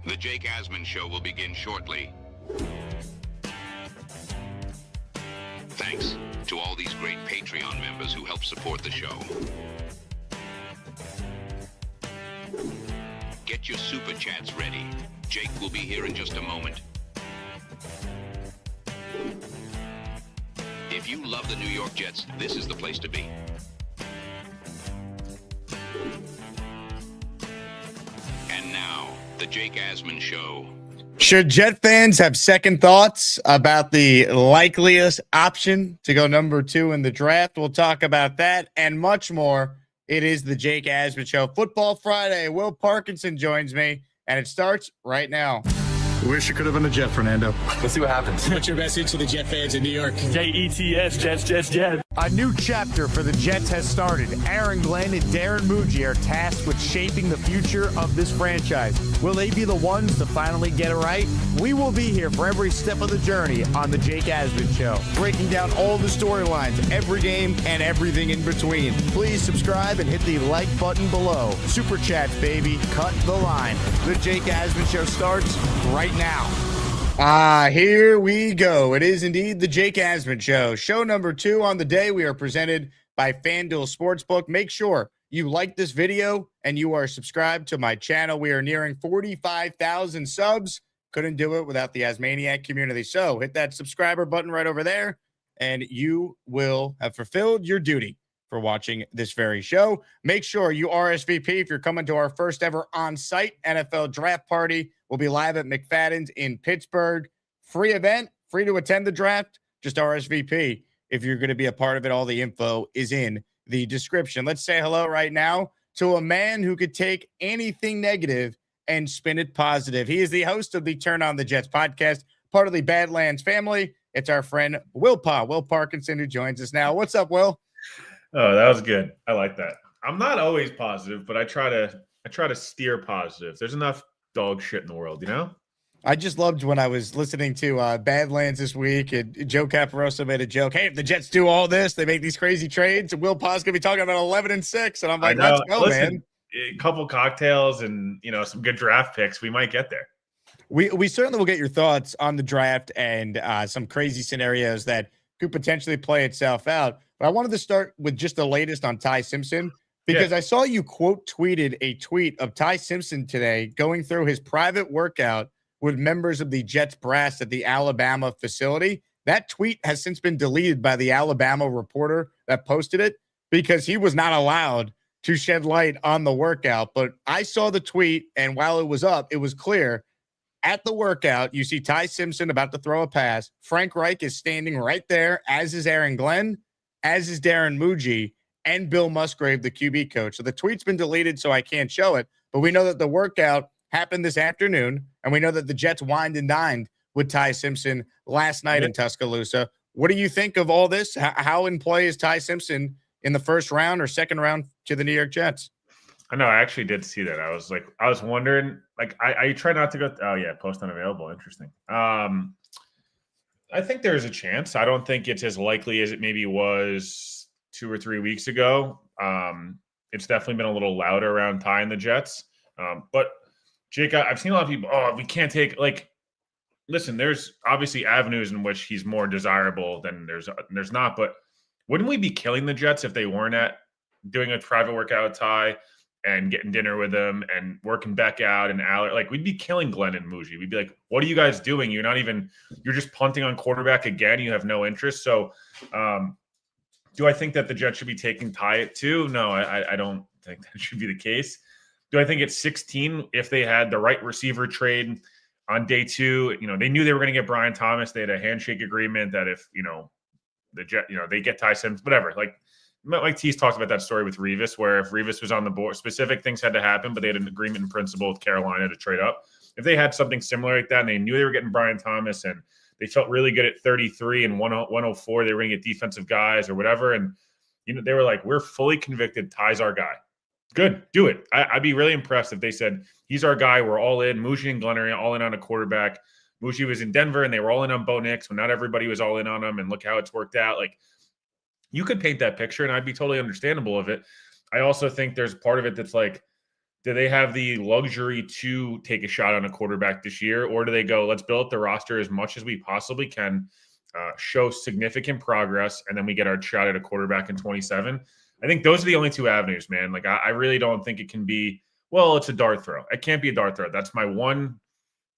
The Jake Asman Show will begin shortly. Thanks to all these great Patreon members who help support the show. Get your super chats ready. Jake will be here in just a moment. If you love the New York Jets, this is the place to be. And now, the Jake Asman Show. Should Jet fans have second thoughts about the likeliest option to go number 2 in the draft? We'll talk about that and much more. It is the Jake Asman Show. Football Friday. Will Parkinson joins me, and it starts right now. Wish you could have been a Jet, Fernando. Let's see what happens. What's your message to the Jet fans in New York? Jets, Jets. A new chapter for the Jets has started. Aaron Glenn and Darren Muji are tasked with shaping the future of this franchise. Will they be the ones to finally get it right? We will be here for every step of the journey on the Jake Asman Show, breaking down all the storylines, every game, and everything in between. Please subscribe and hit the like button below. Super Chats, baby. Cut the line. The Jake Asman Show starts right now. Here we go. It is indeed the Jake Asman Show. Show number 2 on the day. We are presented by FanDuel Sportsbook. Make sure you like this video and you are subscribed to my channel. We are nearing 45,000 subs. Couldn't do it without the ASMANIAC community. So hit that subscriber button right over there, and you will have fulfilled your duty for watching this very show. Make sure you RSVP if you're coming to our first ever on-site NFL draft party. We'll be live at McFadden's in Pittsburgh. Free event, free to attend the draft. Just RSVP if you're going to be a part of it. All the info is in the description. Let's say hello right now to a man who could take anything negative and spin it positive. He is the host of the Turn on the Jets podcast, part of the Badlands family. It's our friend Will Parkinson, who joins us now. What's up, Will? Oh, that was good. I like that. I'm not always positive, but I try to steer positive. There's enough dog shit in the world, you know? I just loved when I was listening to Badlands this week, and Joe Caparoso made a joke. Hey, if the Jets do all this, they make these crazy trades, and Will Pa's going to be talking about 11-6. And I'm like, let's go, man. A couple cocktails and, some good draft picks, we might get there. We certainly will get your thoughts on the draft and some crazy scenarios that could potentially play itself out. But I wanted to start with just the latest on Ty Simpson, because I saw you quote tweeted a tweet of Ty Simpson today going through his private workout with members of the Jets brass at the Alabama facility. That tweet has since been deleted by the Alabama reporter that posted it, because he was not allowed to shed light on the workout. But I saw the tweet, and while it was up, it was clear. At the workout, you see Ty Simpson about to throw a pass. Frank Reich is standing right there, as is Aaron Glenn, as is Darren Muji, and Bill Musgrave, the QB coach. So the tweet's been deleted, so I can't show it. But we know that the workout happened this afternoon, and we know that the Jets wined and dined with Ty Simpson last night in Tuscaloosa. What do you think of all this? How in play is Ty Simpson in the first round or second round to the New York Jets? I know, I actually did see that. I was wondering, I try not to go. Post unavailable. Interesting. I think there's a chance. I don't think it's as likely as it maybe was 2 or 3 weeks ago. It's definitely been a little louder around Ty and the Jets. But Jake, I've seen a lot of people, we can't take, listen, there's obviously avenues in which he's more desirable than there's not. But wouldn't we be killing the Jets if they weren't doing a private workout with Ty and getting dinner with him and working Beck out and Aller? We'd be killing Glenn and Muji. We'd be like, what are you guys doing? You're just punting on quarterback again. You have no interest. So do I think that the Jets should be taking Ty at 2? No, I don't think that should be the case. Do I think it's 16 if they had the right receiver trade on day 2? They knew they were going to get Brian Thomas. They had a handshake agreement that if, the Jet, they get Ty Sims, whatever. Mike Tease talked about that story with Revis, where if Revis was on the board, specific things had to happen, but they had an agreement in principle with Carolina to trade up. If they had something similar like that and they knew they were getting Brian Thomas and they felt really good at 33 and 104, they were going to get defensive guys or whatever. And, they were like, we're fully convicted. Ty's our guy. Good. Do it. I'd be really impressed if they said, he's our guy. We're all in. Muji and Glenn are all in on a quarterback. Muji was in Denver and they were all in on Bo Nix when not everybody was all in on him. And look how it's worked out. You could paint that picture and I'd be totally understandable of it. I also think there's part of it that's do they have the luxury to take a shot on a quarterback this year? Or do they go, let's build up the roster as much as we possibly can, show significant progress, and then we get our shot at a quarterback in 27? I think those are the only two avenues, man. Like, I really don't think it can be, well, it's a dart throw. It can't be a dart throw. That's my one.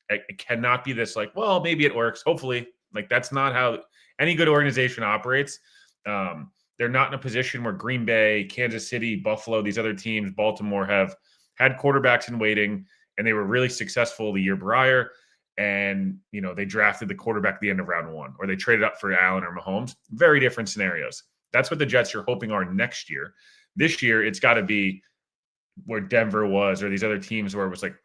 It cannot be this, like, well, maybe it works. Hopefully. Like, that's not how any good organization operates. They're not in a position where Green Bay, Kansas City, Buffalo, these other teams, Baltimore, have had quarterbacks in waiting, and they were really successful the year prior. And, you know, they drafted the quarterback at the end of round 1, or they traded up for Allen or Mahomes. Very different scenarios. That's what the Jets are hoping are next year. This year, it's got to be where Denver was, or these other teams where it was like,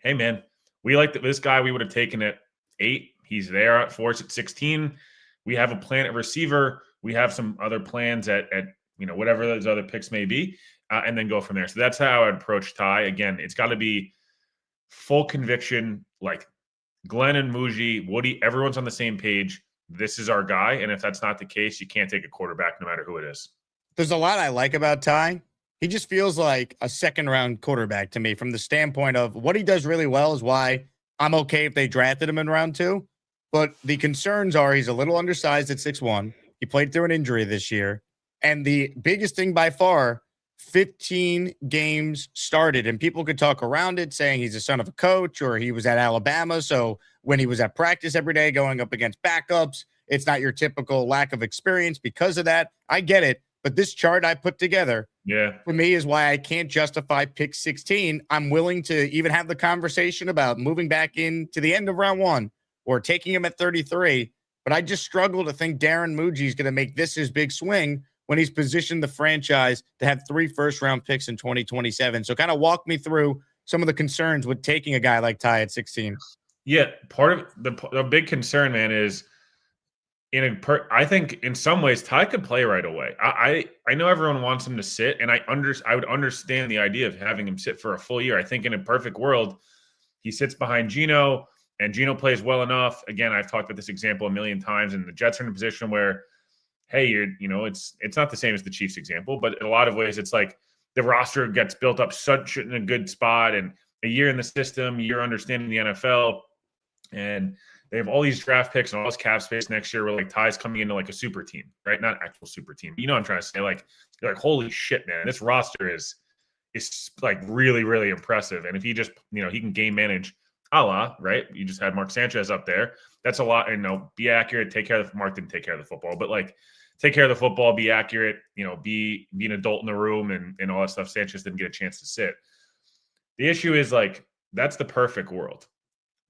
hey, man, we like this guy. We would have taken at 8. He's there for us at 16. We have a plan at receiver. We have some other plans at whatever those other picks may be, and then go from there. So that's how I would approach Ty. Again, it's got to be full conviction, like Glenn and Muji, Woody, everyone's on the same page. This is our guy. And if that's not the case, you can't take a quarterback no matter who it is. There's a lot I like about Ty. He just feels like a second-round quarterback to me from the standpoint of what he does really well is why I'm okay if they drafted him in round 2. But the concerns are he's a little undersized at 6'1". He played through an injury this year. And the biggest thing by far, 15 games started. And people could talk around it saying he's the son of a coach or he was at Alabama. So when he was at practice every day going up against backups, it's not your typical lack of experience because of that. I get it. But this chart I put together, for me, is why I can't justify pick 16. I'm willing to even have the conversation about moving back into the end of round 1 or taking him at 33. But I just struggle to think Darren Muji is going to make this his big swing when he's positioned the franchise to have 3 first-round picks in 2027. So kind of walk me through some of the concerns with taking a guy like Ty at 16. Yeah, part of the big concern, man, is I think in some ways Ty could play right away. I know everyone wants him to sit, and I would understand the idea of having him sit for a full year. I think in a perfect world, he sits behind Gino, and Gino plays well enough. Again, I've talked about this example a million times, and the Jets are in a position where, hey, it's not the same as the Chiefs example, but in a lot of ways, it's like the roster gets built up such in a good spot, and a year in the system, you're understanding the NFL, and they have all these draft picks and all this cap space next year where like Ty's coming into like a super team, right? Not actual super team. You know what I'm trying to say? Like, you're like, holy shit, man, this roster is like really, really impressive. And if he just, he can game manage right? You just had Mark Sanchez up there. That's a lot, be accurate, take care of Mark didn't take care of the football, but like take care of the football, be accurate, be an adult in the room and all that stuff. Sanchez didn't get a chance to sit. The issue is like, that's the perfect world.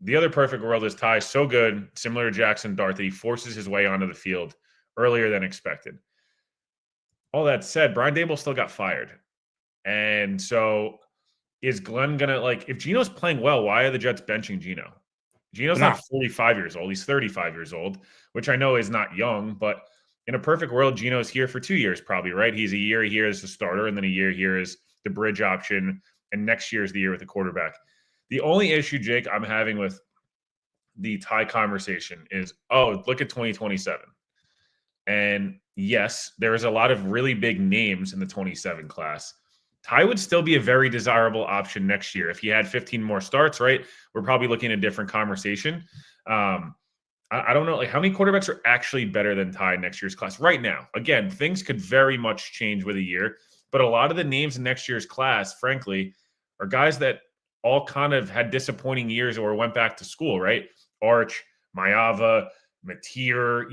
The other perfect world is Ty so good, similar to Jackson Dart, that he forces his way onto the field earlier than expected. All that said, Brian Daboll still got fired. And so is Glenn going to, like, if Gino's playing well, why are the Jets benching Gino? Gino's not 45 years old. He's 35 years old, which I know is not young, but in a perfect world, Gino's here for 2 years probably, right? He's a year here as a starter, and then a year here as the bridge option, and next year is the year with the quarterback. The only issue, Jake, I'm having with the Ty conversation is, look at 2027. And yes, there is a lot of really big names in the 27 class. Ty would still be a very desirable option next year. If he had 15 more starts, right, we're probably looking at a different conversation. I don't know, like, how many quarterbacks are actually better than Ty next year's class right now? Again, things could very much change with a year, but a lot of the names in next year's class, frankly, are guys that all kind of had disappointing years or went back to school, right? Arch, Mayava, Mateer,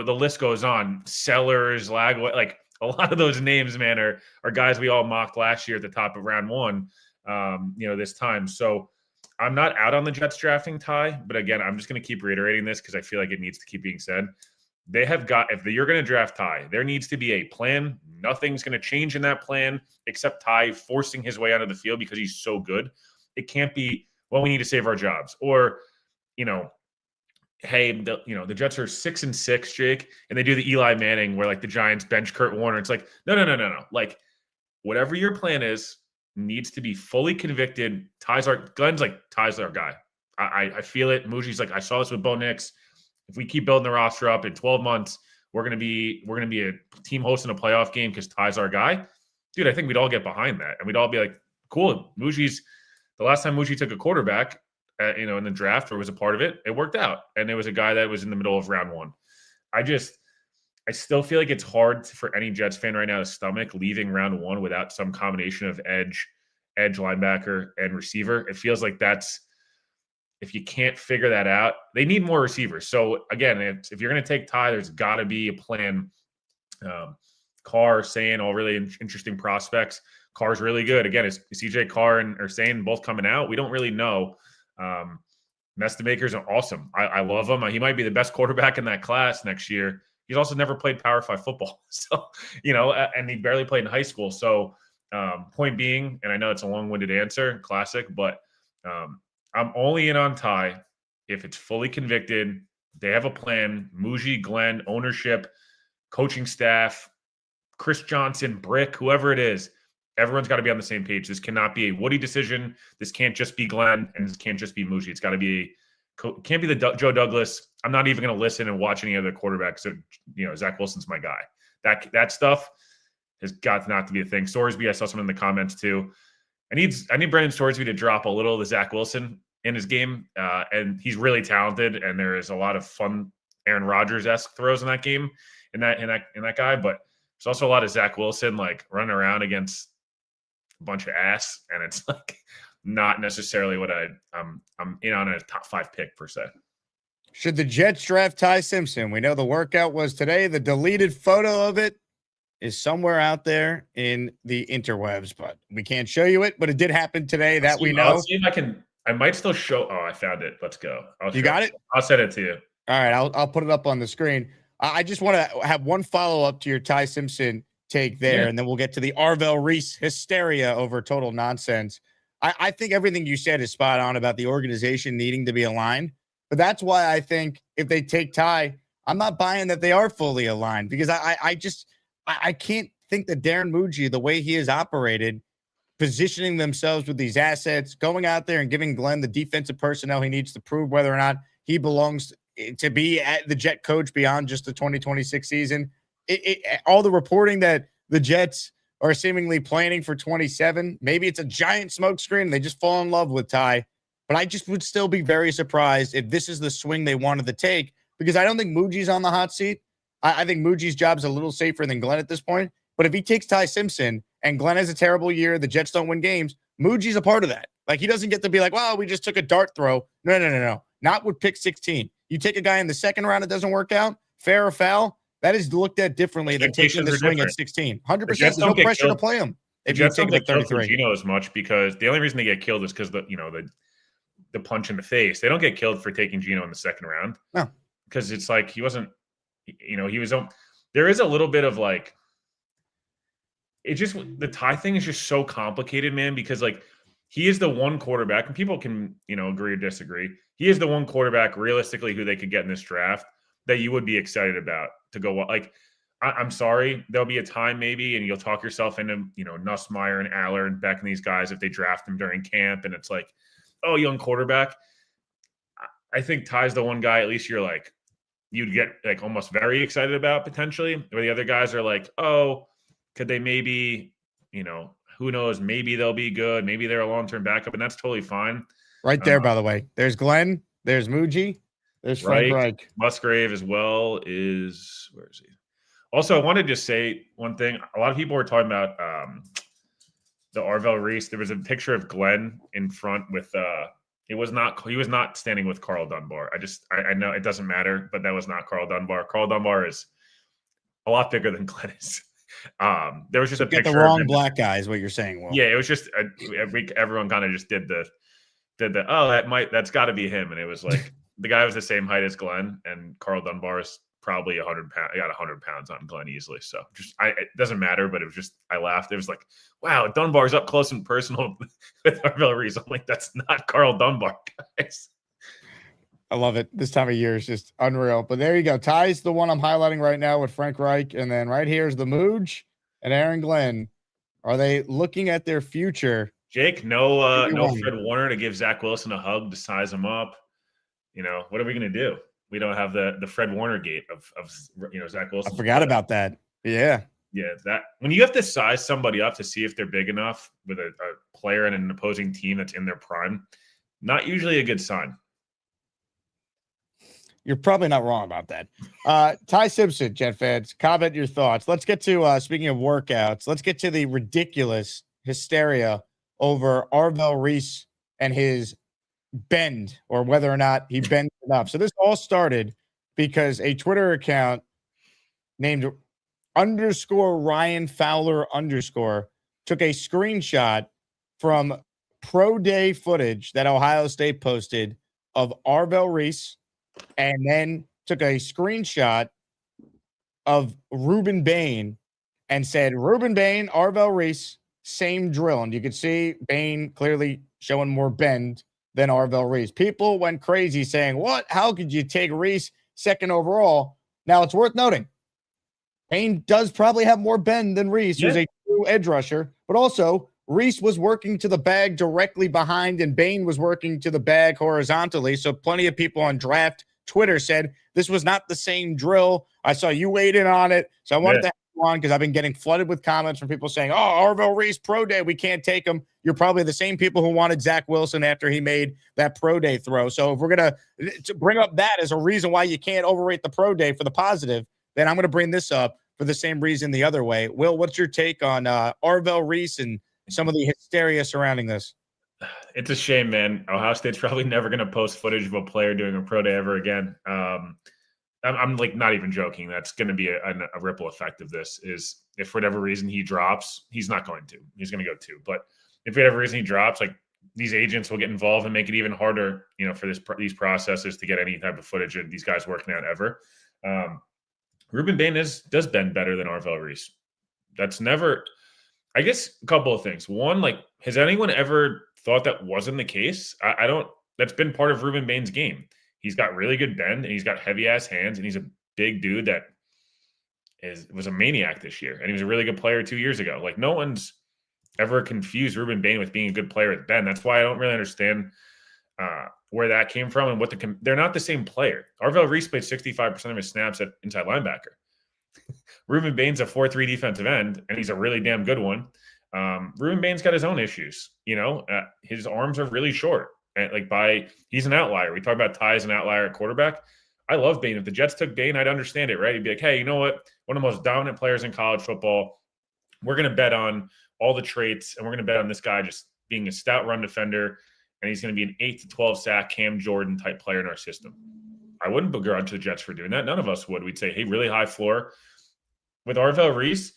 the list goes on. Sellers, Lagway, like a lot of those names, man, are guys we all mocked last year at the top of round 1, this time. So I'm not out on the Jets drafting Ty, but again, I'm just going to keep reiterating this because I feel like it needs to keep being said. They have got, if you're going to draft Ty, there needs to be a plan. Nothing's going to change in that plan except Ty forcing his way out of the field because he's so good. It can't be, well, we need to save our jobs, or, hey, the Jets are 6-6, Jake, and they do the Eli Manning where like the Giants bench Kurt Warner. It's like, no. Like, whatever your plan is needs to be fully convicted. Glenn's like, Ty's our guy. I feel it. Muji's like, I saw this with Bo Nix. If we keep building the roster up in 12 months, we're gonna be a team hosting a playoff game because Ty's our guy. Dude, I think we'd all get behind that, and we'd all be like, cool. Muji's the last time Muji took a quarterback, in the draft or was a part of it, it worked out. And it was a guy that was in the middle of round 1. I still feel like it's hard for any Jets fan right now to stomach leaving round 1 without some combination of edge linebacker, and receiver. It feels like if you can't figure that out, they need more receivers. So again, if you're going to take Ty, there's got to be a plan. Carr, Sane, all really interesting prospects. Carr's really good. Again, is CJ Carr or Sane both coming out? We don't really know. Mestamaker's awesome. I love him. He might be the best quarterback in that class next year. He's also never played Power 5 football. So, and he barely played in high school. So, point being, and I know it's a long-winded answer, classic, but I'm only in on Ty if it's fully convicted. They have a plan. Muji, Glenn, ownership, coaching staff, Chris Johnson, Brick, whoever it is, everyone's got to be on the same page. This cannot be a Woody decision. This can't just be Glenn, and this can't just be Muji. It's got to be it can't be the Joe Douglas. I'm not even going to listen and watch any other quarterbacks. So, Zach Wilson's my guy. That stuff has got not to be a thing. Sorsby, I saw someone in the comments too. I need Brandon Sorsby to drop a little of the Zach Wilson in his game, and he's really talented. And there is a lot of fun Aaron Rodgers-esque throws in that game, in that guy. But there's also a lot of Zach Wilson like running around against a bunch of ass, and it's like not necessarily what I'm in on a top 5 pick per se. Should the Jets draft Ty Simpson? We know the workout was today. The deleted photo of it is somewhere out there in the interwebs, but we can't show you it. But it did happen today. We know. I'll see if I can. I might still show. Oh, I found it. Let's go. You got it? I'll send it to you. All right. I'll put it up on the screen. I just want to have one follow-up to your Ty Simpson take there, and then we'll get to the Arvell Reese hysteria over total nonsense. I think everything you said is spot on about the organization needing to be aligned. But that's why I think if they take Ty, I'm not buying that they are fully aligned, because I can't think that Darren Muji, the way he has operated, positioning themselves with these assets, going out there and giving Glenn the defensive personnel he needs to prove whether or not he belongs to be at the Jet coach beyond just the 2026 season. All the reporting that the Jets are seemingly planning for 27, maybe it's a giant smokescreen and they just fall in love with Ty. But I just would still be very surprised if this is the swing they wanted to take, because I don't think Muji's on the hot seat. I think Muji's job's a little safer than Glenn at this point. But if he takes Ty Simpson and Glenn has a terrible year, the Jets don't win games, Muji's a part of that. Like, he doesn't get to be like, well, we just took a dart throw. No. Not with pick 16. You take a guy in the second round, it doesn't work out, fair or foul, that is looked at differently than taking the swing at 16. 100%. There's no pressure to play him if you take it at 33. Gino as much, because the only reason they get killed is because the punch in the face. They don't get killed for taking Gino in the second round. No, because it's like he wasn't. He was. There is a little bit of like. It just the Ty thing is just so complicated, man. Because like he is the one quarterback, and people can agree or disagree. He is the one quarterback realistically who they could get in this draft that you would be excited about to go. Like, I'm sorry, there'll be a time maybe, and you'll talk yourself into Nussmeier and Aller and Beck and these guys if they draft them during camp, and it's like, oh, young quarterback. I think Ty's the one guy, at least you'd get like almost very excited about potentially, where the other guys are like, oh, could they maybe, who knows, maybe they'll be good. Maybe they're a long-term backup, and that's totally fine. Right there, by the way. There's Glenn. There's Muji. There's Frank Reich. Musgrave as well where is he? Also, I wanted to just say one thing. A lot of people were talking about the Arvell Reese. There was a picture of Glenn in front with he was not standing with Carl Dunbar. I know it doesn't matter, but that was not Carl Dunbar. Carl Dunbar is a lot bigger than Glenn is. There was just a picture. The wrong black guy is what you're saying. Will. Yeah, it was just everyone kind of just did the that's got to be him, and it was like the guy was the same height as Glenn, and Carl Dunbar is probably 100 pounds. I got 100 pounds on Glenn easily. So it doesn't matter, but it was just, I laughed. It was like, wow, Dunbar's up close and personal with Arvell Reese. I'm like, that's not Carl Dunbar, guys. I love it. This time of year is just unreal. But there you go. Ty's the one I'm highlighting right now with Frank Reich. And then right here is the Mooj and Aaron Glenn. Are they looking at their future? Jake, no Fred Warner to give Zach Wilson a hug to size him up. What are we going to do? We don't have the Fred Warner gate of Zach Wilson. I forgot about that. Yeah. Yeah, that when you have to size somebody up to see if they're big enough with a player in an opposing team that's in their prime, not usually a good sign. You're probably not wrong about that. Ty Simpson, Jet fans, comment your thoughts. Let's get to, speaking of workouts, let's get to the ridiculous hysteria over Arvell Reese and his bend, or whether or not he bends enough. So this all started because a Twitter account named _Ryan Fowler _ took a screenshot from pro day footage that Ohio State posted of Arvell Reese, and then took a screenshot of Ruben Bain and said, Ruben Bain, Arvell Reese, same drill. And you could see Bain clearly showing more bend than Arvell Reese. People went crazy saying, what? How could you take Reese second overall? Now, it's worth noting, Bain does probably have more bend than Reese, who's a true edge rusher, but also Reese was working to the bag directly behind, and Bain was working to the bag horizontally. So plenty of people on draft Twitter said this was not the same drill. I saw you weighed in on it, so I wanted to have you on because I've been getting flooded with comments from people saying, oh, Arvell Reese pro day, we can't take him. You're probably the same people who wanted Zach Wilson after he made that pro day throw. So if we're going to bring up that as a reason why you can't overrate the pro day for the positive, then I'm going to bring this up for the same reason the other way. Will, what's your take on Arvell Reese and some of the hysteria surrounding this? It's a shame, man. Ohio State's probably never going to post footage of a player doing a pro day ever again. I'm like not even joking. That's going to be a ripple effect of this. Is if for whatever reason he drops, he's not going to. He's going to go two. But if for whatever reason he drops, like these agents will get involved and make it even harder, for these processes to get any type of footage of these guys working out ever. Ruben Bain does bend better than Arvell Reese. That's never. I guess a couple of things. One, like, has anyone ever thought that wasn't the case? I don't. That's been part of Ruben Bain's game. He's got really good bend, and he's got heavy ass hands, and he's a big dude that was a maniac this year, and he was a really good player 2 years ago. Like, no one's ever confused Ruben Bain with being a good player with bend. That's why I don't really understand where that came from and what they're not the same player. Arvell Reese played 65% of his snaps at inside linebacker. Ruben Bain's a 4-3 defensive end, and he's a really damn good one. Ruben Bain's got his own issues. His arms are really short. And he's an outlier. We talk about Ty as an outlier at quarterback. I love Bain. If the Jets took Bain, I'd understand it, right? He'd be like, hey, you know what? One of the most dominant players in college football. We're going to bet on all the traits, and we're going to bet on this guy just being a stout run defender, and he's going to be an 8 to 12 sack Cam Jordan type player in our system. I wouldn't begrudge the Jets for doing that. None of us would. We'd say, hey, really high floor. With Arvell Reese,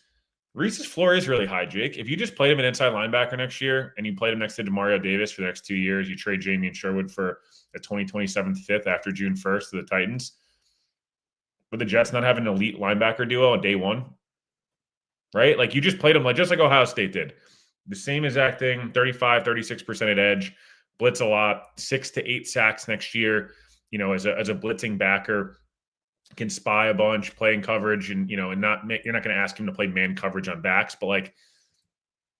Reese's floor is really high, Jake. If you just played him an inside linebacker next year and you played him next to Demario Davis for the next 2 years, you trade Jamie and Sherwood for a 2027 fifth after June 1st to the Titans. Would the Jets not have an elite linebacker duo on day one? Right? Like, you just played him just like Ohio State did. The same exact thing, 35, 36% at edge, blitz a lot, 6 to 8 sacks next year, as a blitzing backer. Can spy a bunch, playing coverage, and you're not going to ask him to play man coverage on backs, but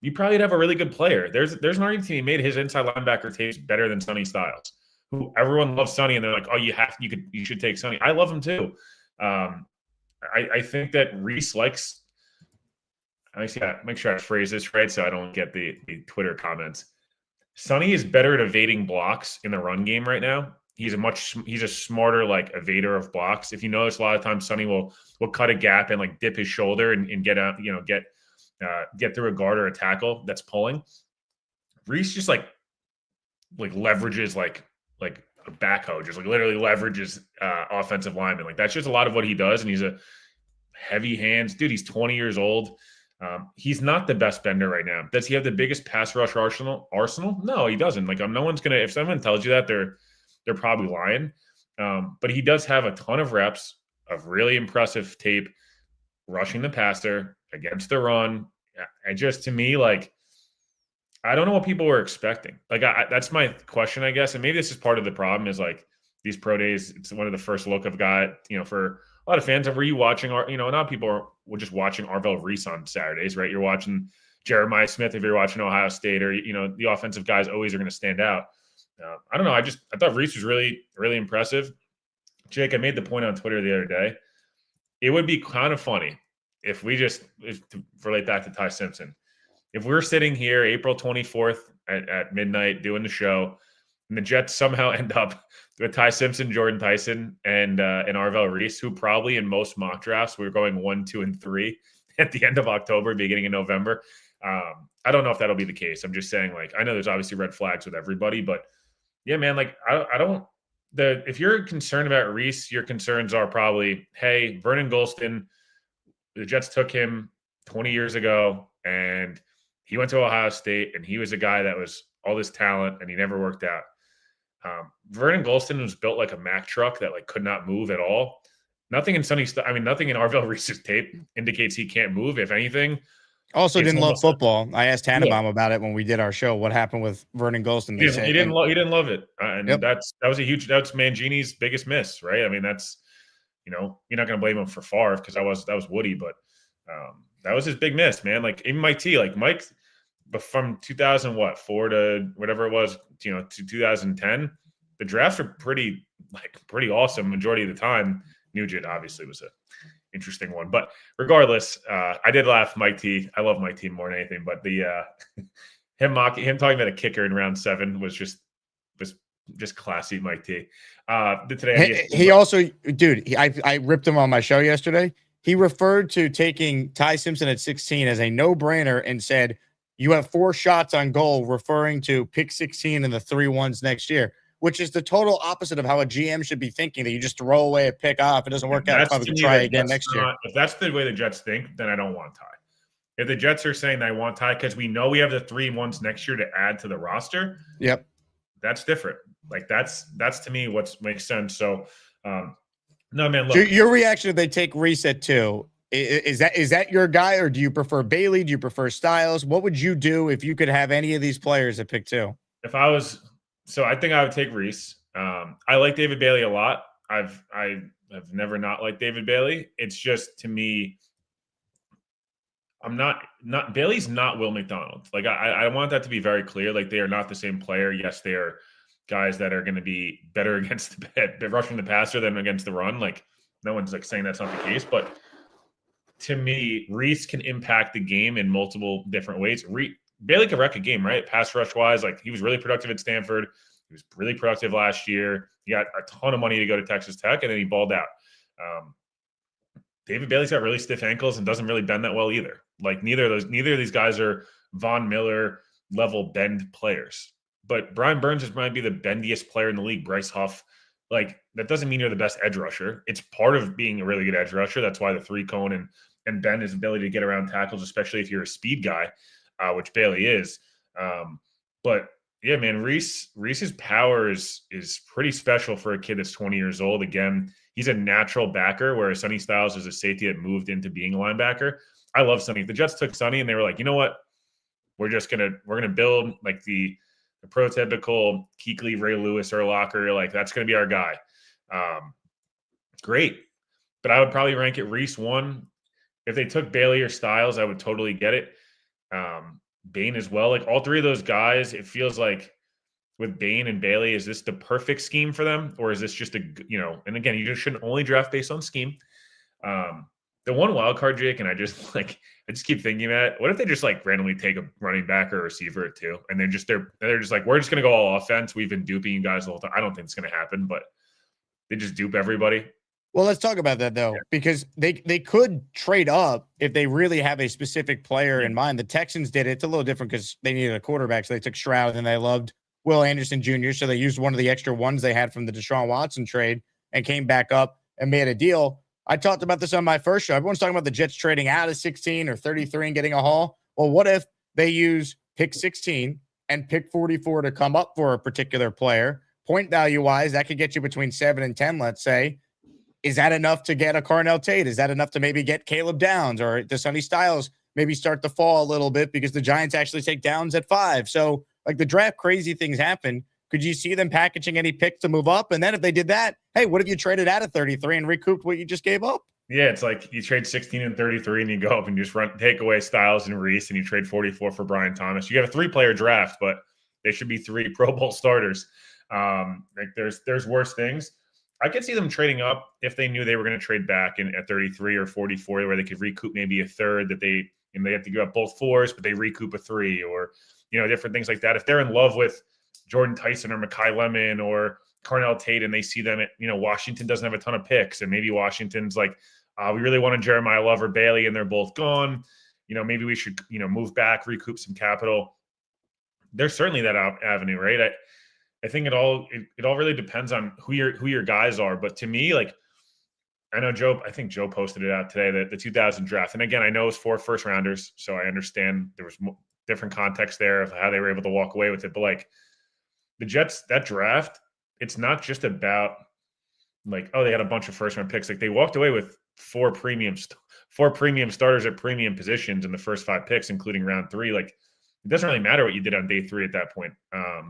you probably have a really good player. There's an argument he made his inside linebacker tapes better than Sonny Styles, who everyone loves Sonny, and they're like, oh, you should take Sonny. I love him too. I think that Reese likes. Make sure I phrase this right so I don't get the Twitter comments. Sonny is better at evading blocks in the run game right now. He's a smarter evader of blocks. If you notice, a lot of times Sonny will cut a gap and dip his shoulder and get out, get through a guard or a tackle that's pulling. Reese just leverages like a backhoe, just literally leverages offensive linemen. That's just a lot of what he does, and he's a heavy hands dude. He's 20 years old. He's not the best bender right now. Does he have the biggest pass rush arsenal? No, he doesn't. No one's gonna. If someone tells you that, they're probably lying. But he does have a ton of reps of really impressive tape rushing the passer against the run. And just to me, I don't know what people were expecting. That's my question, I guess. And maybe this is part of the problem is these pro days, it's one of the first look I've got, for a lot of fans. Were you watching, not people were just watching Arvell Reese on Saturdays, right? You're watching Jeremiah Smith if you're watching Ohio State, or, the offensive guys always are going to stand out. I don't know. I thought Reese was really, really impressive. Jake, I made the point on Twitter the other day. It would be kind of funny to relate back to Ty Simpson, if we're sitting here April 24th at midnight doing the show, and the Jets somehow end up with Ty Simpson, Jordan Tyson, and Arvell Reese, who probably in most mock drafts we're going 1, 2, and 3 at the end of October, beginning of November. I don't know if that'll be the case. I'm just saying, like, I know there's obviously red flags with everybody, but yeah, man, like I don't. If you're concerned about Reese, your concerns are probably, hey, Vernon Gholston, the Jets took him 20 years ago, and he went to Ohio State, and he was a guy that was all this talent, and he never worked out. Vernon Gholston was built like a Mack truck that like could not move at all. Nothing in nothing in Arvell Reese's tape indicates he can't move. If anything, also didn't love football. I asked Tannenbaum about it when we did our show. What happened with Vernon Gholston? He didn't love it, and that's Mangini's biggest miss, right? I mean, that's you're not going to blame him for Favre because that was Woody, but that was his big miss, man. Like even Mike T, but from 2004 to whatever it was, to 2010, the drafts were pretty awesome majority of the time. Nugent obviously was a interesting one, but regardless, I did laugh. Mike T, I love Mike T more than anything, but the him talking about a kicker in round 7 was just classy. Mike T. Today he also, dude, I ripped him on my show yesterday. He referred to taking Ty Simpson at 16 as a no-brainer and said, you have 4 shots on goal, referring to pick 16 and the 3 ones next year, which is the total opposite of how a GM should be thinking, that you just throw away a pick off. If it doesn't work out, I'll probably try again next year. If that's the way the Jets think, then I don't want Ty. If the Jets are saying they want Ty because we know we have the 3 ones next year to add to the roster, yep, that's different. Like that's to me what makes sense. So, no, man, look. So your reaction if they take Reese at 2, is that your guy, or do you prefer Bailey? Do you prefer Styles? What would you do if you could have any of these players at pick 2? I think I would take Reese. I like David Bailey a lot. I've never not liked David Bailey. It's just, to me, I'm not Bailey's not Will McDonald. Like I want that to be very clear. Like they are not the same player. Yes, they are guys that are going to be better against rushing the passer than against the run. Like no one's like saying that's not the case, but to me, Reese can impact the game in multiple different ways. Bailey could wreck a game, right? Pass rush wise, like he was really productive at Stanford. He was really productive last year. He got a ton of money to go to Texas Tech, and then he balled out. David Bailey's got really stiff ankles and doesn't really bend that well either. Like neither of these guys are Von Miller level bend players. But Brian Burns might be the bendiest player in the league. Bryce Huff, like that doesn't mean you're the best edge rusher. It's part of being a really good edge rusher. That's why the 3-cone and bend his ability to get around tackles, especially if you're a speed guy, which Bailey is. But yeah, man, Reese's power is pretty special for a kid that's 20 years old. Again, he's a natural backer, whereas Sonny Styles is a safety that moved into being a linebacker. I love Sonny. The Jets took Sonny and they were like, you know what? We're gonna build like the prototypical Kuechly, Ray Lewis, Urlacher. Like that's gonna be our guy. Great. But I would probably rank it Reese 1. If they took Bailey or Styles, I would totally get it. Bain as well. Like all 3 of those guys, it feels like with Bain and Bailey, is this the perfect scheme for them? Or is this just and again, you just shouldn't only draft based on scheme. The one wild card, Jake, and I just keep thinking that, what if they just like randomly take a running back or a receiver at 2, and they're just like, we're just gonna go all offense. We've been duping you guys the whole time. I don't think it's gonna happen, but they just dupe everybody. Well, let's talk about that though, because they could trade up if they really have a specific player in mind. The Texans did it. It's a little different because they needed a quarterback, so they took Stroud, and they loved Will Anderson Jr., so they used one of the extra ones they had from the Deshaun Watson trade and came back up and made a deal. I talked about this on my first show. Everyone's talking about the Jets trading out of 16 or 33 and getting a haul. Well, what if they use pick 16 and pick 44 to come up for a particular player? Point value wise, that could get you between 7 and 10, let's say. Is that enough to get a Carnell Tate? Is that enough to maybe get Caleb Downs, or does Sonny Styles maybe start to fall a little bit because the Giants actually take Downs at 5? So like the draft, crazy things happen. Could you see them packaging any picks to move up? And then if they did that, hey, what if you traded out of 33 and recouped what you just gave up? Yeah, it's like you trade 16 and 33 and you go up and you just take away Styles and Reese and you trade 44 for Brian Thomas. You got a 3-player draft, but they should be 3 Pro Bowl starters. Like there's worse things. I could see them trading up if they knew they were going to trade back at 33 or 44, where they could recoup maybe a third that they have to give up both fours, but they recoup a 3, or different things like that. If they're in love with Jordan Tyson or Mekhi Lemon or Carnell Tate, and they see them at Washington doesn't have a ton of picks, and maybe Washington's like, we really wanted Jeremiah Love or Bailey, and they're both gone. Maybe we should move back, recoup some capital. There's certainly that avenue, right? I think it all really depends on who your guys are. But to me, like, I know I think Joe posted it out today, that the 2000 draft. And again, I know it's 4 first rounders, so I understand there was different context there of how they were able to walk away with it. But like the Jets, that draft, it's not just about like, oh, they had a bunch of first round picks. Like they walked away with 4 premium starters at premium positions in the first 5 picks, including round 3. Like it doesn't really matter what you did on day 3 at that point.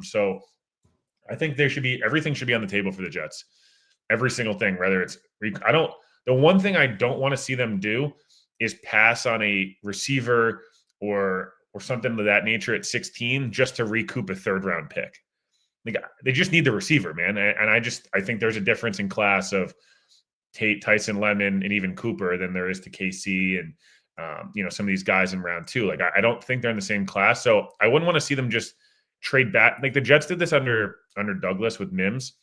So I think everything should be on the table for the Jets. Every single thing, whether it's the one thing I don't want to see them do is pass on a receiver or something of that nature at 16 just to recoup a 3rd round pick. Like they just need the receiver, man. And I think there's a difference in class of Tate, Tyson, Lemon, and even Cooper than there is to KC and some of these guys in round 2. Like I don't think they're in the same class. So I wouldn't want to see them just trade back. Like the Jets did this under Douglas with Mims.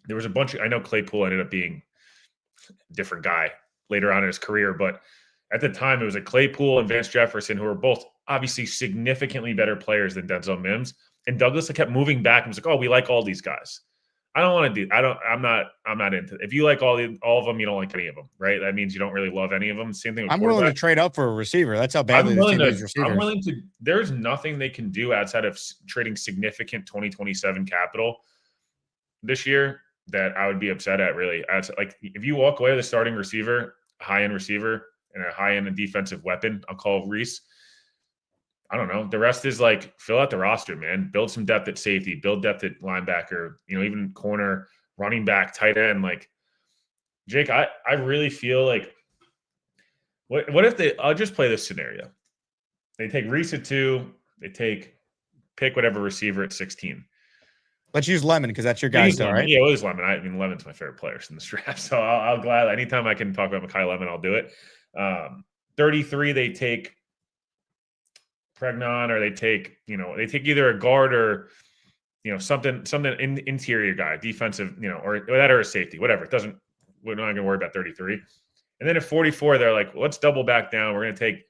There was a bunch of, I know Claypool ended up being a different guy later on in his career, but at the time it was a Claypool and Vance Jefferson, who were both obviously significantly better players than Denzel Mims. And Douglas kept moving back and was like, oh, we like all these guys. I don't want to do, I'm not into it. If you like all of them, you don't like any of them, right? That means you don't really love any of them. Same thing with I'm willing to trade up for a receiver. That's how badly I'm willing to, there's nothing they can do outside of trading significant 2027 capital this year that I would be upset at, really. Like if you walk away with a starting receiver, a high-end receiver, and a high-end defensive weapon, I'll call Reese. I don't know. The rest is like fill out the roster, man. Build some depth at safety, build depth at linebacker, even corner, running back, tight end. Like Jake, I really feel like what if I'll just play this scenario. They take Reese at 2, they pick whatever receiver at 16. Let's use Lemon because that's your guy still, right? Yeah, it was Lemon. Lemon's my favorite player in this draft. So I'll gladly, anytime I can talk about Mekhi Lemon, I'll do it. 33, they take Pregnon, or they take either a guard or something interior guy, defensive, or that, or a safety, whatever. We're not gonna worry about 33. And then at 44, they're like, well, let's double back down. We're gonna take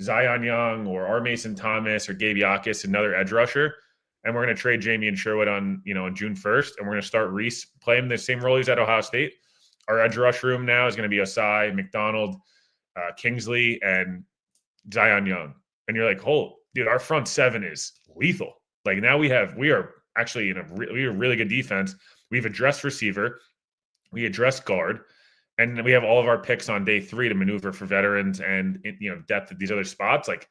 Zion Young or R. Mason Thomas or Gabe Yakis, another edge rusher, and we're gonna trade Jamie and Sherwood on June 1st, and we're gonna start Reese playing the same role he's at Ohio State. Our edge rush room now is gonna be Osai, McDonald, Kingsley, and Zion Young. And you're like, oh, dude, our front 7 is lethal. Like now we are actually we have really good defense. We've addressed receiver, we addressed guard, and we have all of our picks on day 3 to maneuver for veterans and depth at these other spots. Like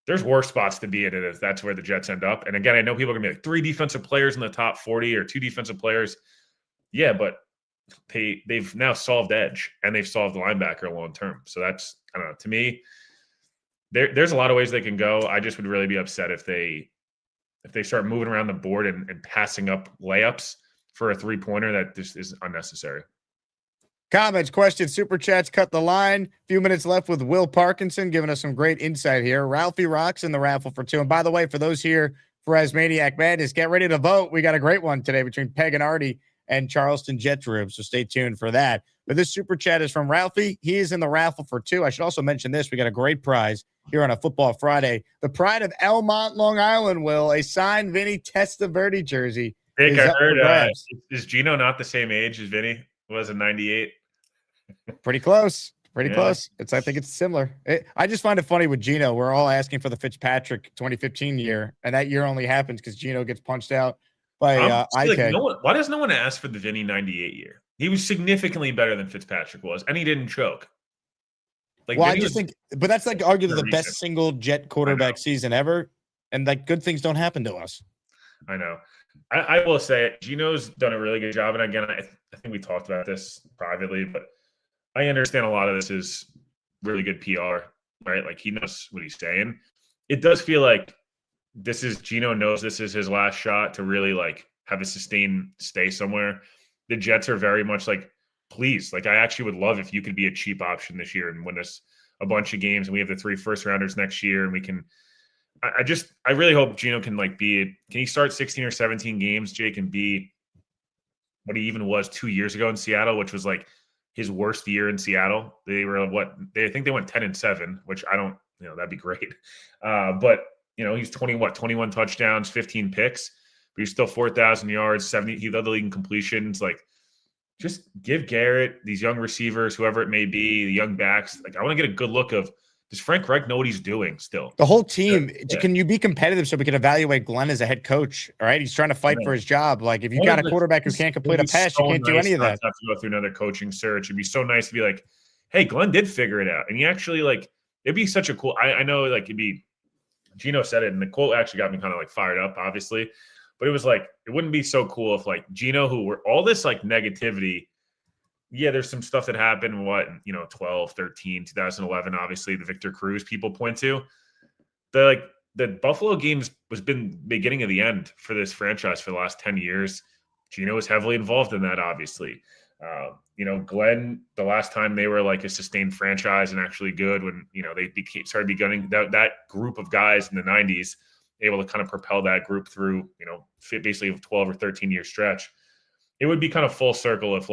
there's worse spots to be in it if that's where the Jets end up. And again, I know people are gonna be like 3 defensive players in the top 40 or 2 defensive players. Yeah, but they've now solved edge and they've solved the linebacker long term. So that's, I don't know, to me, there's a lot of ways they can go. I just would really be upset if they start moving around the board and passing up layups for a 3-pointer that just is unnecessary. Comments, questions, super chats, cut the line. Few minutes left with Will Parkinson giving us some great insight here. Ralphie rocks in the raffle for 2. And by the way, for those here for ASMANIAC Madness, get ready to vote. We got a great one today between Peg and Artie and Charleston Jets Room, so stay tuned for that. But this super chat is from Ralphie. He is in the raffle for 2. I should also mention this. We got a great prize here on a Football Friday. The pride of Elmont, Long Island, Will, a signed Vinny Testaverde jersey. Jake, I heard, is Gino not the same age as Vinny was in 98? Pretty close. Close. I think it's similar. I just find it funny with Gino. We're all asking for the Fitzpatrick 2015 year, and that year only happens because Gino gets punched out by IK. Why does no one ask for the Vinny 98 year? He was significantly better than Fitzpatrick was, and he didn't choke. Like, well, I just think, but that's like arguably the best single Jet quarterback season ever, and like good things don't happen to us. I know. I will say it. Gino's done a really good job, and again, I think we talked about this privately, but I understand a lot of this is really good PR, right? Like he knows what he's saying. It does feel like Gino knows this is his last shot to really like have a sustained stay somewhere. the Jets are very much like, please, like I actually would love if you could be a cheap option this year and win us a bunch of games, and we have the 3 first-rounders next year, and we can. I really hope Gino can can he start 16 or 17 games, Jake, and be what he even was 2 years ago in Seattle, which was like his worst year in Seattle. They were I think they went 10-7, which I don't, that'd be great. But he's 21 touchdowns, 15 picks, but he's still 4,000 yards, 70. He led the league in completions. Like, just give Garrett, these young receivers, whoever it may be, the young backs. Like, I want to get a good look of, does Frank Reich know what he's doing still? The whole team. Yeah. Can you be competitive so we can evaluate Glenn as a head coach? All right. He's trying to fight for his job. Like, if you got a quarterback who can't complete a pass, you can't do any of that. Have to go through another coaching search. It'd be so nice to be like, hey, Glenn did figure it out. And he actually, it'd be such a cool, I know, it'd be, Gino said it, and the quote actually got me kind of fired up, obviously. But it was it wouldn't be so cool if Gino, who were all this negativity. Yeah, there's some stuff that happened, 12, 13, 2011, obviously, the Victor Cruz people point to. The Buffalo games was been beginning of the end for this franchise for the last 10 years. Gino was heavily involved in that, obviously. Glenn, the last time they were a sustained franchise and actually good when, they started beginning that group of guys in the 90s, able to kind of propel that group through, basically a 12 or 13-year stretch. It would be kind of full circle if,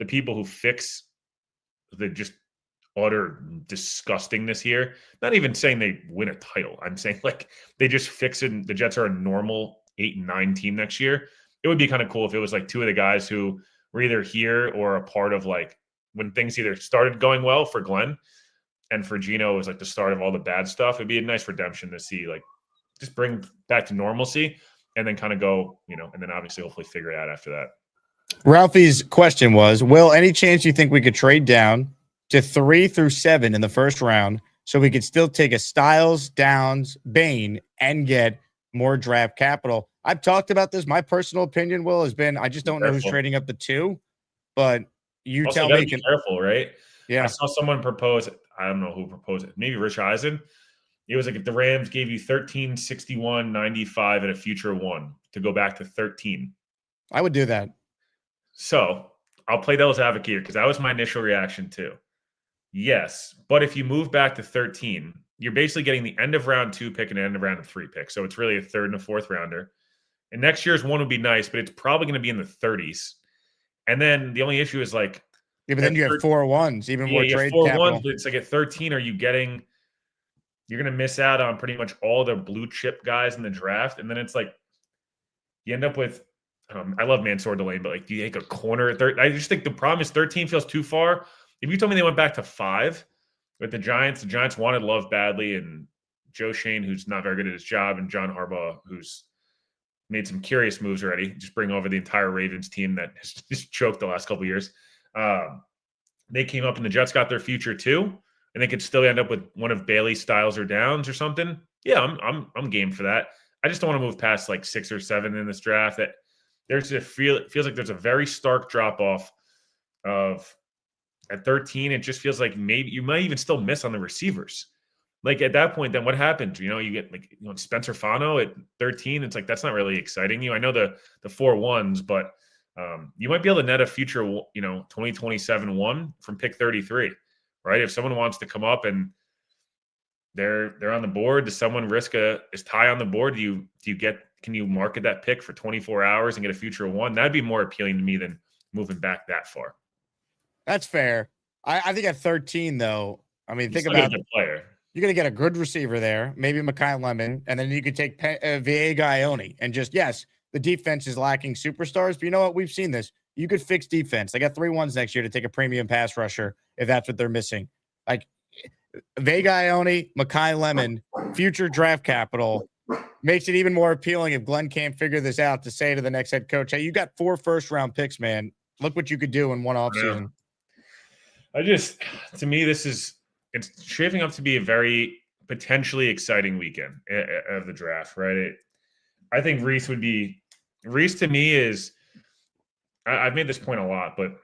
the people who fix the just utter disgustingness here, not even saying they win a title. I'm saying they just fix it and the Jets are a normal 8-9 team next year. It would be kind of cool if it was two of the guys who were either here or a part of when things either started going well for Glenn and for Gino was the start of all the bad stuff. It'd be a nice redemption to see just bring back to normalcy and then kind of go, and then obviously hopefully figure it out after that. Ralphie's question was, Will, any chance you think we could trade down to 3 through 7 in the first round so we could still take a Styles, Downs, Bain, and get more draft capital? I've talked about this. My personal opinion, Will, has been I just don't know who's trading up the 2, but you also, tell me. Be careful, right? Yeah. I saw someone propose, I don't know who proposed it, maybe Rich Eisen. It was if the Rams gave you 13, 61, 95 and a future 1 to go back to 13. I would do that. So I'll play devil's advocate here because that was my initial reaction too. Yes, but if you move back to 13, you're basically getting the end of round 2 pick and end of round 3 pick. So it's really a 3rd and a 4th rounder. And next year's 1 would be nice, but it's probably going to be in the 30s. And then the only issue is but then you have 4 1s, even more trade 4 capital. 1s, but it's at 13, are you getting? You're going to miss out on pretty much all the blue chip guys in the draft, and then it's you end up with. I love Mansour Delane, but do you take a corner at 13? I just think the problem is 13 feels too far. If you told me they went back to 5 with the Giants wanted Love badly, and Joe Shane, who's not very good at his job, and John Harbaugh, who's made some curious moves already, just bring over the entire Ravens team that has just choked the last couple of years. They came up and the Jets got their future too, and they could still end up with one of Bailey, Styles, or Downs or something. Yeah, I'm game for that. I just don't want to move past 6 or 7 in this draft. That it feels like there's a very stark drop off of at 13. It just feels like maybe you might even still miss on the receivers. At that point, then what happens? You get Spencer Fano at 13. It's that's not really exciting you. I know the 4 1s, but you might be able to net a future 2027 1 from pick 33, right? If someone wants to come up and they're on the board, does someone risk is tie on the board? Can you market that pick for 24 hours and get a future 1? That'd be more appealing to me than moving back that far. That's fair. I think at 13 though, think about the player. You're going to get a good receiver there, maybe Mekhi Lemon, and then you could take Viega Ione. And yes, the defense is lacking superstars, but you know what? We've seen this. You could fix defense. They got 3 1s next year to take a premium pass rusher if that's what they're missing. Viega Ione, Mekhi Lemon, future draft capital makes it even more appealing if Glenn can't figure this out to say to the next head coach, hey, you got 4 first-round picks, man. Look what you could do in one offseason. To me, it's shaping up to be a very potentially exciting weekend of the draft, right? I think Reese to me is, I've made this point a lot, but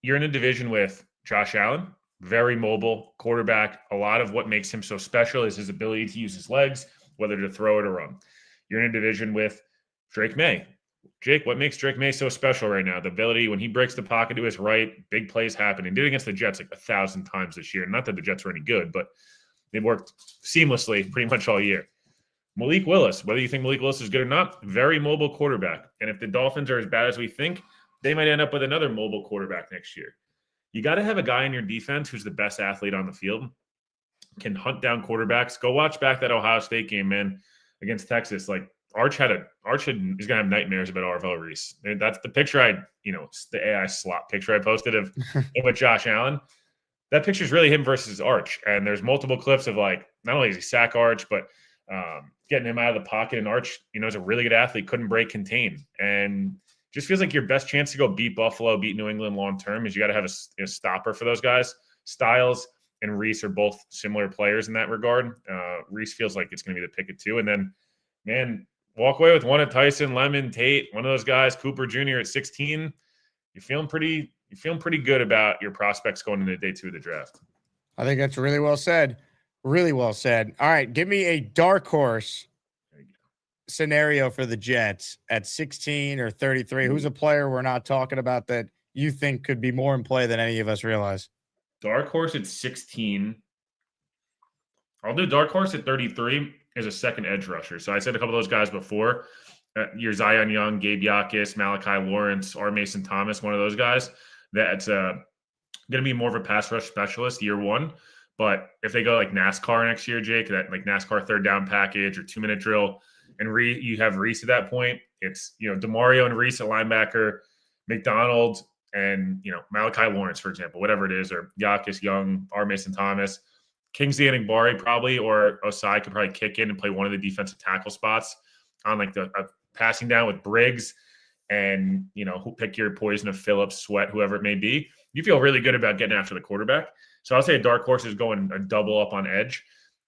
you're in a division with Josh Allen, very mobile quarterback. A lot of what makes him so special is his ability to use his legs, whether to throw it or run. You're in a division with Drake May, Jake, what makes Drake May so special right now? The ability when he breaks the pocket to his right, big plays happen. And did it against the Jets like 1,000 times this year. Not that the Jets were any good, but they worked seamlessly pretty much all year. Malik Willis, whether you think Malik Willis is good or not, very mobile quarterback. And if the Dolphins are as bad as we think, they might end up with another mobile quarterback next year. You got to have a guy in your defense who's the best athlete on the field, can hunt down quarterbacks. Go watch back that Ohio State game, man, against Texas. Like Arch is going to have nightmares about Arvell Reese. And that's the picture the AI slot picture I posted of him with Josh Allen. That picture is really him versus Arch. And there's multiple clips of like, not only does he sack Arch, but getting him out of the pocket. And Arch, is a really good athlete, couldn't break contain. And just feels like your best chance to go beat Buffalo, beat New England long-term is you got to have a stopper for those guys. Styles and Reese are both similar players in that regard. Reese feels like it's going to be the pick of two. And then, man, walk away with one at Tyson, Lemon, Tate, one of those guys, Cooper Jr. at 16. You're feeling pretty good about your prospects going into day 2 of the draft. I think that's really well said. Really well said. All right, give me a dark horse scenario for the Jets at 16 or 33. Who's a player we're not talking about that you think could be more in play than any of us realize? Dark horse at 16. I'll do dark horse at 33 as a second edge rusher. So I said a couple of those guys before. Your Zion Young, Gabe Yakis, Malachi Lawrence, or Mason Thomas, one of those guys that's going to be more of a pass rush specialist year 1. But if they go like NASCAR next year, Jake, that like NASCAR third down package or 2-minute drill, and you have Reese at that point, it's, DeMario and Reese at linebacker, McDonald and, Malachi Lawrence, for example, whatever it is, or Yakis, Young, or Mason Thomas. Kingsley Enagbare probably, or Osai could probably kick in and play one of the defensive tackle spots on like a passing down with Briggs and, who pick your poison of Phillips, Sweat, whoever it may be. You feel really good about getting after the quarterback. So I'll say a dark horse is going a double up on edge.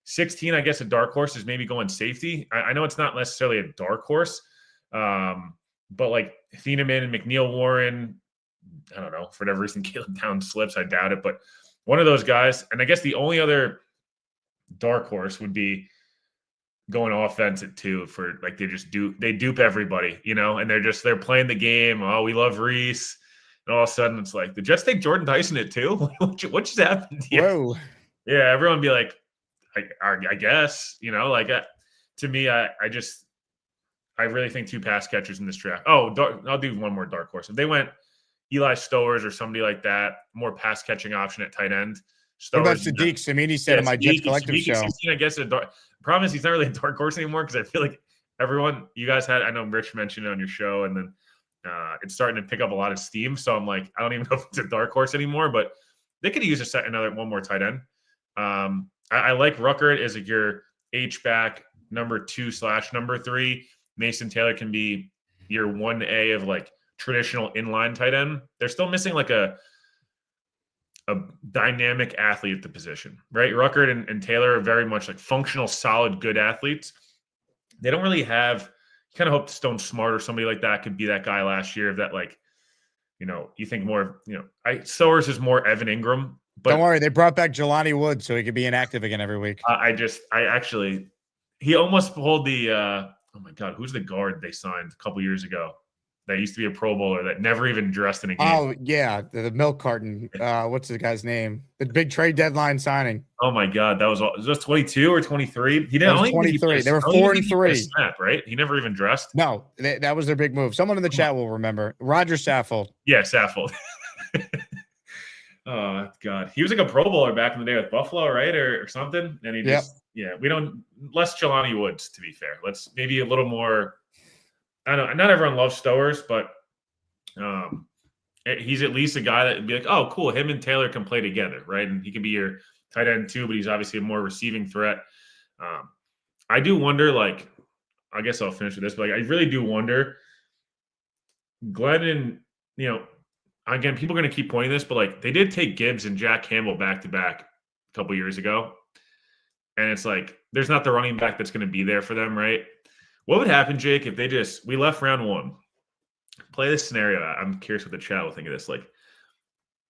16, I guess a dark horse is maybe going safety. I know it's not necessarily a dark horse, but like Thieneman and McNeil Warren, I don't know, for whatever reason, Caleb Downs slips. I doubt it, but one of those guys. And I guess the only other dark horse would be going offense at 2 for like they dupe everybody, and they're playing the game. Oh, we love Reese. And all of a sudden it's like the Jets take Jordan Tyson at 2. What just happened here? Whoa. Yeah, everyone be like, I guess, to me, I really think 2 pass catchers in this draft. Oh, I'll do one more dark horse. If they went Eli Stowers or somebody like that, more pass catching option at tight end. What about Sadiq Samini said on my Jets Collective show? 16, I guess problem is he's not really a dark horse anymore because I feel like you guys I know Rich mentioned it on your show, and then it's starting to pick up a lot of steam. So I'm like, I don't even know if it's a dark horse anymore, but they could use one more tight end. I like Rucker as your H-back number 2/number 3. Mason Taylor can be your 1A of like traditional inline tight end. They're still missing like a dynamic athlete at the position, right? Rucker and Taylor are very much like functional, solid, good athletes. They don't really have, you kind of hope Stone Smart or somebody like that could be that guy last year of that, like, you think more, Sowers is more Evan Ingram. But don't worry, they brought back Jelani Wood so he could be inactive again every week. He almost pulled the, oh my God, who's the guard they signed a couple years ago that used to be a Pro Bowler that never even dressed in a game? Oh, yeah, the milk carton. What's the guy's name? The big trade deadline signing. Oh my God, was that 22 or 23? He didn't. 23. They were 4-3. Snap, right? He never even dressed. No, that was their big move. Someone in the chat will remember. Roger Saffold. Yeah, Saffold. Oh God, he was like a Pro Bowler back in the day with Buffalo, right, or something. And he just, we don't less Jelani Woods, to be fair. Let's maybe a little more. I don't know. Not everyone loves Stowers, but he's at least a guy that would be like, oh, cool. Him and Taylor can play together, right? And he can be your tight end too, but he's obviously a more receiving threat. I do wonder, like, I guess I'll finish with this, but like, I really do wonder. Glenn and again, people are going to keep pointing this, but like they did take Gibbs and Jack Campbell back to back a couple years ago, and it's like there's not the running back that's going to be there for them, right? What would happen, Jake, if we left round 1? Play this scenario. I'm curious what the chat will think of this. Like,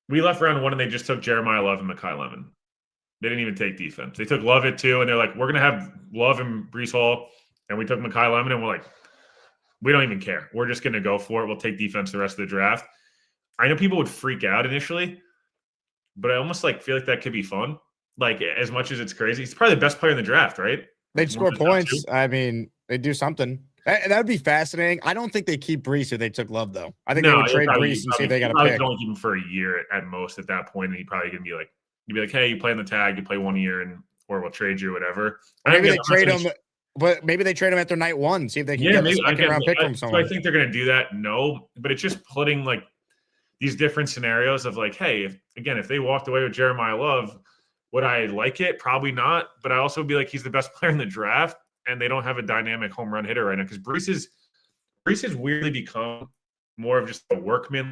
we left round 1 and they just took Jeremiah Love and Mekhi Lemon. They didn't even take defense. They took Love at 2, and they're like, we're going to have Love and Breece Hall, and we took Mekhi Lemon, and we're like, We don't even care. We're just going to go for it. We'll take defense the rest of the draft. I know people would freak out initially, but I almost feel like that could be fun. Like, as much as it's crazy, he's probably the best player in the draft, right? They'd score points. I mean, they'd do something. That would be fascinating. I don't think they keep Brees if they took Love, though. I think they would trade Brees and see if they got a pick. Going even for a year at most at that point, and he'd probably gonna be like, you'd be like, hey, you play in the tag, you play 1 year, or we'll trade you, or whatever. Maybe they trade him, but maybe they trade him after night 1, see if they can get a second-round pick from someone. So I think they're gonna do that. No, but it's just putting these different scenarios of hey, if they walked away with Jeremiah Love, would I like it? Probably not. But I also would be like, he's the best player in the draft, and they don't have a dynamic home run hitter right now because Brees has weirdly become more of just a workman,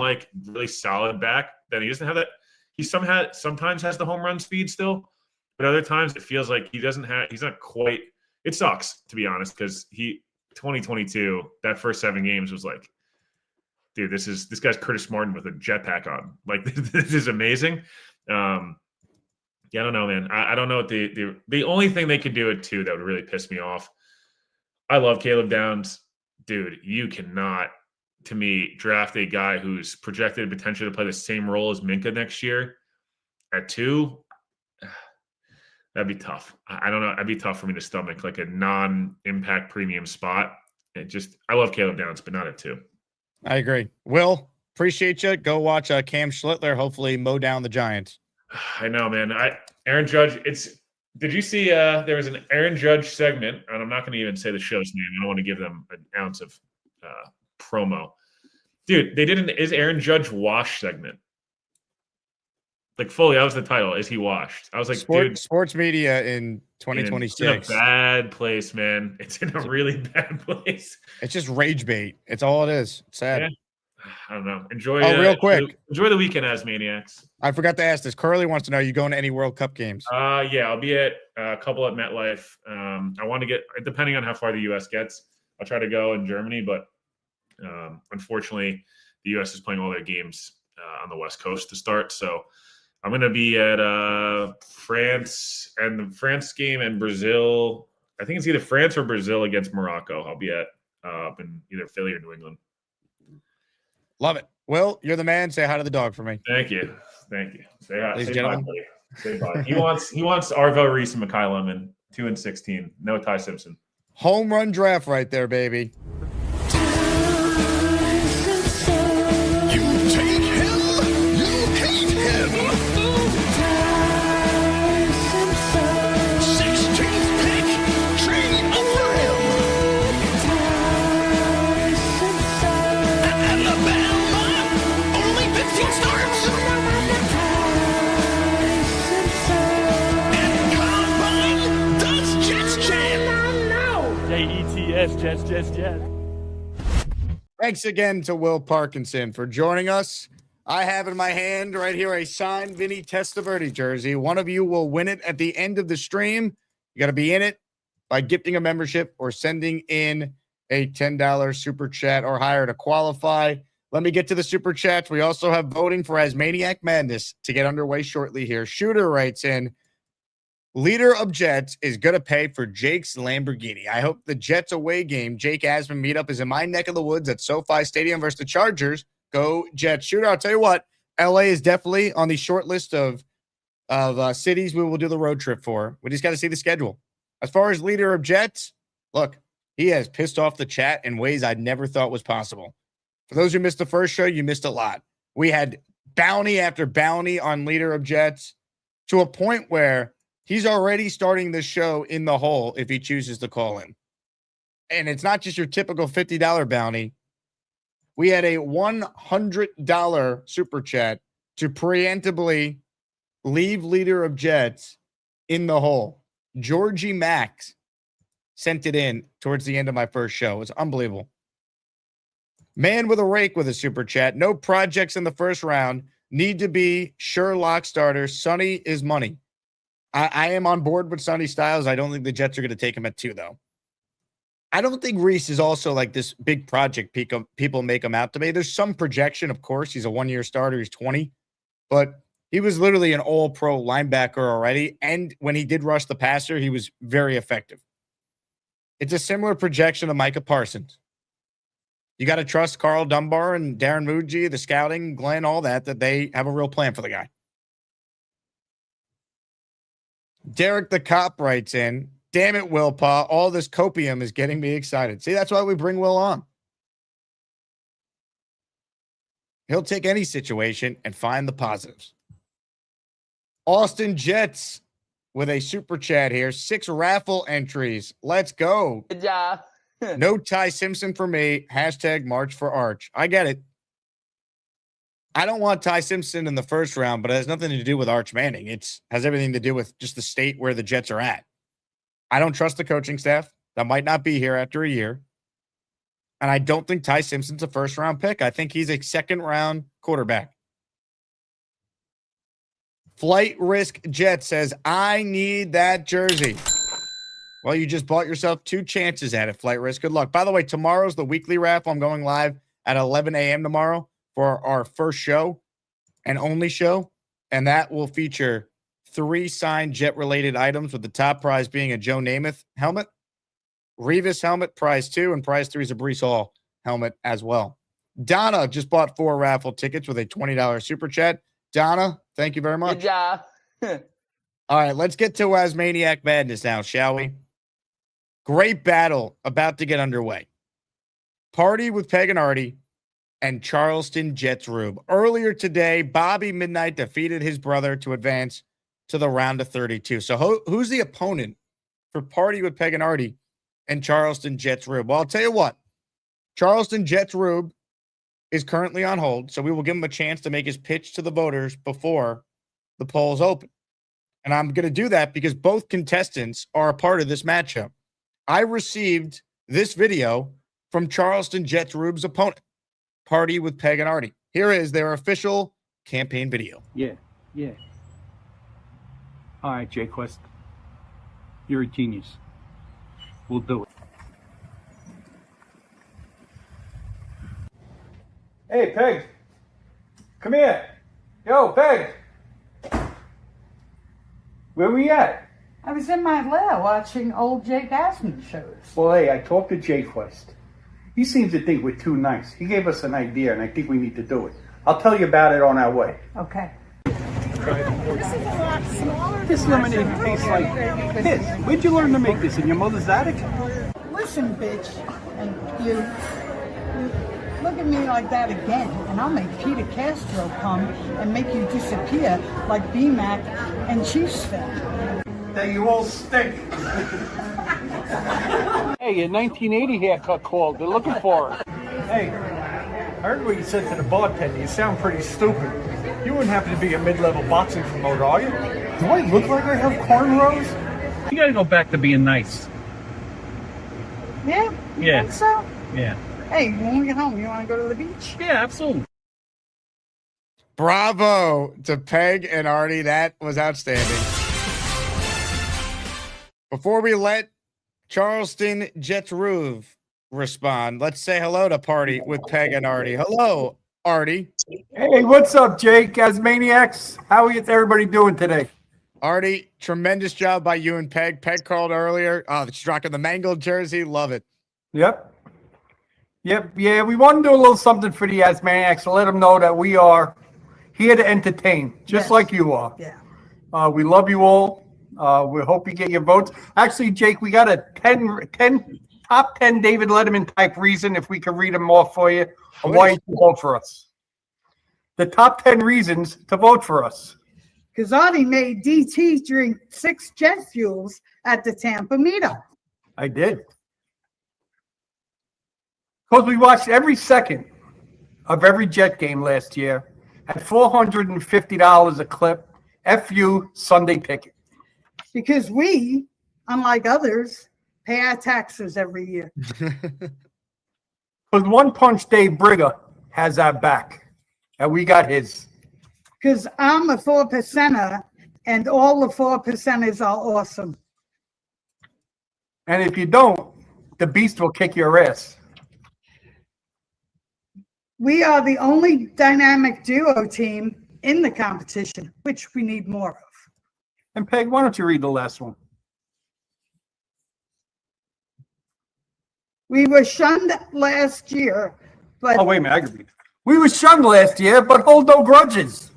really solid back. Then he doesn't have that. He sometimes has the home run speed still, but other times it feels like he's not quite. It sucks, to be honest, because 2022, that first 7 games was dude, this guy's Curtis Martin with a jetpack on. This is amazing. Yeah, I don't know, man. I don't know what the only thing they could do it too that would really piss me off. I love Caleb Downs. Dude, you cannot, to me, draft a guy who's projected potentially to play the same role as Minka next year at 2. That'd be tough. I don't know. That'd be tough for me to stomach a non-impact premium spot. I love Caleb Downs, but not at 2. I agree. Will, appreciate you. Go watch Cam Schlittler hopefully mow down the Giants. I know, man. Aaron Judge, did you see there was an Aaron Judge segment, and I'm not going to even say the show's name. I don't want to give them an ounce of promo. Dude, they did an Is Aaron Judge Wash segment. Fully, that was the title. Is he washed? I was like, dude. Sports media in 2026. It's in a bad place, man. It's in a really bad place. It's just rage bait. It's all it is. It's sad. Yeah. I don't know. Enjoy. Real quick. Enjoy the weekend, Asmaniacs. I forgot to ask this. Curly wants to know: are you going to any World Cup games? Yeah, I'll be at a couple at MetLife. I want to get, depending on how far the U.S. gets, I'll try to go in Germany, but unfortunately, the U.S. is playing all their games on the West Coast to start. So I'm going to be at France and the France game and Brazil. I think it's either France or Brazil against Morocco. I'll be at up in either Philly or New England. Love it. Will, you're the man. Say hi to the dog for me. Thank you. Say hi. Ladies and say gentlemen. bye, buddy. Say bye. He wants Arvell Reese and Mekhi Lemon 2 and 16. No Ty Simpson. Home run draft right there, baby. You take him, you hate him. 16th pick, trade over him. At Alabama, only 15 starts. And Combine does Jets chant. Jets, Jets. Thanks again to Will Parkinson for joining us. I have in my hand right here a signed Vinny Testaverde jersey. One of you will win it at the end of the stream. You got to be in it by gifting a membership or sending in a $10 super chat or higher to qualify. Let me get to the super chats. We also have voting for ASMANIAC Madness to get underway shortly here. Shooter writes in, leader of Jets is going to pay for Jake's Lamborghini. I hope the Jets away game, Jake Asman meetup, is in my neck of the woods at SoFi Stadium versus the Chargers. Go Jets. Shooter, I'll tell you what, LA is definitely on the short list of cities we will do the road trip for. We just got to see the schedule. As far as leader of Jets, look, he has pissed off the chat in ways I never thought was possible. For those who missed the first show, you missed a lot. We had bounty after bounty on leader of Jets to a point where he's already starting the show in the hole if he chooses to call in. And it's not just your typical $50 bounty. We had a $100 super chat to preemptively leave leader of Jets in the hole. Georgie Max sent it in towards the end of my first show. It's unbelievable. Man with a rake with a super chat. No projects in the first round. Need to be Sherlock starters. Sonny is money. I am on board with Sonny Styles. I don't think the Jets are going to take him at 2, though. I don't think Reese is also like this big project people make him out to be. There's some projection, of course. He's a one-year starter. He's 20. But he was literally an all-pro linebacker already. And when he did rush the passer, he was very effective. It's a similar projection of Micah Parsons. You got to trust Carl Dunbar and Darren Muji, the scouting, Glenn, all that they have a real plan for the guy. Derek the Cop writes in, damn it, Will Pa, all this copium is getting me excited. See, that's why we bring Will on. He'll take any situation and find the positives. Austin Jets with a super chat here. 6 raffle entries. Let's go. Good job. No Ty Simpson for me. Hashtag March for Arch. I get it. I don't want Ty Simpson in the first round, but it has nothing to do with Arch Manning. It has everything to do with just the state where the Jets are at. I don't trust the coaching staff. That might not be here after a year. And I don't think Ty Simpson's a first-round pick. I think he's a second-round quarterback. Flight Risk Jet says, I need that jersey. Well, you just bought yourself 2 chances at it, Flight Risk. Good luck. By the way, tomorrow's the weekly raffle. I'm going live at 11 a.m. tomorrow for our first show and only show. And that will feature 3 signed Jet-related items, with the top prize being a Joe Namath helmet, Revis helmet, prize 2, and prize 3 is a Breece Hall helmet as well. Donna just bought 4 raffle tickets with a $20 super chat. Donna, thank you very much. Good job. All right, let's get to Asmaniac Madness now, shall we? Great battle about to get underway. Party with Peg and Artie and Charleston Jets Rube. Earlier today, Bobby Midnight defeated his brother to advance to the round of 32. So who's the opponent for Party with Peg and Artie and Charleston Jets Rube? Well, I'll tell you what. Charleston Jets Rube is currently on hold, so we will give him a chance to make his pitch to the voters before the polls open. And I'm going to do that because both contestants are a part of this matchup. I received this video from Charleston Jets Rube's opponent, Party with Peg and Artie. Here is their official campaign video. Yeah. All right, Jay Quest. You're a genius. We'll do it. Hey, Peg. Come here. Yo, Peg. Where we at? I was in my lair watching old Jake Asman shows. Well, hey, I talked to Jay Quest. He seems to think we're too nice. He gave us an idea, and I think we need to do it. I'll tell you about it on our way. Okay. This lemonade tastes like this. Where'd you learn to make this? In your mother's attic? Listen, bitch, and you look at me like that again, and I'll make Peter Castro come and make you disappear like B-Mac and Chiefs fan. Hey, you all stink. Hey, your 1980 haircut called. They're looking for it. Hey, I heard what you said to the bartender. You sound pretty stupid. You wouldn't happen to be a mid-level boxing promoter, are you? Do I look like I have cornrows? You gotta go back to being nice. Yeah? You think so? Yeah. Hey, when we get home, you want to go to the beach? Yeah, absolutely. Bravo to Peg and Artie. That was outstanding. Before we let Charleston Jets Rube respond, let's say hello to Party with Peg and Artie. Hello, Artie. Hey, what's up, Jake? Asmaniacs? How is everybody doing today? Artie, tremendous job by you and Peg. Peg called earlier. Oh, she's rocking the mangled jersey. Love it. Yep. Yeah, we want to do a little something for the Asmaniacs to let them know that we are here to entertain, just like you are. Yeah. We love you all. We hope you get your votes. Actually, Jake, we got a 10 top 10 David Letterman type reason, if we can read them off for you, of why you should vote for us. The top 10 reasons to vote for us. Because Artie made DT drink 6 jet fuels at the Tampa meetup. I did. Because we watched every second of every Jet game last year at $450 a clip, FU Sunday ticket. Because we, unlike others, pay our taxes every year. Because One Punch Dave Brigger has our back, and we got his. Because I'm a 4%er, and all the 4%ers are awesome. And if you don't, the beast will kick your ass. We are the only dynamic duo team in the competition, which we need more of. And Peg, why don't you read the last one? We were shunned last year But Oh, wait a minute. I can read. We were shunned last year, but hold no grudges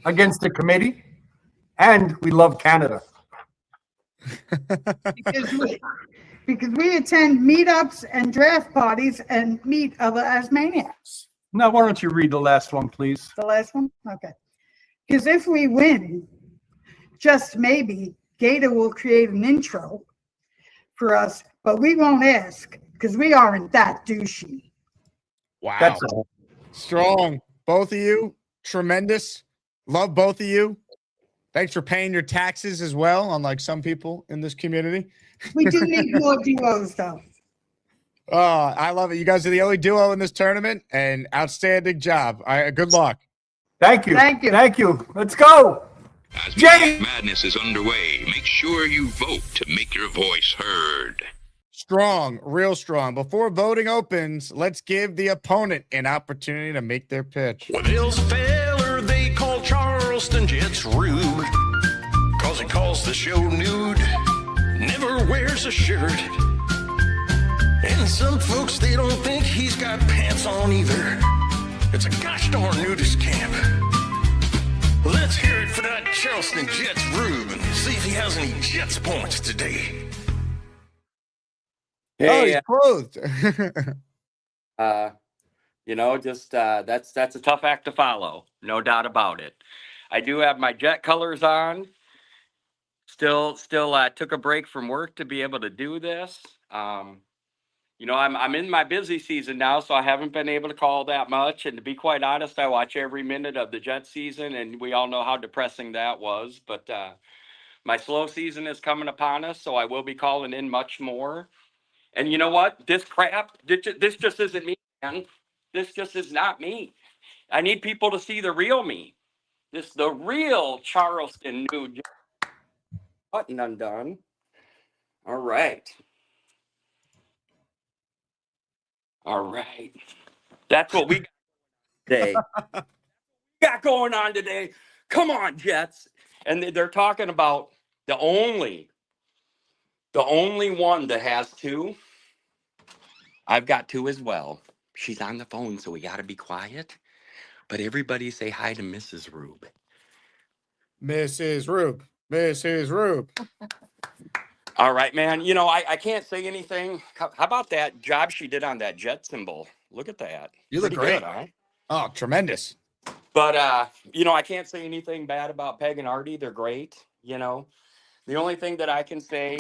against the committee. And we love Canada. because we attend meetups and draft parties and meet other Asmaniacs. Now, why don't you read the last one, please? The last one? Okay. Because if we win, just maybe, Gator will create an intro for us, but we won't ask because we aren't that douchey. Wow. That's all. Strong. Both of you. Tremendous. Love both of you. Thanks for paying your taxes as well, unlike some people in this community. We do need more duos, though. Oh, I love it. You guys are the only duo in this tournament, and outstanding job. Good luck. Thank you. Thank you. Thank you. Let's go. ASMANIAC Madness is underway. Make sure you vote to make your voice heard. Strong, real strong. Before voting opens, let's give the opponent an opportunity to make their pitch. Well, there's a feller they call Charleston Jets Rube, 'cause he calls the show nude, never wears a shirt. And some folks, they don't think he's got pants on either. It's a gosh darn nudist camp. Let's hear it for that Charleston Jets Rube and see if he has any Jets points today. Oh, he's clothed. That's a tough act to follow, no doubt about it. I do have my Jet colors on. Still took a break from work to be able to do this. I'm in my busy season now, so I haven't been able to call that much. And to be quite honest, I watch every minute of the Jet season, and we all know how depressing that was. But my slow season is coming upon us, so I will be calling in much more. And you know what? This crap, this just isn't me, man. This just is not me. I need people to see the real me. The real Charleston nude. Button undone. All right. That's what we got today. got going on today. Come on, Jets. And they're talking about the only one that has two. I've got two as well. She's on the phone, so we got to be quiet. But everybody say hi to Mrs. Rube. Mrs. Rube. Mrs. Rube. All right, man. I can't say anything. How about that job she did on that jet symbol? Look at that. You look Pretty great. good, huh? Oh, tremendous. But, I can't say anything bad about Peg and Artie. They're great. The only thing that I can say,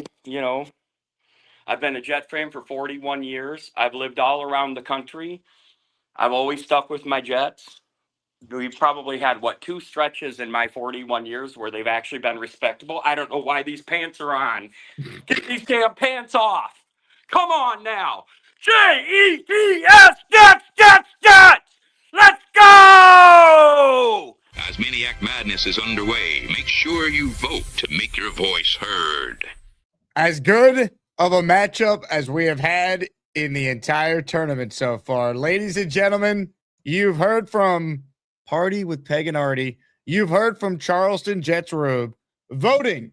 I've been a Jet fan for 41 years. I've lived all around the country. I've always stuck with my Jets. We've probably had, 2 stretches in my 41 years where they've actually been respectable. I don't know why these pants are on. Get these damn pants off. Come on now. Jets, Jets, Jets, Jets. Let's go! ASMANIAC Madness is underway. Make sure you vote to make your voice heard. As good of a matchup as we have had in the entire tournament so far. Ladies and gentlemen, you've heard from Party with Peg and Artie. You've heard from Charleston Jets Rube. Voting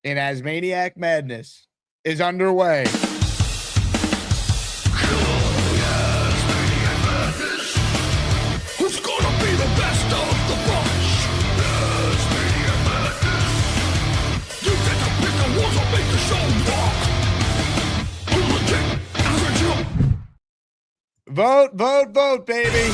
in ASMANIAC Madness is underway. Who's gonna be the best of the bunch? ASMANIAC Madness. You get to pick the ones that make the show walk. I'm legit as a Jew. Vote, vote, vote, baby.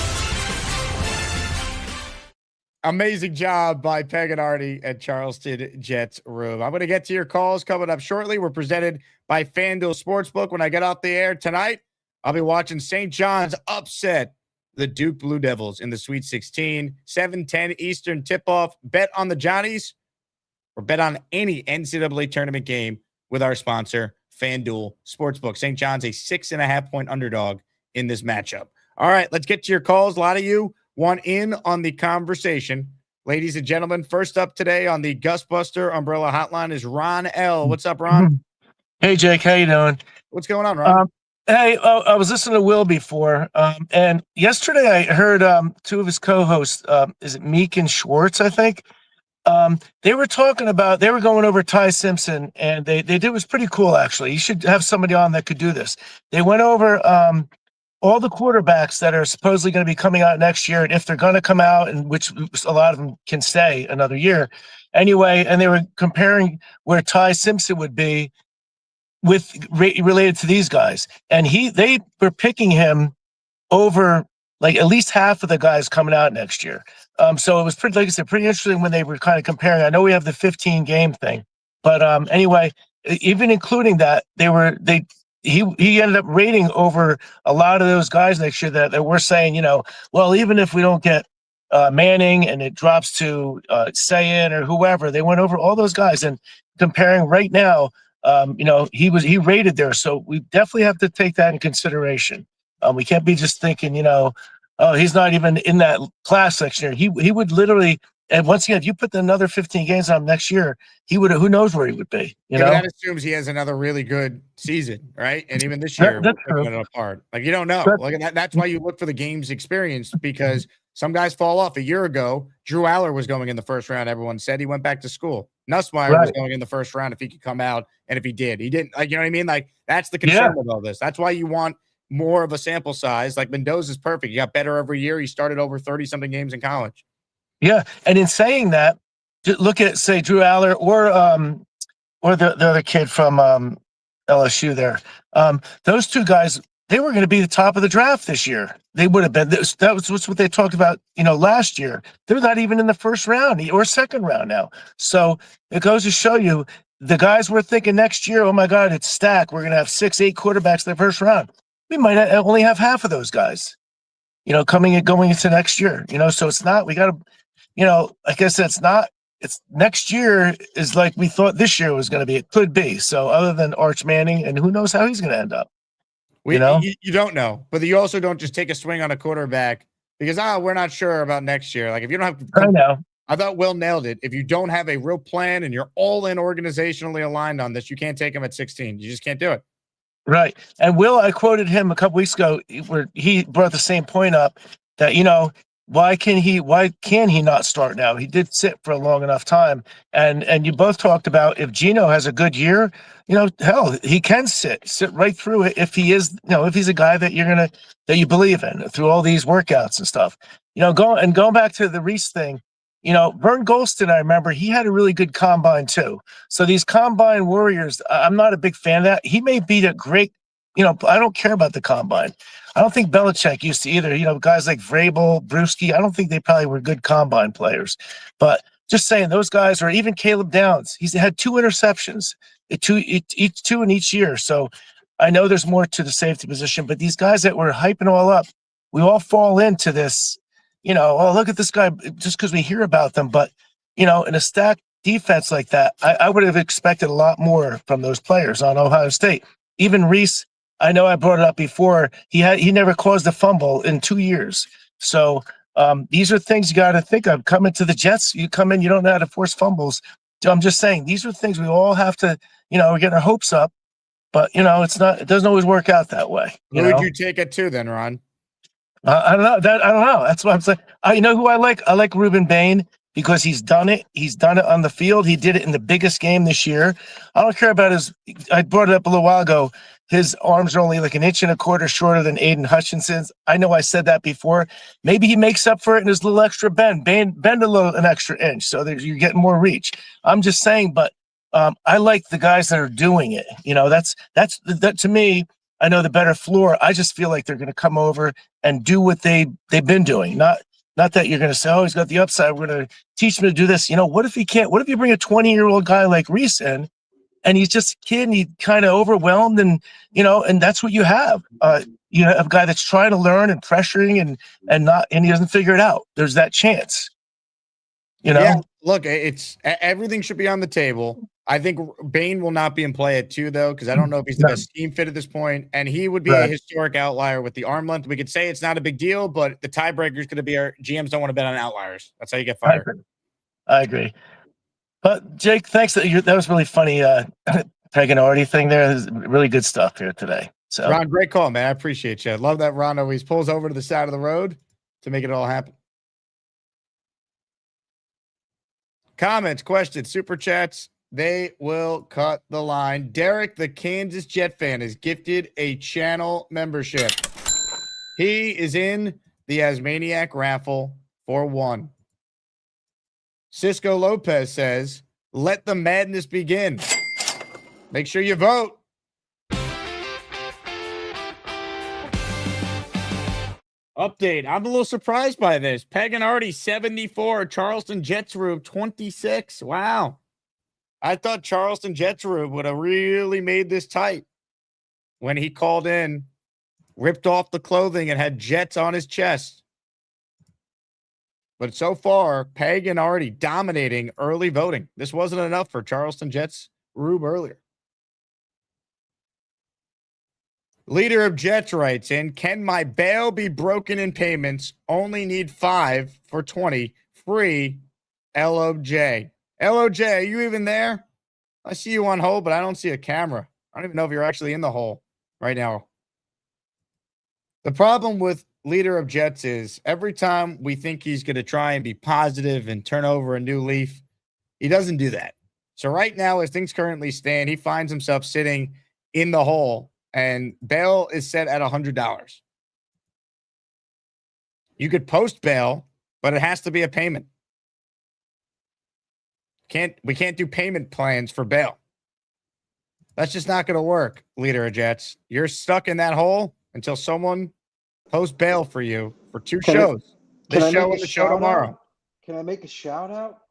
Amazing job by Peg and Artie at Charleston Jets Rube. I'm going to get to your calls coming up shortly. We're presented by FanDuel Sportsbook. When I get off the air tonight, I'll be watching St. John's upset the Duke Blue Devils in the Sweet 16. 7:10 Eastern tip-off. Bet on the Johnnies or bet on any NCAA tournament game with our sponsor, FanDuel Sportsbook. St. John's a 6.5-point underdog in this matchup. All right, let's get to your calls. A lot of you want in on the conversation. Ladies and gentlemen, first up today on the Gusbuster Umbrella Hotline is Ron L. What's up, Ron? Hey, Jake. How you doing? What's going on, Ron? Hey, I was listening to Will before, and yesterday I heard 2 of his co-hosts, is it Meek and Schwartz, I think? They were talking about, they were going over Ty Simpson, and they did, it was pretty cool, actually. You should have somebody on that could do this. They went over all the quarterbacks that are supposedly going to be coming out next year, and if they're going to come out, and which a lot of them can stay another year anyway, and they were comparing where Ty Simpson would be with related to these guys, and they were picking him over like at least half of the guys coming out next year. So it was pretty, like I said, pretty interesting when they were kind of comparing. I know we have the 15 game thing, but anyway, even including that, he ended up rating over a lot of those guys next year that were saying, you know, well, even if we don't get Manning and it drops to Sayin or whoever, they went over all those guys and comparing right now. You know, he rated there, so we definitely have to take that in consideration. We can't be just thinking, you know, oh, he's not even in that class next year. He would literally. And once again, if you put another 15 games on him next year, he would. Who knows where he would be? You know, that assumes he has another really good season, right? And even this year, we're picking it apart. Like you don't know. Like that's why you look for the games experienced, because some guys fall off. A year ago, Drew Aller was going in the first round. Everyone said he went back to school. Nussmeier was going in the first round if he could come out, and if he did, he didn't. Like you know what I mean? Like that's the concern with all this. That's why you want more of a sample size. Like Mendoza's perfect. He got better every year. He started over 30-something games in college. Yeah, and in saying that, look at say Drew Aller or the other kid from LSU there. Those two guys, they were going to be the top of the draft this year. They would have been. That was what they talked about, you know, last year. They're not even in the first round or second round now. So it goes to show you the guys we're thinking next year. Oh my God, it's stacked. We're going to have 6-8 quarterbacks in the first round. We might only have half of those guys, you know, going into next year. You know, so it's not. We got to. You know, like I said, it's next year is like we thought this year was going to be. It could be. So other than Arch Manning, and who knows how he's going to end up. You know, you don't know, but you also don't just take a swing on a quarterback because we're not sure about next year. Like if you don't have, I know. I thought Will nailed it. If you don't have a real plan and you're all in organizationally aligned on this, you can't take him at 16. You just can't do it. Right. And Will, I quoted him a couple weeks ago where he brought the same point up that, you know, why can he not start now? He did sit for a long enough time. And you both talked about if Gino has a good year, you know, hell, he can sit right through it if he is, you know, if he's a guy that that you believe in through all these workouts and stuff. You know, going back to the Reese thing, you know, Vern Golston, I remember he had a really good combine too. So these combine warriors, I'm not a big fan of that. He may be a great, you know, I don't care about the combine. I don't think Belichick used to either. You know, guys like Vrabel, Brewski, I don't think they probably were good combine players. But just saying, those guys, or even Caleb Downs, he's had 2 interceptions, two in each year. So I know there's more to the safety position, but these guys that were hyping all up, we all fall into this, you know, oh, look at this guy just because we hear about them. But, you know, in a stacked defense like that, I would have expected a lot more from those players on Ohio State. Even Reese, I know I brought it up before. He never caused a fumble in 2 years. So these are things you got to think of. Coming to the Jets, you come in, you don't know how to force fumbles. So I'm just saying these are things we all have to, you know, we're getting our hopes up, but you know, it doesn't always work out that way. Who would you take it to then, Ron? I don't know. I don't know. That's what I'm saying. You know who I like? I like Ruben Bain because he's done it. He's done it on the field. He did it in the biggest game this year. I don't care about I brought it up a little while ago. His arms are only like 1.25 inches shorter than Aiden Hutchinson's. I know I said that before. Maybe he makes up for it in his little extra bend. Bend an extra inch, so you're getting more reach. I'm just saying, but I like the guys that are doing it. You know, that to me. I know the better floor. I just feel like they're going to come over and do what they've been doing. Not that you're going to say, oh, he's got the upside. We're going to teach him to do this. You know, what if he can't? What if you bring a 20-year-old guy like Reese in, and he's just a kid and he's kind of overwhelmed, and you know, and that's what you have. You have a guy that's trying to learn and pressuring and he doesn't figure it out. There's that chance. You know, yeah, look, everything should be on the table. I think Bain will not be in play at 2 though, because I don't know if he's the best scheme fit at this point, and he would be a historic outlier with the arm length. We could say it's not a big deal, but the tiebreaker is going to be our GMs don't want to bet on outliers. That's how you get fired. I agree. But Jake, thanks. That was really funny. Peg and Artie thing there. There's really good stuff here today. So Ron, great call, man. I appreciate you. I love that Ron always pulls over to the side of the road to make it all happen. Comments, questions, super chats. They will cut the line. Derek, the Kansas Jet fan, is gifted a channel membership. He is in the ASMANIAC raffle for 1. Cisco Lopez says, let the madness begin. Make sure you vote. Update. I'm a little surprised by this. Peg and Artie, 74. Charleston Jets Rube, 26. Wow. I thought Charleston Jets Rube would have really made this tight when he called in, ripped off the clothing, and had Jets on his chest. But so far, Peg and Artie dominating early voting. This wasn't enough for Charleston Jets Rube earlier. Leader of Jets writes in, can my bail be broken in payments? Only need 5 for 20. Free LOJ. LOJ, are you even there? I see you on hold, but I don't see a camera. I don't even know if you're actually in the hole right now. The problem with leader of Jets is every time we think he's going to try and be positive and turn over a new leaf, he doesn't do that. So right now, as things currently stand, he finds himself sitting in the hole. And bail is set at $100. You could post bail, but it has to be a payment. We can't do payment plans for bail. That's just not going to work, leader of Jets. You're stuck in that hole until someone posts bail for you for 2 shows. This show and the show tomorrow. Can I make a shout out?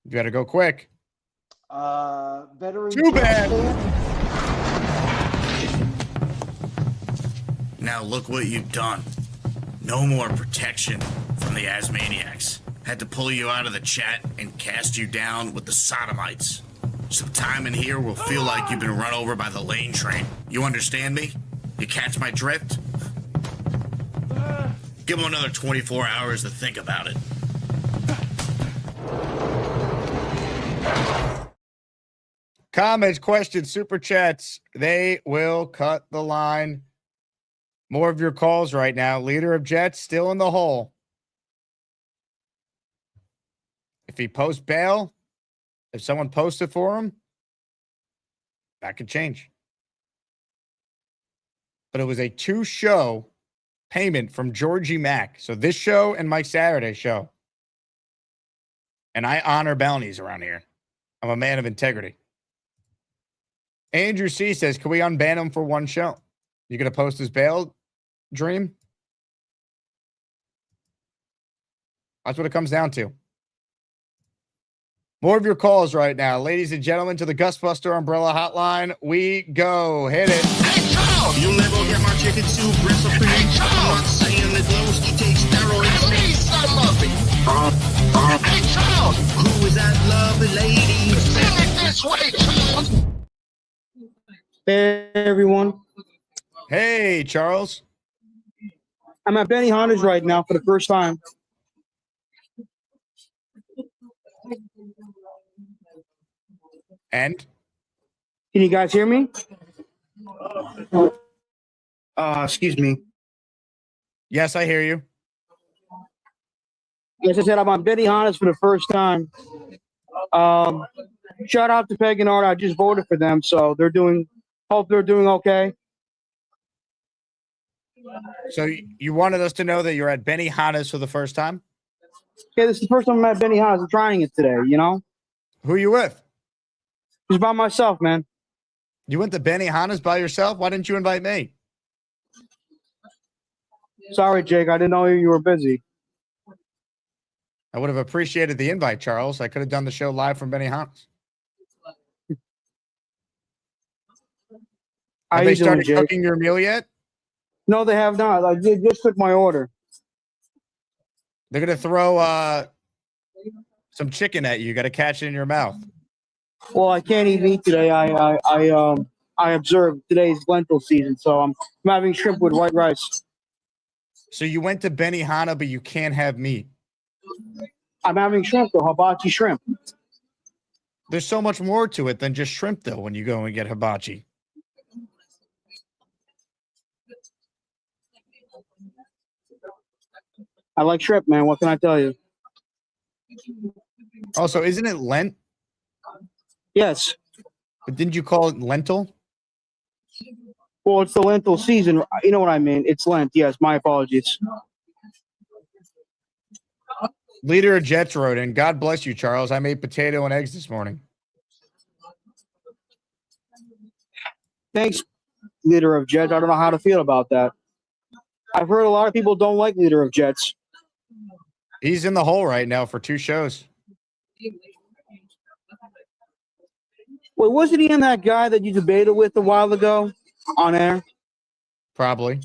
You got to go quick. Veteran. Too bad. Now look what you've done. No more protection from the ASMANIACs. Had to pull you out of the chat and cast you down with the sodomites. Some time in here will feel like you've been run over by the lane train. You understand me? You catch my drift? Give them another 24 hours to think about it. Comments, questions, super chats. They will cut the line. More of your calls right now. Leader of Jets still in the hole. If he posts bail, if someone posts it for him, that could change. But it was a 2-show payment from Georgie Mack. So this show and Mike Saturday show. And I honor bounties around here. I'm a man of integrity. Andrew C says, can we unban him for 1 show? You going to post his bail dream? That's what it comes down to. More of your calls right now. Ladies and gentlemen, to the Gusbuster Umbrella Hotline. We go. Hit it. Hey, Charles! You'll never get my chicken soup recipe. Hey, Charles! I'm not saying that Lowski takes steroids. I need some of it. Hey, Charles! Who is that lovely lady? Send it this way, Charles! Hey, everyone. Hey, Charles. I'm at Benny Hanna's right now for the first time. And? Can you guys hear me? Excuse me. Yes, I hear you. As I said, I'm on Benny Hanna's for the first time. Shout out to Peg and Art. I just voted for them, so hope they're doing okay. So you wanted us to know that you're at Benny Hanna's for the first time? Yeah, this is the first time I'm at Benny Hanna's. I'm trying it today, you know? Who are you with? Just by myself, man. You went to Benny Hanna's by yourself? Why didn't you invite me? Sorry, Jake. I didn't know you were busy. I would have appreciated the invite, Charles. I could have done the show live from Benny Hanna's. Have they started cooking your meal yet? No, they have not. I just took my order. They're going to throw some chicken at you. You got to catch it in your mouth. Well, I can't eat meat today. I observed today's lentil season, so I'm having shrimp with white rice. So you went to Benny Hanna, but you can't have meat. I'm having shrimp, though, hibachi shrimp. There's so much more to it than just shrimp, though, when you go and get hibachi. I like shrimp, man. What can I tell you? Also, isn't it Lent? Yes. But didn't you call it lentil? Well, it's the lentil season. You know what I mean? It's Lent. Yes, my apologies. Leader of Jets wrote in, God bless you, Charles. I made potato and eggs this morning. Thanks, Leader of Jets. I don't know how to feel about that. I've heard a lot of people don't like Leader of Jets. He's in the hole right now for 2 shows. Wait, wasn't he in that guy that you debated with a while ago on air? Probably.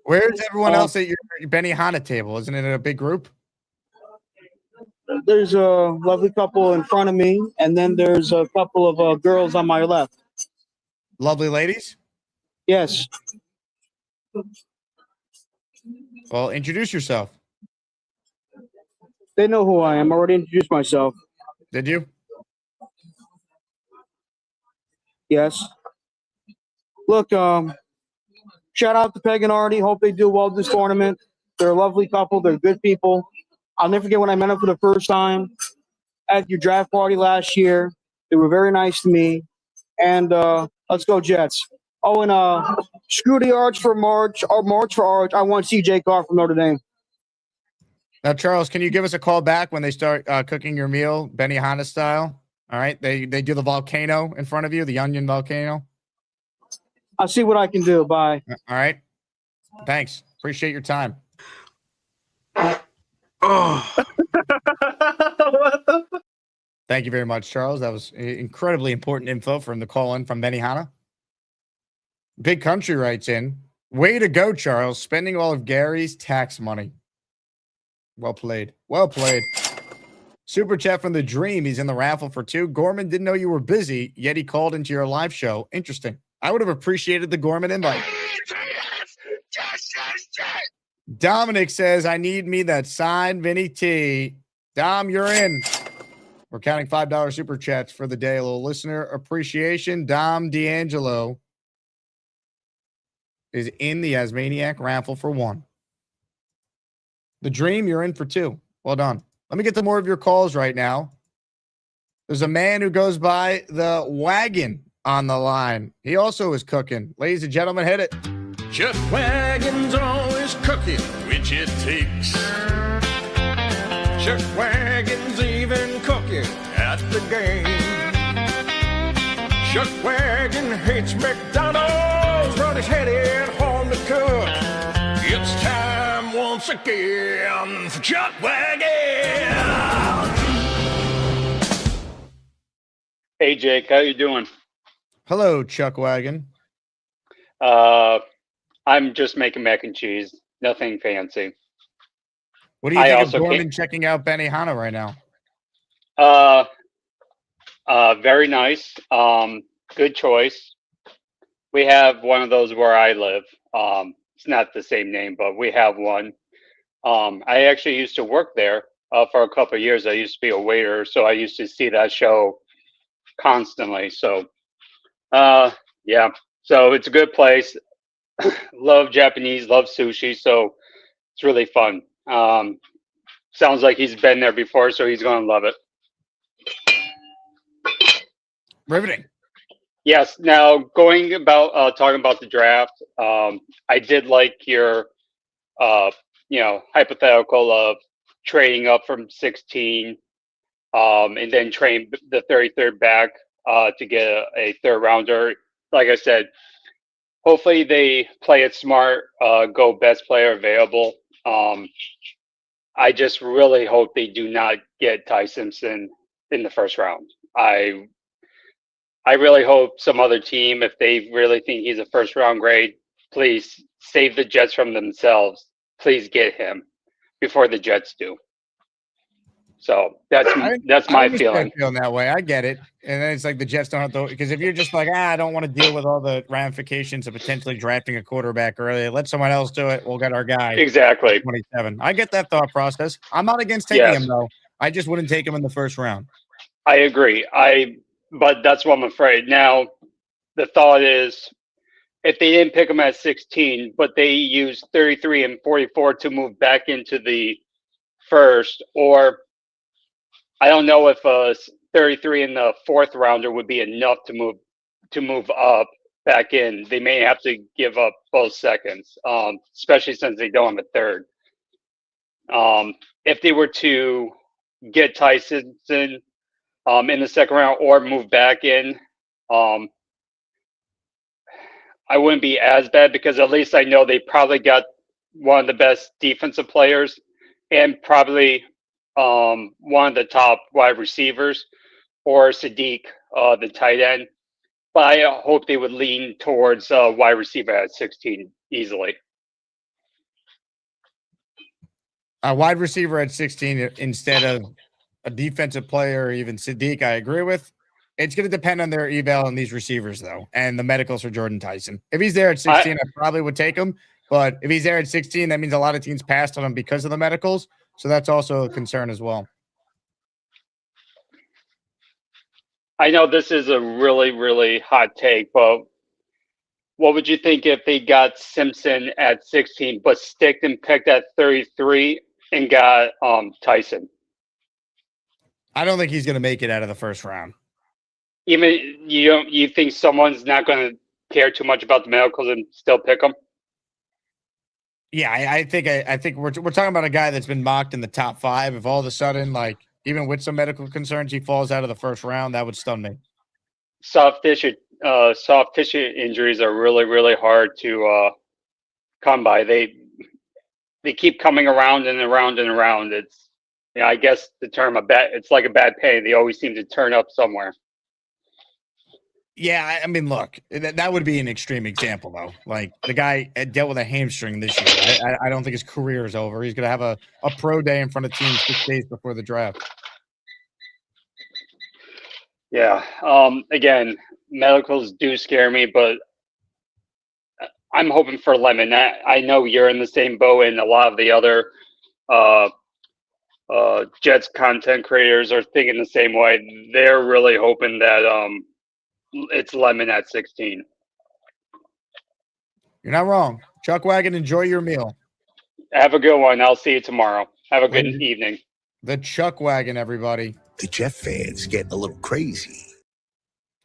Where's everyone else at your Benihana table? Isn't it a big group? There's a lovely couple in front of me, and then there's a couple of girls on my left. Lovely ladies? Yes. Well, introduce yourself. They know who I am. I already introduced myself. Did you? Yes. Look, shout out to Peg and Artie. Hope they do well this tournament. They're a lovely couple. They're good people. I'll never forget when I met them for the first time at your draft party last year. They were very nice to me. And let's go Jets. Oh, and screw the Arch for March, or March for Arch. I want CJ Carr from Notre Dame. Now, Charles, can you give us a call back when they start cooking your meal, Benihana style? All right. They do the volcano in front of you, the onion volcano. I'll see what I can do. Bye. All right. Thanks. Appreciate your time. Oh. Thank you very much, Charles. That was incredibly important info from the call in from Benihana. Big Country writes in, way to go, Charles, spending all of Gary's tax money. Well played. Well played. Super chat from the Dream. He's in the raffle for 2. Gorman didn't know you were busy, yet he called into your live show. Interesting. I would have appreciated the Gorman invite. Dominic says, I need me that signed Vinny T. Dom, you're in. We're counting $5 super chats for the day. A little listener appreciation. Dom D'Angelo is in the Asmaniac raffle for 1. The Dream, you're in for 2. Well done. Let me get to more of your calls right now. There's a man who goes by the Wagon on the line. He also is cooking. Ladies and gentlemen, hit it. Jet Wagon's always cooking, which it takes. Jet Wagon's even cooking at the game. Jet Wagon hates McDonald's, but he's headed home to cook. It's time once again for Jet Wagon. Hey Jake, how you doing? Hello, Chuck Wagon. I'm just making mac and cheese. Nothing fancy. What do you think of Gorman checking out Benihana right now? Very nice. Good choice. We have one of those where I live. It's not the same name, but we have one. I actually used to work there for a couple of years. I used to be a waiter, so I used to see that show constantly. So, yeah. So it's a good place. Love Japanese, love sushi, so it's really fun. Sounds like he's been there before, so he's going to love it. Riveting. Yes. Now, talking about the draft, I did like your, hypothetical of trading up from 16, and then trade the 33rd back to get a 3rd rounder. Like I said, hopefully they play it smart, go best player available. I just really hope they do not get Ty Simpson in the 1st round. I really hope some other team, if they really think he's a 1st round grade, please save the Jets from themselves. Please get him before the Jets do. So that's my feeling. Feeling that way. I get it. And then it's like the Jets don't have to, because if you're just like, I don't want to deal with all the ramifications of potentially drafting a quarterback early, let someone else do it. We'll get our guy. Exactly. 27. I get that thought process. I'm not against taking him though. I just wouldn't take him in the 1st round. I agree. But that's what I'm afraid. Now, the thought is, if they didn't pick him at 16, but they used 33 and 44 to move back into the 1st, or I don't know if 33 in the 4th rounder would be enough to move up back in. They may have to give up both seconds, especially since they don't have a third. If they were to get Tyson in the 2nd round or move back in, I wouldn't be as bad because at least I know they probably got one of the best defensive players and probably one of the top wide receivers, or Sadiq, the tight end. But I hope they would lean towards wide receiver at 16 easily. A wide receiver at 16 instead of a defensive player or even Sadiq, I agree with. It's going to depend on their eval on these receivers, though, and the medicals for Jordan Tyson. If he's there at 16, I probably would take him. But if he's there at 16, that means a lot of teams passed on him because of the medicals. So that's also a concern as well. I know this is a really, really hot take, but what would you think if they got Simpson at 16, but sticked and picked at 33 and got Tyson? I don't think he's going to make it out of the 1st round. Even you think someone's not going to care too much about the medicals and still pick him? Yeah, I think we're talking about a guy that's been mocked in the top 5. If all of a sudden, like, even with some medical concerns, he falls out of the 1st round, that would stun me. Soft tissue injuries are really, really hard to come by. They keep coming around and around and around. It's, I guess the term it's like a bad pain. They always seem to turn up somewhere. Yeah, I mean, look, that would be an extreme example, though. Like, the guy dealt with a hamstring this year. I don't think his career is over. He's going to have a pro day in front of teams 6 days before the draft. Yeah. Again, medicals do scare me, but I'm hoping for Lemon. I know you're in the same boat, and a lot of the other Jets content creators are thinking the same way. They're really hoping that it's Lemon at 16. You're not wrong. Chuck Wagon, enjoy your meal. Have a good one. I'll see you tomorrow. Have a good evening. The Chuck Wagon, everybody. The Jet fans getting a little crazy.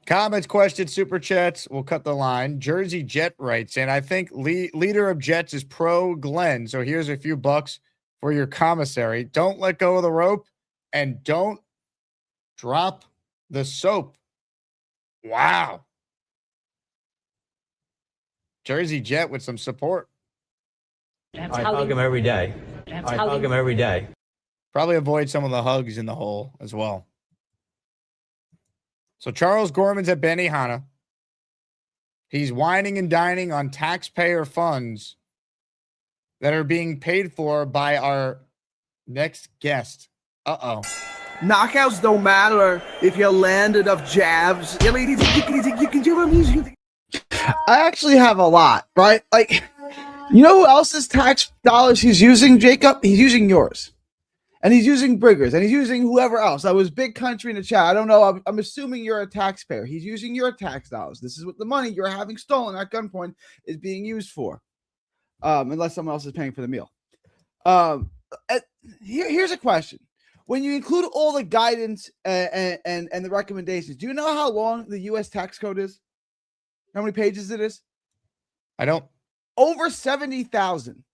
Comments, questions, super chats. We'll cut the line. Jersey Jet writes, and I think leader of Jets is pro Glenn. So here's a few bucks for your commissary. Don't let go of the rope and don't drop the soap. Wow. Jersey Jet with some support. I hug him every day. I hug him every day. Probably avoid some of the hugs in the hole as well. So Charles Gorman's at Benihana. He's whining and dining on taxpayer funds that are being paid for by our next guest. Uh-oh. Knockouts don't matter if you land enough jabs. I actually have a lot, right? Like, you know who else's tax dollars he's using, Jacob? He's using yours. And he's using Brigger's. And he's using whoever else. I was Big Country in the chat. I don't know. I'm assuming you're a taxpayer. He's using your tax dollars. This is what the money you're having stolen at gunpoint is being used for. Unless someone else is paying for the meal. Here's a question. When you include all the guidance and the recommendations, do you know how long the U.S. tax code is? How many pages it is? I don't. Over 70,000.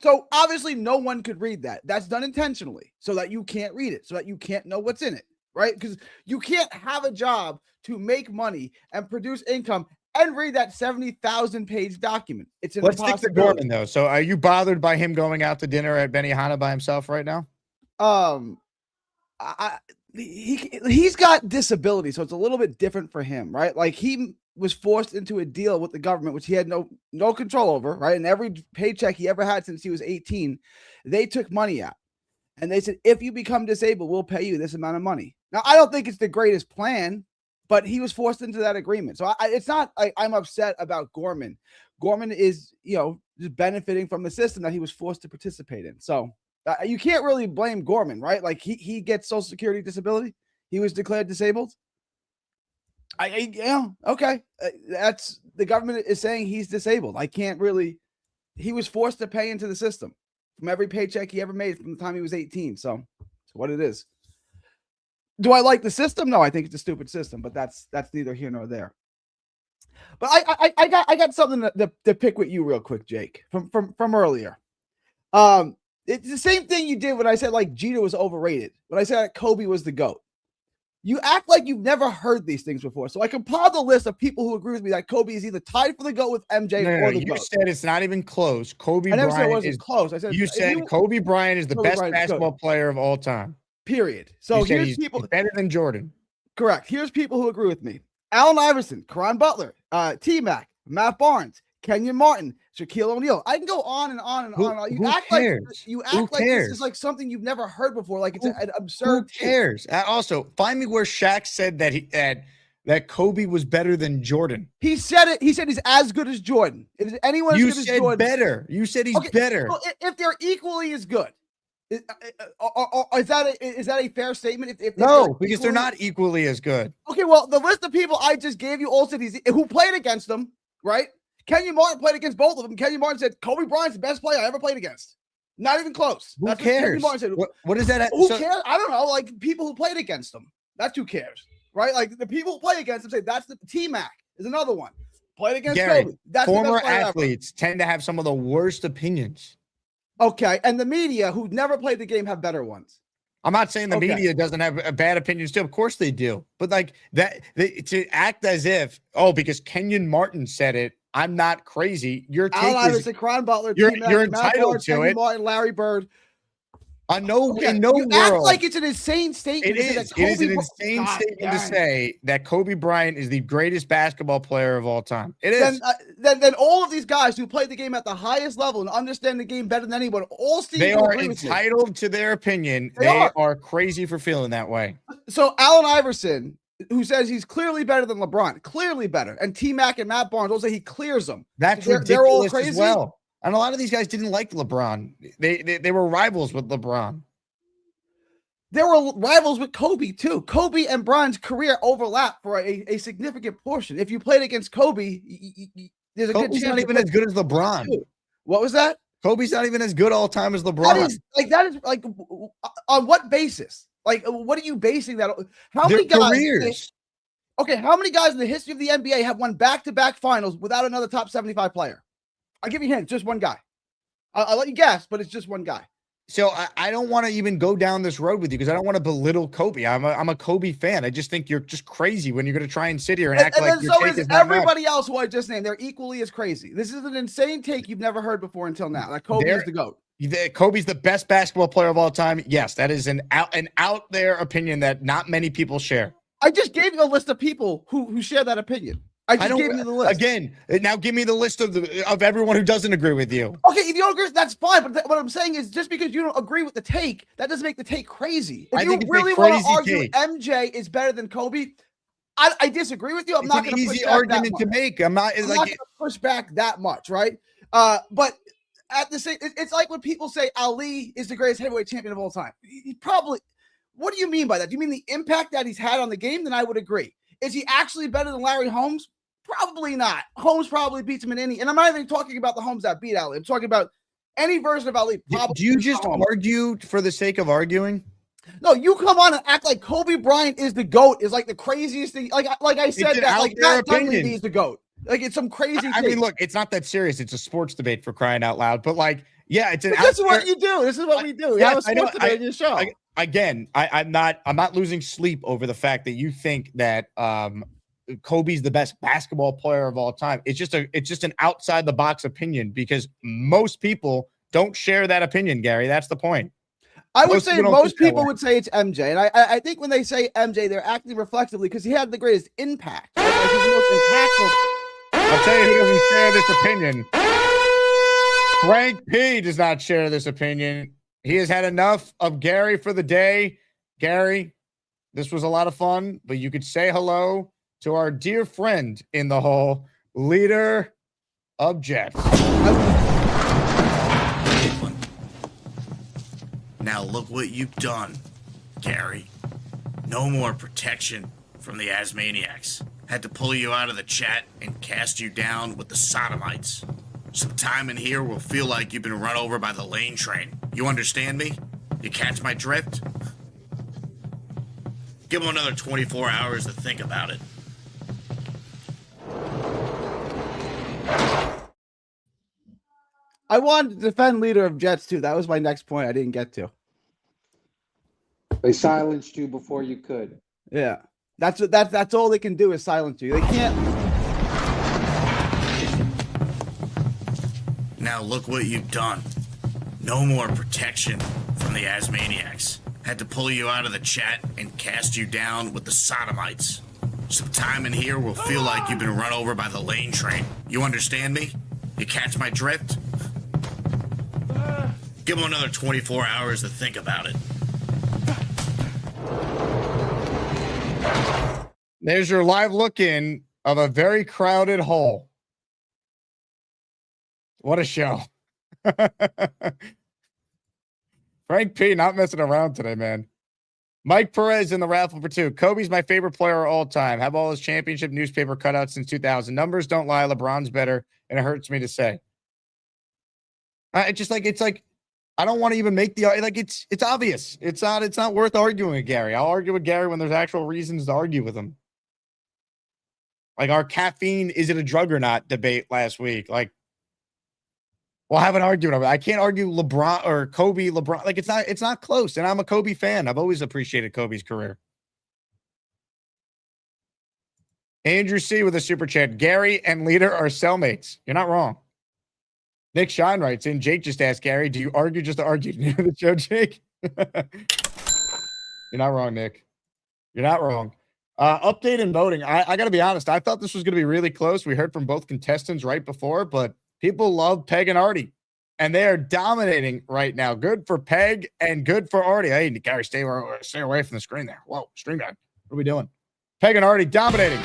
So obviously no one could read that. That's done intentionally so that you can't read it, so that you can't know what's in it, right? Because you can't have a job to make money and produce income and read that 70,000 page document. It's an Let's stick to impossibility. Gorman, though. So are you bothered by him going out to dinner at Benihana by himself right now? He's got disability, so it's a little bit different for him, right? Like, he was forced into a deal with the government, which he had no control over, right? And every paycheck he ever had since he was 18, they took money out. And they said, if you become disabled, we'll pay you this amount of money. Now, I don't think it's the greatest plan, but he was forced into that agreement. So it's not like I'm upset about Gorman. Gorman is, just benefiting from the system that he was forced to participate in. So you can't really blame Gorman, right? Like, he gets Social Security disability. He was declared disabled. Okay. That's the government is saying he's disabled. I can't really. He was forced to pay into the system from every paycheck he ever made from the time he was 18. So it's what it is. Do I like the system? No, I think it's a stupid system, but that's neither here nor there. But I got something to pick with you real quick, Jake, from earlier. It's the same thing you did when I said like Gino was overrated. When I said that Kobe was the GOAT. You act like you've never heard these things before. So I compiled a list of people who agree with me that Kobe is either tied for the GOAT with MJ or the you GOAT. said it's not even close. Kobe I never Bryant said it wasn't is close. I said you said Kobe Bryant is the Kobe best Bryant's basketball player of all time. Period. So You said here's he's people better than Jordan. Correct. Here's people who agree with me. Allen Iverson, Caron Butler, T-Mac, Matt Barnes, Kenyon Martin, Shaquille O'Neal. I can go on and on and on. You act like this is like something you've never heard before. Like it's an absurd. Who cares? Also, find me where Shaq said that that Kobe was better than Jordan. He said it. He said he's as good as Jordan. Is anyone as good as Jordan? Better. You said he's better. Well, if they're equally as good, is that a fair statement? No, because they're not equally as good. Okay, well, the list of people I just gave you all said who played against them, right? Kenyon Martin played against both of them. Kenyon Martin said Kobe Bryant's the best player I ever played against. Not even close. Who cares? What is that? Who cares? I don't know. Like people who played against them. That's who cares, right? Like the people who play against them say that's the T-Mac is another one. Played against Gary, Kobe. That's former the best player athletes tend to have some of the worst opinions. Okay, and the media who never played the game have better ones. I'm not saying the media doesn't have bad opinions too. Of course they do. But like that, to act as if, because Kenyon Martin said it, I'm not crazy. Your take Allen Iverson, Caron Butler, you're T-Mac, entitled Matt to Barnes, it. Martin, Larry Bird. In no you world, act like it's an insane statement. It is. It is an insane statement to say that Kobe Bryant is the greatest basketball player of all time. It is. Then all of these guys who play the game at the highest level and understand the game better than anyone, they are entitled to their opinion. They are crazy for feeling that way. So Allen Iverson, who says he's clearly better than LeBron, clearly better, and T-Mac and Matt Barnes also he clears them. That's ridiculous they're all crazy as well. And a lot of these guys didn't like LeBron. They were rivals with LeBron. There were rivals with Kobe too. Kobe and Bron's career overlap for a significant portion. If you played against Kobe, there's a good chance. Not even as good as LeBron. What was that? Kobe's not even as good all time as LeBron. That is on what basis? Like, what are you basing that on? How many guys? Careers. Okay, how many guys in the history of the NBA have won back-to-back finals without another top 75 player? I'll give you a hint. Just one guy. I'll let you guess, but it's just one guy. So I don't want to even go down this road with you because I don't want to belittle Kobe. I'm a Kobe fan. I just think you're just crazy when you're going to try and sit here and act like your take is not everybody else who I just named. They're equally as crazy. This is an insane take you've never heard before until now. That Kobe is the GOAT. Kobe's the best basketball player of all time. Yes, that is an out there opinion that not many people share. I just gave you a list of people who share that opinion. I just gave you the list. Again, now give me the list of everyone who doesn't agree with you. Okay, if you don't agree, that's fine. But what I'm saying is just because you don't agree with the take, that doesn't make the take crazy. If you really want to argue MJ is better than Kobe, I disagree with you. I'm not going to push back argument to make. I'm not going to push back that much, right? But at the same, it's like when people say Ali is the greatest heavyweight champion of all time. He probably. What do you mean by that? Do you mean the impact that he's had on the game? Then I would agree. Is he actually better than Larry Holmes? Probably not. Holmes probably beats him in any, and I'm not even talking about the Holmes that beat Ali. I'm talking about any version of Ali. Do you just argue for the sake of arguing? No, you come on and act like Kobe Bryant is the GOAT is like the craziest thing. Like I said that like Matt Dunleavy is the GOAT. Like it's some crazy. I mean, look, it's not that serious. It's a sports debate for crying out loud. But like, yeah, it's an. This is what you do. This is what we do. We have a sports debate in your show. I'm not losing sleep over the fact that you think that Kobe's the best basketball player of all time. It's just an outside the box opinion because most people don't share that opinion, Gary. That's the point. I would say most people would say it's MJ, and I think when they say MJ, they're acting reflexively because he had the greatest impact. Like he's the most impactful. I'll tell you who doesn't share this opinion. Frank P does not share this opinion. He has had enough of Gary for the day. Gary, this was a lot of fun, but you could say hello to our dear friend in the hall, leader of Jets. Now look what you've done, Gary. No more protection from the Asmaniacs. Had to pull you out of the chat and cast you down with the sodomites. Some time in here will feel like you've been run over by the lane train. You understand me? You catch my drift? Give him another 24 hours to think about it. I wanted to defend leader of Jets too. That was my next point. I didn't get to. They silenced you before you could. Yeah, that's all they can do is silence you. They can't. Now look what you've done. No more protection from the Asmaniacs. Had to pull you out of the chat and cast you down with the sodomites. Some time in here will feel like you've been run over by the lane train. You understand me? You catch my drift? Give him another 24 hours to think about it. There's your live look-in of a very crowded hall. What a show. Frank P. not messing around today, man. Mike Perez in the raffle for 2. Kobe's my favorite player of all time. Have all his championship newspaper cutouts since 2000. Numbers don't lie. LeBron's better, and it hurts me to say. It's like I don't want to even make the like. It's obvious. It's not worth arguing with Gary. I'll argue with Gary when there's actual reasons to argue with him. Like our caffeine, is it a drug or not debate last week. Like, we'll have an argument over it. I can't argue LeBron or Kobe, LeBron. Like, it's not close. And I'm a Kobe fan. I've always appreciated Kobe's career. Andrew C. with a super chat. Gary and Leader are cellmates. You're not wrong. Nick Shine writes in. Jake just asked Gary, do you argue just to argue? You know the show, Jake? You're not wrong, Nick. You're not wrong. Update in voting. I got to be honest. I thought this was going to be really close. We heard from both contestants right before, but people love Peg and Artie, and they are dominating right now. Good for Peg and good for Artie. Hey, Gary, stay away from the screen there. Whoa, stream guy. What are we doing? Peg and Artie dominating.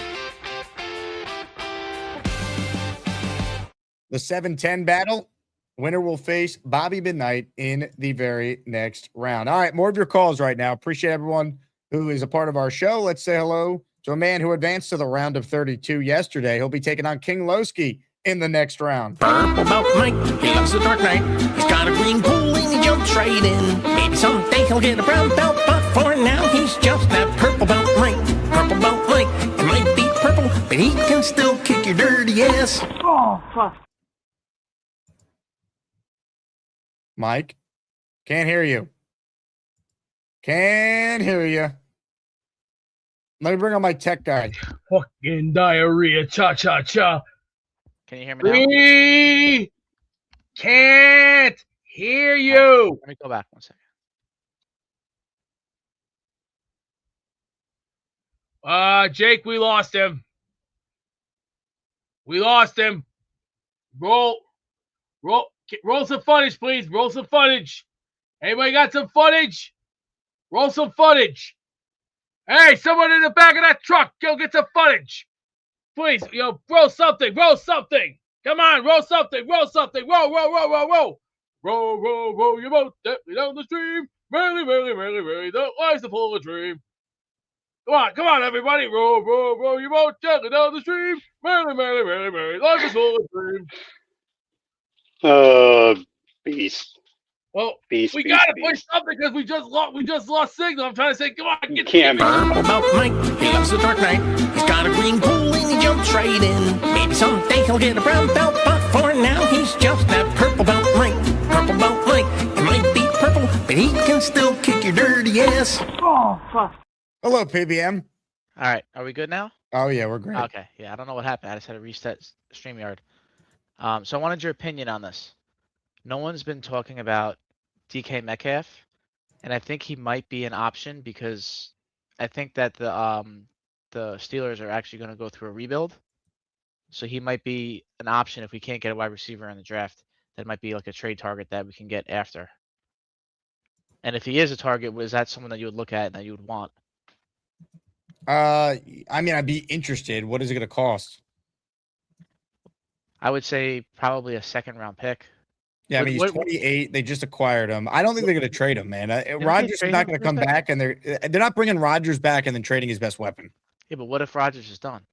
The 7-10 battle. Winner will face Bobby Midnight in the very next round. All right, more of your calls right now. Appreciate everyone who is a part of our show. Let's say hello to a man who advanced to the round of 32 yesterday. He'll be taking on King Lowski in the next round. Purple about Mike, he loves the dark night. He's got a green pool and he jumps right in. Maybe someday he'll get a brown belt, but for now he's just that purple belt Mike. Purple belt Mike, it might be purple, but he can still kick your dirty ass. Oh, fuck. Mike, can't hear you. Can't hear you. Let me bring on my tech guy. Fucking diarrhea, cha-cha-cha. Can you hear me now? We can't hear you. Let me go back 1 second. Jake, we lost him. We lost him. Roll some footage, please. Roll some footage. Anybody got some footage? Roll some footage. Hey, someone in the back of that truck, go get some footage. Please, roll something. Roll something. Come on, roll something. Roll something. Roll. Roll your boat down the stream. Really, the life's a full of dream. Come on, everybody. Roll your boat gently down the stream. Really, life is full of dream. Beast. Well, we gotta push something because we just lost signal. I'm trying to say, come on, get Can't purple about Mike, he loves the dark night. He's got a green pool and he jumps right in. Maybe someday he'll get a brown belt, but for now he's just that purple belt Mike. Purple belt Mike, it might be purple, but he can still kick your dirty ass. Oh, fuck. Hello, PBM. All right, are we good now? Oh, yeah, we're great. Okay, yeah, I don't know what happened. I just had to reset StreamYard. So I wanted your opinion on this. No one's been talking about DK Metcalf, and I think he might be an option because I think that the Steelers are actually going to go through a rebuild. So he might be an option if we can't get a wide receiver in the draft. That might be like a trade target that we can get after. And if he is a target, was that someone that you would look at and that you would want? I mean, I'd be interested. What is it going to cost? I would say probably a second-round pick. Yeah, I mean, he's 28. They just acquired him. I don't think they're going to trade him, man. Rodgers is not going to come back, and they're not bringing Rodgers back and then trading his best weapon. Yeah, but what if Rodgers is done?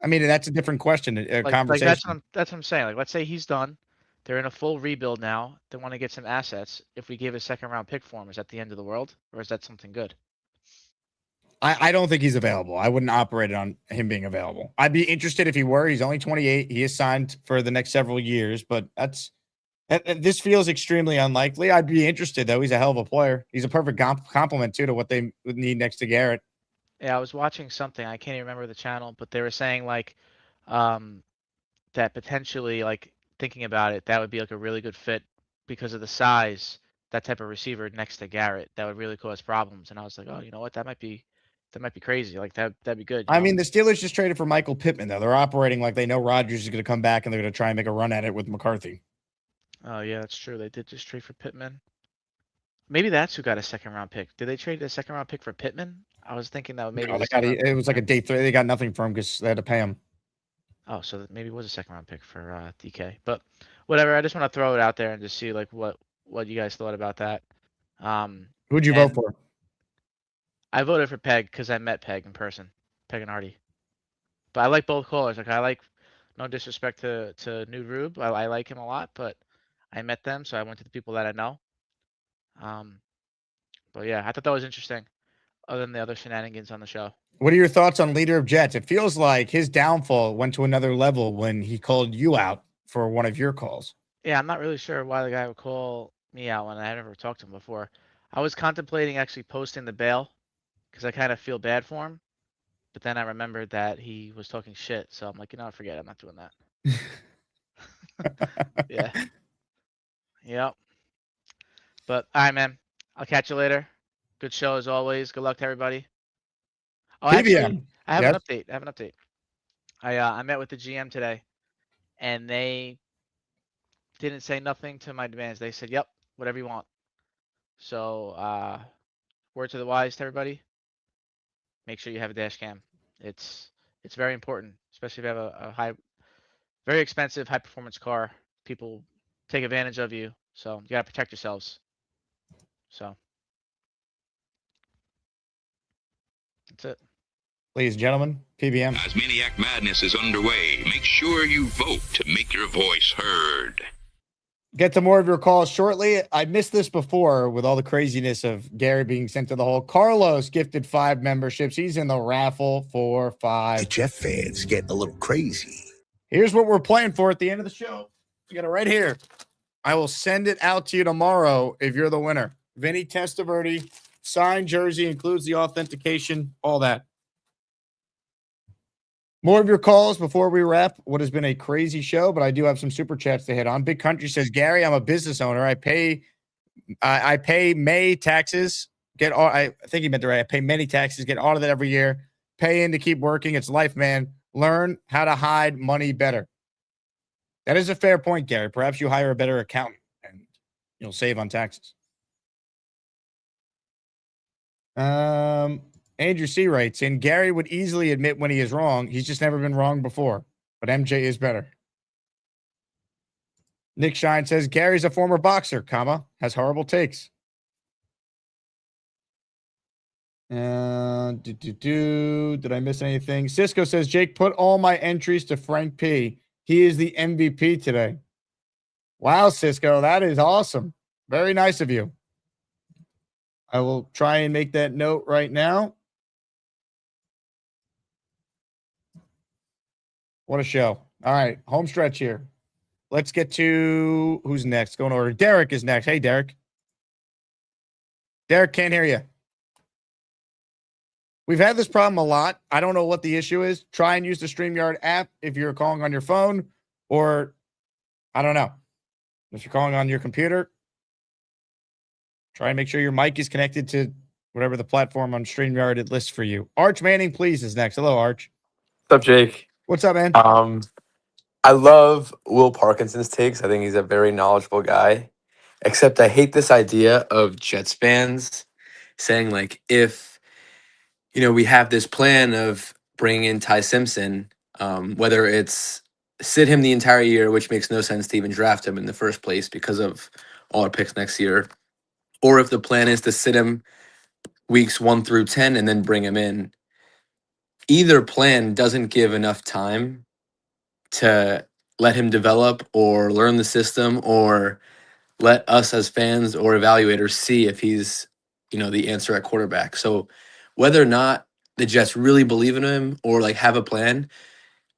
I mean, that's a different question, conversation. That's what I'm saying. Like, let's say he's done. They're in a full rebuild now. They want to get some assets. If we give a second-round pick for him, is that the end of the world, or is that something good? I don't think he's available. I wouldn't operate on him being available. I'd be interested if he were. He's only 28. He is signed for the next several years, but this feels extremely unlikely. I'd be interested, though. He's a hell of a player. He's a perfect complement, too, to what they would need next to Garrett. Yeah, I was watching something. I can't even remember the channel, but they were saying like that potentially, like thinking about it, that would be like a really good fit because of the size, that type of receiver next to Garrett, that would really cause problems. And I was like, oh, you know what? That might be crazy. Like that'd be good. I mean, the Steelers just traded for Michael Pittman, though. They're operating like they know Rodgers is going to come back and they're going to try and make a run at it with McCarthy. Oh yeah, that's true. They did just trade for Pittman. Maybe that's who got a second round pick. Did they trade a second round pick for Pittman? I was thinking that maybe No, it was like a day 3. They got nothing for him because they had to pay him. Oh, so maybe it was a second round pick for DK. But whatever. I just want to throw it out there and just see like what you guys thought about that. Who'd you vote for? I voted for Peg because I met Peg in person, Peg and Artie. But I like both callers. Like I like, no disrespect to Nude Rube, I like him a lot, but I met them, so I went to the people that I know. But yeah, I thought that was interesting. Other than the other shenanigans on the show. What are your thoughts on leader of Jets? It feels like his downfall went to another level when he called you out for one of your calls. Yeah, I'm not really sure why the guy would call me out when I never talked to him before. I was contemplating actually posting the bail because I kind of feel bad for him. But then I remembered that he was talking shit. So I'm like, you know, forget it. I'm not doing that. Yeah. Yep. But all right, man. I'll catch you later. Good show as always. Good luck to everybody. Oh, actually, I have an update. I met with the GM today, and they didn't say nothing to my demands. They said, "Yep, whatever you want." So, word to the wise to everybody: make sure you have a dash cam. It's very important, especially if you have a very expensive, high performance car. People take advantage of you, so you gotta protect yourselves. So that's it. Ladies and gentlemen, PBM. ASMANIAC Madness is underway. Make sure you vote to make your voice heard. Get to more of your calls shortly. I missed this before with all the craziness of Gary being sent to the hole. Carlos gifted 5 memberships. He's in the raffle for 5. The Jet fans getting a little crazy. Here's what we're playing for at the end of the show. You got it right here. I will send it out to you tomorrow if you're the winner. Vinny Testaverde, signed jersey, includes the authentication, all that. More of your calls before we wrap what has been a crazy show, but I do have some super chats to hit on. Big Country says, Gary, I'm a business owner. I pay May taxes, I think he meant the right. I pay many taxes, get audited every year, pay in to keep working. It's life, man. Learn how to hide money better. That is a fair point, Gary. Perhaps you hire a better accountant and you'll save on taxes. Andrew C. writes, and Gary would easily admit when he is wrong. He's just never been wrong before. But MJ is better. Nick Shine says, Gary's a former boxer, has horrible takes. Did I miss anything? Cisco says, Jake, put all my entries to Frank P. He is the MVP today. Wow, Cisco, that is awesome. Very nice of you. I will try and make that note right now. What a show. All right, home stretch here. Let's get to who's next. Go in order. Derek is next. Hey, Derek. Derek, can't hear you. We've had this problem a lot. I don't know what the issue is. Try and use the StreamYard app if you're calling on your phone, or I don't know. If you're calling on your computer, try and make sure your mic is connected to whatever the platform on StreamYard it lists for you. Arch Manning, please, is next. Hello, Arch. What's up, Jake? What's up, man? I love Will Parkinson's takes. I think he's a very knowledgeable guy. Except I hate this idea of Jets fans saying, like, if, we have this plan of bringing in Ty Simpson, whether it's sit him the entire year, which makes no sense to even draft him in the first place because of all our picks next year, or if the plan is to sit him weeks 1 through 10 and then bring him in. Either plan doesn't give enough time to let him develop or learn the system or let us as fans or evaluators see if he's, the answer at quarterback. So whether or not the Jets really believe in him or like have a plan,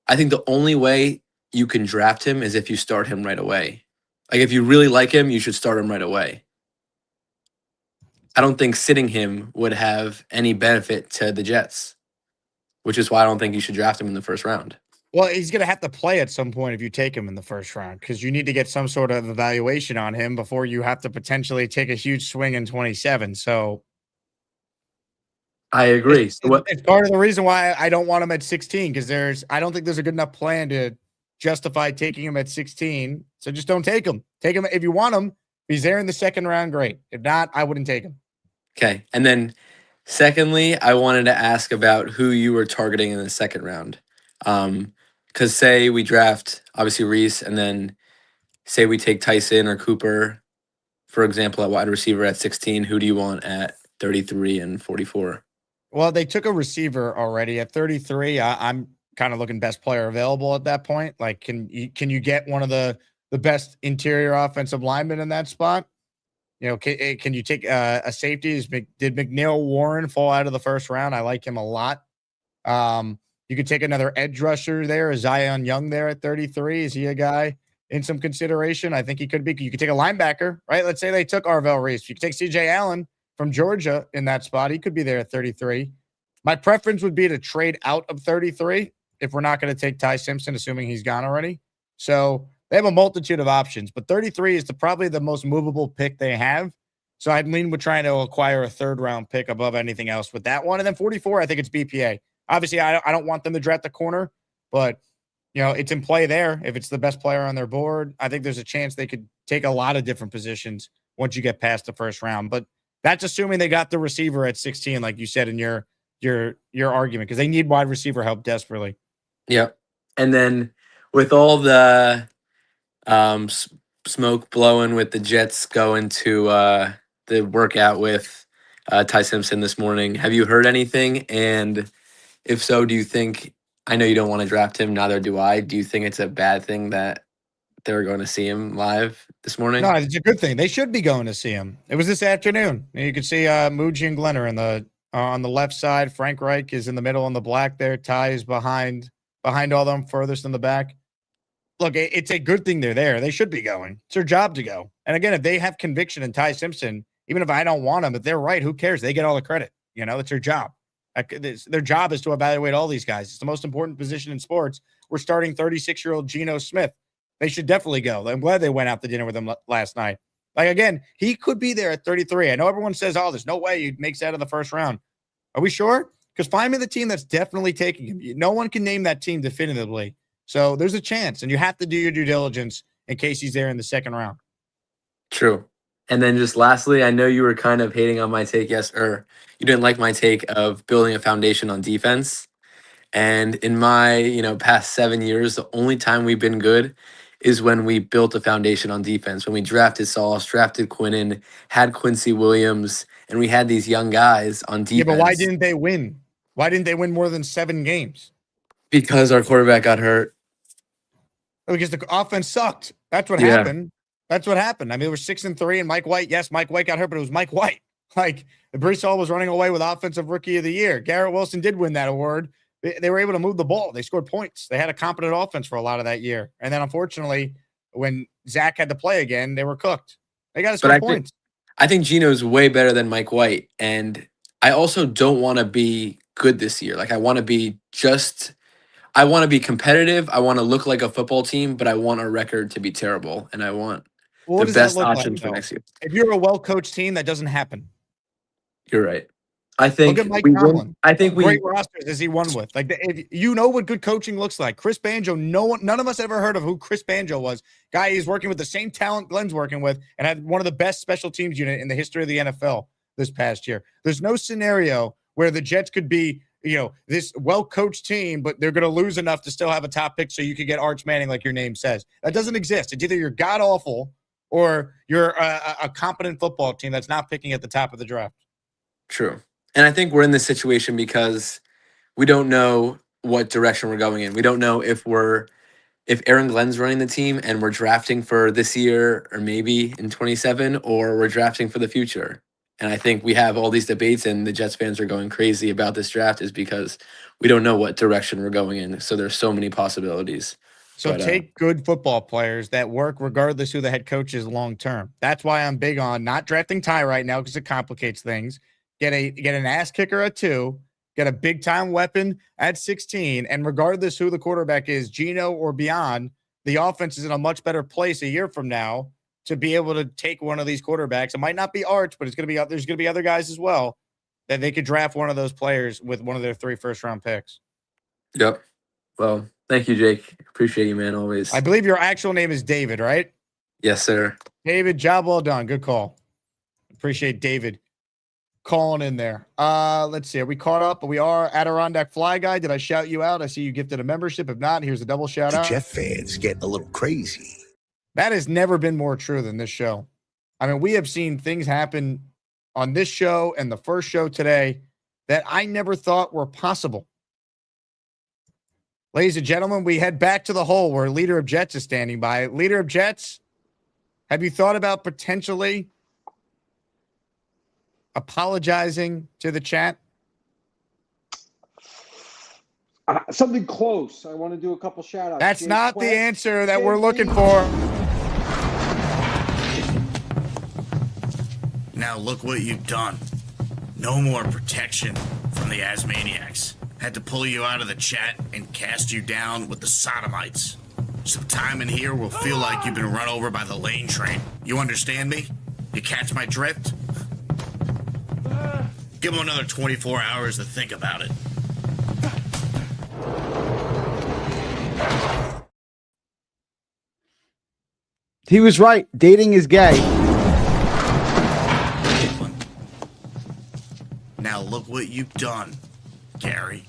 I think the only way you can draft him is if you start him right away. Like if you really like him, you should start him right away. I don't think sitting him would have any benefit to the Jets, which is why I don't think you should draft him in the first round. Well, he's going to have to play at some point if you take him in the first round because you need to get some sort of evaluation on him before you have to potentially take a huge swing in 27. So I agree. it's part of the reason why I don't want him at 16 because I don't think there's a good enough plan to justify taking him at 16. So just don't take him. Take him if you want him. If he's there in the second round, great. If not, I wouldn't take him. Okay. And then secondly, I wanted to ask about who you were targeting in the second round. Because say we draft obviously Reese, and then say we take Tyson or Cooper, for example, at wide receiver at 16. Who do you want at 33 and 44? Well, they took a receiver already at 33. I'm kind of looking best player available at that point. Like, can you get one of the best interior offensive linemen in that spot? You know, can you take a safety? Did McNeil Warren fall out of the first round? I like him a lot. You could take another edge rusher there. Zion Young there at 33. Is he a guy in some consideration? I think he could be. You could take a linebacker, right? Let's say they took Arvell Reese. You could take CJ Allen from Georgia in that spot. He could be there at 33. My preference would be to trade out of 33 if we're not going to take Ty Simpson, assuming he's gone already. So they have a multitude of options, but 33 is probably the most movable pick they have. So I'd lean with trying to acquire a third round pick above anything else with that one. And then 44, I think it's BPA. Obviously, I don't want them to draft the corner, but it's in play there. If it's the best player on their board, I think there's a chance they could take a lot of different positions once you get past the first round. But that's assuming they got the receiver at 16, like you said in your argument, because they need wide receiver help desperately. Yep. And then with all the smoke blowing with the Jets going to the workout with Ty Simpson this morning, have you heard anything? And if so, do you think, I know you don't want to draft him, neither do I. Do you think it's a bad thing that they're going to see him live this morning? No, it's a good thing. They should be going to see him. It was this afternoon. You could see Muji and Glenn are on the left side. Frank Reich is in the middle on the black there. Ty is behind all them furthest in the back. Look, it's a good thing they're there. They should be going. It's their job to go. And again, if they have conviction in Ty Simpson, even if I don't want them, if they're right, who cares? They get all the credit. It's their job. Their job is to evaluate all these guys. It's the most important position in sports. We're starting 36-year-old Gino Smith. They should definitely go. I'm glad they went out to dinner with him last night. Like, again, he could be there at 33. I know everyone says, oh, there's no way he makes that in the first round. Are we sure? Because find me the team that's definitely taking him. No one can name that team definitively. So there's a chance, and you have to do your due diligence in case he's there in the second round. True. And then just lastly, I know you were kind of hating on my take, or you didn't like my take of building a foundation on defense. And in my, past 7 years, the only time we've been good is when we built a foundation on defense. When we drafted Sauce, drafted Quinnen, had Quincy Williams, and we had these young guys on defense. Yeah, but why didn't they win? Why didn't they win more than 7 games? Because our quarterback got hurt. Because the offense sucked. That's what happened. That's what happened. I mean, it was 6-3, and Mike White. Yes, Mike White got hurt, but it was Mike White. Like, Breece Hall was running away with Offensive Rookie of the Year. Garrett Wilson did win that award. They were able to move the ball. They scored points. They had a competent offense for a lot of that year. And then, unfortunately, when Zach had to play again, they were cooked. They got to score points. I think Gino's way better than Mike White. And I also don't want to be good this year. Like, I want to be competitive. I want to look like a football team, but I want our record to be terrible. And I want the best option for next year. If you're a well-coached team, that doesn't happen. You're right. I think look at Mike Tomlin. we great rosters as he won with. Like, if you know what good coaching looks like. Chris Banjo, none of us ever heard of who Chris Banjo was. Guy he's working with the same talent Glenn's working with, and had one of the best special teams unit in the history of the NFL this past year. There's no scenario where the Jets could be, this well-coached team, but they're going to lose enough to still have a top pick so you could get Arch Manning, like your name says. That doesn't exist. It's either you're god-awful or you're a competent football team that's not picking at the top of the draft. True. And I think we're in this situation because we don't know what direction we're going in. We don't know if Aaron Glenn's running the team and we're drafting for this year or maybe in 27, or we're drafting for the future. And I think we have all these debates and the Jets fans are going crazy about this draft is because we don't know what direction we're going in. So there's so many possibilities. So But take good football players that work regardless who the head coach is long term. That's why I'm big on not drafting Ty right now because it complicates things. Get an ass kicker at 2, get a big time weapon at 16, and regardless who the quarterback is, Gino or beyond, the offense is in a much better place a year from now to be able to take one of these quarterbacks. It might not be Arch, but there's gonna be other guys as well that they could draft one of those players with one of their 3 first-round picks. Yep. Well, thank you, Jake. Appreciate you, man, always. I believe your actual name is David, right? Yes, sir. David, job well done. Good call. Appreciate David calling in there. Let's see. Are we caught up? We are Adirondack Fly Guy. Did I shout you out? I see you gifted a membership. If not, here's a double shout The out. Jet fans getting a little crazy. That has never been more true than this show. I mean, we have seen things happen on this show and the first show today that I never thought were possible. Ladies and gentlemen, we head back to the hole where Leader of Jets is standing by. Leader of Jets, have you thought about potentially apologizing to the chat? Something close. I want to do a couple shout outs. That's not the answer that we're looking for. Now look what you've done. No more protection from the Asmaniacs. Had to pull you out of the chat and cast you down with the sodomites. Some time in here will feel like you've been run over by the lane train. You understand me? You catch my drift? Give them another 24 hours to think about it. He was right. Dating is gay. Now look what you've done, Gary.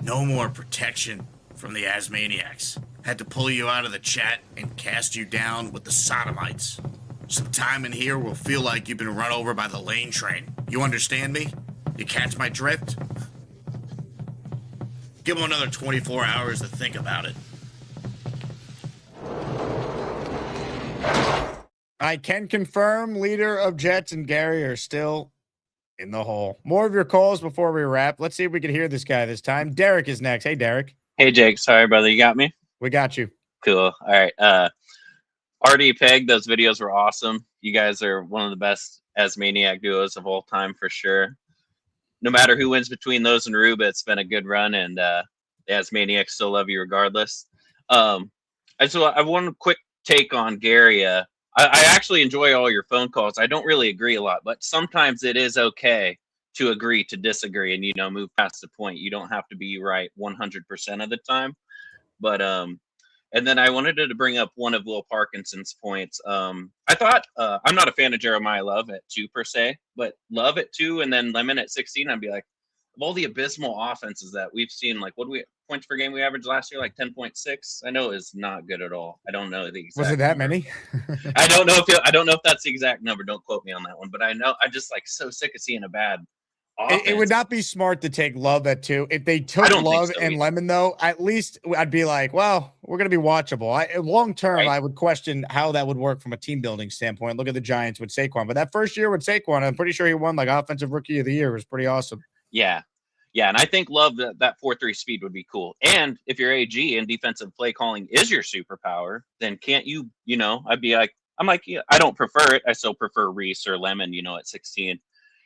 No more protection from the Asmaniacs. Had to pull you out of the chat and cast you down with the sodomites. Some time in here will feel like you've been run over by the lane train. You understand me? You catch my drift? Give them another 24 hours to think about it. I can confirm Leader of Jets and Gary are still in the hole. More of your calls before we wrap. Let's see if we can hear this guy this time. Derek is next. Hey, Derek. Hey, Jake. Sorry, brother. You got me? We got you. Cool. All right. RD Peg, those videos were awesome. You guys are one of the best Asmaniac duos of all time for sure. No matter who wins between those and Rube, it's been a good run, and the Asmaniacs still love you regardless. I have one quick take on Gary. I actually enjoy all your phone calls. I don't really agree a lot, but sometimes it is okay to agree to disagree and, move past the point. You don't have to be right 100% of the time. But, and then I wanted to bring up one of Will Parkinson's points. I thought, I'm not a fan of Jeremiah Love at 2 per se, but Love at 2 and then Lemon at 16, I'd be like, of all the abysmal offenses that we've seen, like points per game we averaged last year, like 10.6. I know is not good at all. I don't know the exact. Was it that number. many? I don't know if that's the exact number. Don't quote me on that one. But I know I'm just like so sick of seeing a bad offense. It would not be smart to take Love at 2. If they took Love and Lemon, though, at least I'd be like, well, we're going to be watchable. Long term, right. I would question how that would work from a team building standpoint. Look at the Giants with Saquon. But that first year with Saquon, I'm pretty sure he won like Offensive Rookie of the Year. It was pretty awesome. Yeah. Yeah, and I think Love that 4-3 speed would be cool. And if your AG and defensive play calling is your superpower, then can't you, I'd be like, yeah, I don't prefer it. I still prefer Reese or Lemon, at 16.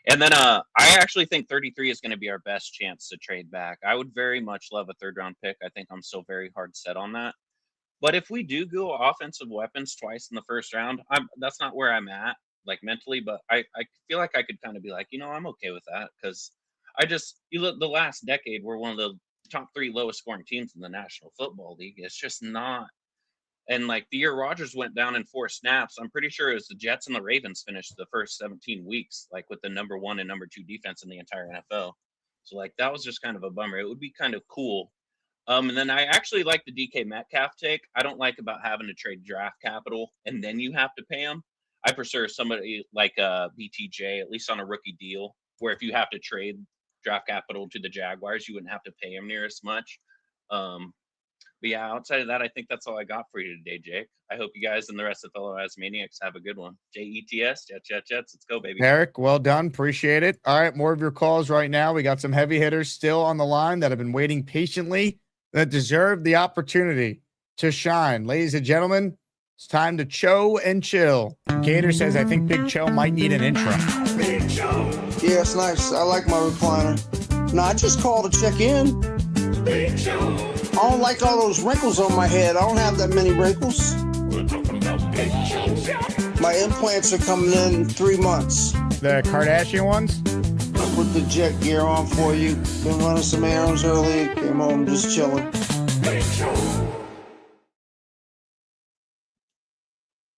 And then I actually think 33 is going to be our best chance to trade back. I would very much love a 3rd round pick. I think I'm still very hard set on that. But if we do go offensive weapons twice in the 1st round, that's not where I'm at, like mentally, but I feel like I could kind of be like, I'm okay with that because you look the last decade, we're one of the top 3 lowest scoring teams in the National Football League. It's just not. And like the year Rodgers went down in 4 snaps, I'm pretty sure it was the Jets and the Ravens finished the first 17 weeks, like with the number 1 and number 2 defense in the entire NFL. So like that was just kind of a bummer. It would be kind of cool. And then I actually like the DK Metcalf take. I don't like about having to trade draft capital and then you have to pay him. I prefer somebody like BTJ, at least on a rookie deal, where if you have to trade draft capital to the Jaguars, you wouldn't have to pay him near as much. But But yeah, outside of that, I think that's all I got for you today, Jake. I hope you guys and the rest of fellow Asmaniacs have a good one. JETS, Jets. Let's go, baby. Eric, well done. Appreciate it. All right, more of your calls right now. We got some heavy hitters still on the line that have been waiting patiently, that deserve the opportunity to shine. Ladies and gentlemen, it's time to Cho and chill. Gator says, I think Big Cho might need an intro. Big Cho. Yeah, it's nice. I like my recliner. No, I just called to check in. Big Cho. I don't like all those wrinkles on my head. I don't have that many wrinkles. We're talking about Big Cho. My implants are coming in 3 months. The Kardashian ones? I put the jet gear on for you. Been running some errands early. Came home just chilling. Big Cho.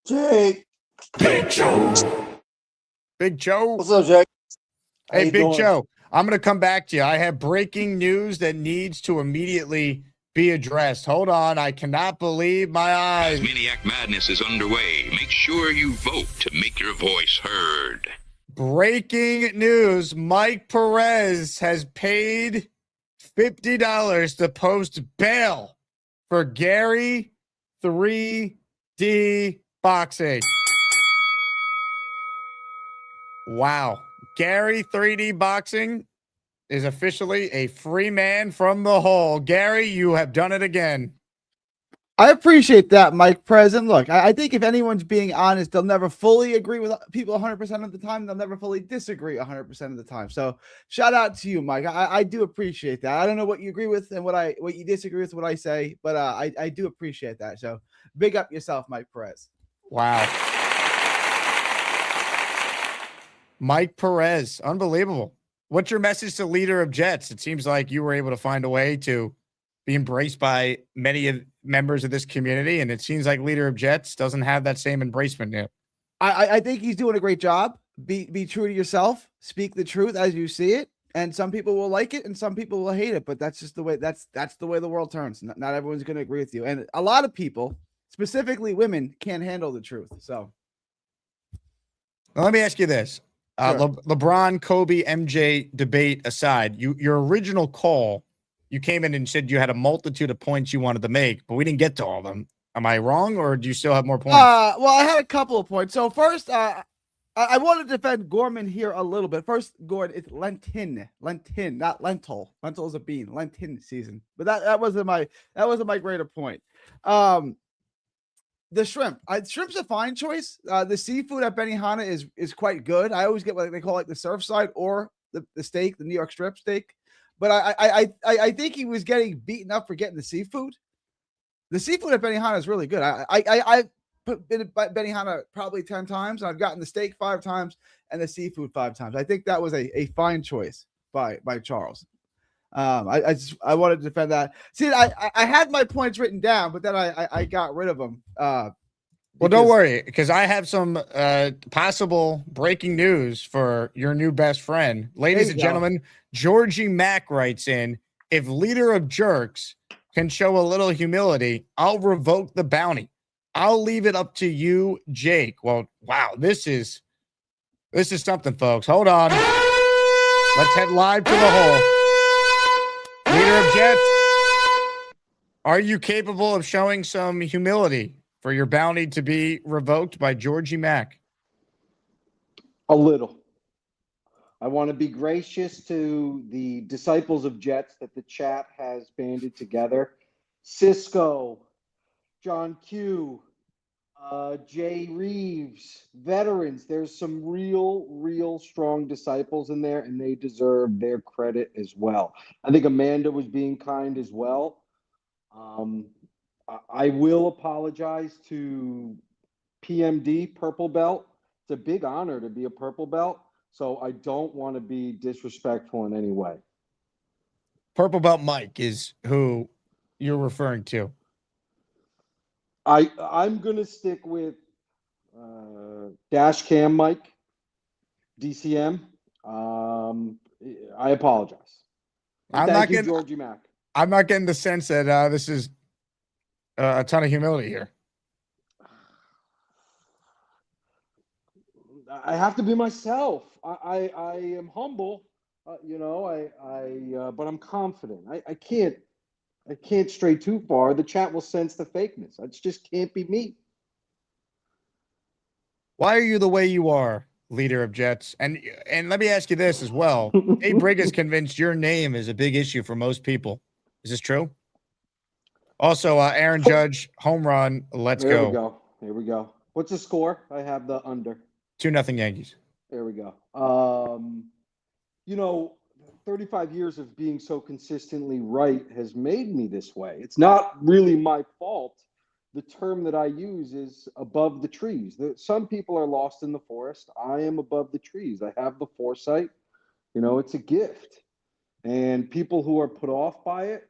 Jake. Big Cho. Big Cho. What's up, Jake? How Hey, you Big doing? Cho. I'm going to come back to you. I have breaking news that needs to immediately be addressed. Hold on. I cannot believe my eyes. Maniac Madness is underway. Make sure you vote to make your voice heard. Breaking news. Mike Perez has paid $50 to post bail for Gary 3D Boxing. Wow. Gary 3D Boxing is officially a free man from the hole. Gary, you have done it again. I appreciate that, Mike President. Look, I think if anyone's being honest, they'll never fully agree with people 100% of the time. They'll never fully disagree 100% of the time. So shout out to you, Mike. I do appreciate that. I don't know what you agree with and what you disagree with what I say, but I do appreciate that. So big up yourself, Mike Perez. Wow. Mike Perez, unbelievable. What's your message to leader of Jets? It seems like you were able to find a way to be embraced by many members of this community, and it seems like leader of Jets doesn't have that same embracement yet. I think he's doing a great job. Be true to yourself. Speak the truth as you see it. And some people will like it and some people will hate it, but that's just the way that's the way the world turns. Not everyone's going to agree with you. And a lot of people, specifically women, can't handle the truth. So now, let me ask you this. Sure. LeBron, Kobe, MJ debate aside, your original call, you came in and said you had a multitude of points you wanted to make, but we didn't get to all of them. Am I wrong, or do you still have more points? Well, I had a couple of points. So first, I want to defend Gorman here a little bit. First, Gordon, it's Lenten, not lentil. Lentil is a bean. Lenten season. But that wasn't my greater point. The shrimp. Shrimp's a fine choice. The seafood at Benihana is quite good. I always get what they call like the Surfside or the steak, the New York strip steak. But I think he was getting beaten up for getting the seafood. The seafood at Benihana is really good. I've been at Benihana probably 10 times. And I've gotten the steak 5 times and the seafood 5 times. I think that was a fine choice by Charles. I wanted to defend that. See, I had my points written down, but then I got rid of them. Well, don't worry, because I have some possible breaking news for your new best friend. Ladies and gentlemen, Georgie Mack writes in, if leader of jerks can show a little humility, I'll revoke the bounty. I'll leave it up to you, Jake. Well, wow, this is something, folks. Hold on. Let's head live to the hole. Leader of Jets, are you capable of showing some humility for your bounty to be revoked by Georgie Mack? A little. I want to be gracious to the disciples of Jets that the chat has banded together. Cisco, John Q, Jay Reeves, veterans. There's some real strong disciples in there, and they deserve their credit as well. I think Amanda was being kind as well. I will apologize to PMD, Purple Belt. It's a big honor to be a Purple Belt, so I don't want to be disrespectful in any way. Purple Belt Mike is who you're referring to. I'm going to stick with Dash Cam Mike, DCM. I apologize. Thank you, Georgie Mack. I'm not getting the sense that this is a ton of humility here. I have to be myself. I am humble, but I'm confident. I I can't stray too far. The chat will sense the fakeness. It just can't be me. Why are you the way you are, leader of Jets? And let me ask you this as well. Dave Brigg is convinced your name is a big issue for most people. Is this true? Also, Aaron Judge, home run. Let's There go. we go. Here we go. What's the score? I have the under. 2-0 Yankees. There we go. 35 years of being so consistently right has made me this way. It's not really my fault. The term that I use is above the trees. Some people are lost in the forest. I am above the trees. I have the foresight. It's a gift. And people who are put off by it,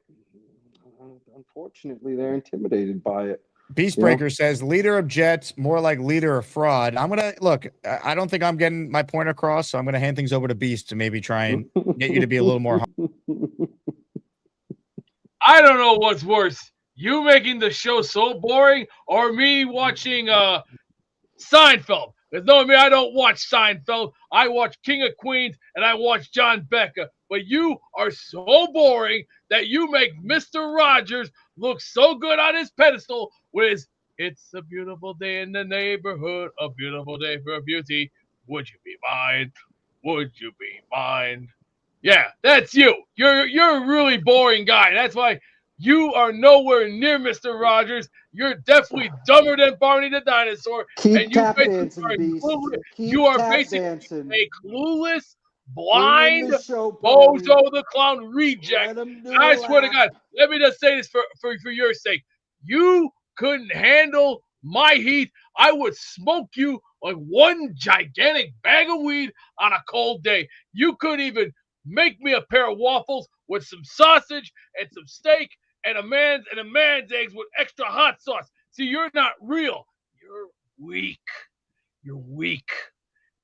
unfortunately, they're intimidated by it. Beastbreaker says, leader of Jets, more like leader of fraud. I'm going to look, I don't think I'm getting my point across, so I'm going to hand things over to Beast to maybe try and get you to be a little more. I don't know what's worse. You making the show so boring or me watching Seinfeld? Because knowing me, I don't watch Seinfeld. I watch King of Queens and I watch John Becker. But you are so boring that you make Mr. Rogers look so good on his pedestal with his "It's a beautiful day in the neighborhood, a beautiful day for beauty. Would you be mine? Would you be mine?" Yeah, that's you. You're a really boring guy. That's why you are nowhere near Mr. Rogers. You're definitely dumber than Barney the dinosaur. Keep And you tap basically dancing, are Beast. clueless. Keep You are tap basically dancing. a clueless, Bring in blind the show pony. bozo the clown reject. Let 'em do And I a swear to lap. God, let me just say this for your sake. You couldn't handle my heat. I would smoke you like one gigantic bag of weed on a cold day. You couldn't even make me a pair of waffles with some sausage and some steak and a man's eggs with extra hot sauce. See, you're not real. You're weak. You're weak.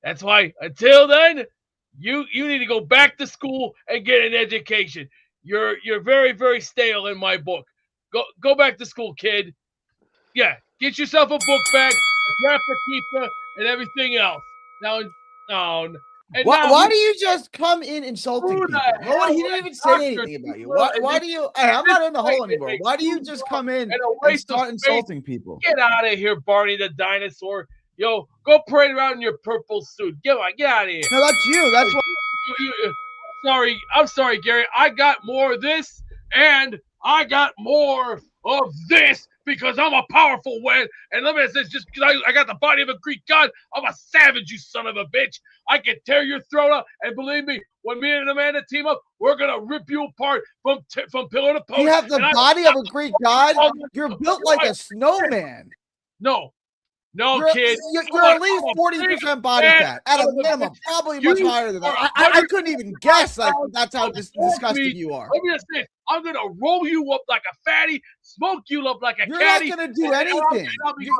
That's why until then, you need to go back to school and get an education. You're very, very stale in my book. Go back to school, kid. Yeah, get yourself a book bag, a trapper keeper, and everything else. Now, Why do you just come in insulting Who the people? No one, hell he didn't went even say Dr. anything about you. Tequila Why and do you? Hey, I'm not in the hole this anymore. is Why do you a just come in and a and waste of start space? insulting people? Get out of here, Barney the dinosaur. Yo, go parade around in your purple suit. Get out of here. No, that's you. That's what. I'm sorry, Gary. I got more of this, and I got more of this because I'm a powerful one. And let me say, just because I got the body of a Greek god, I'm a savage, you son of a bitch. I can tear your throat out, and believe me, when me and Amanda team up, we're gonna rip you apart from pillar to post. You have the body of a Greek god. You're built like a snowman. No, you're, kid. You're at least 40% body fat at a minimum, probably much higher than that. I couldn't even guess like that's how disgusting you are. Let me just say, I'm gonna roll you up like a fatty, smoke you up like a You're caddy. not gonna do anything.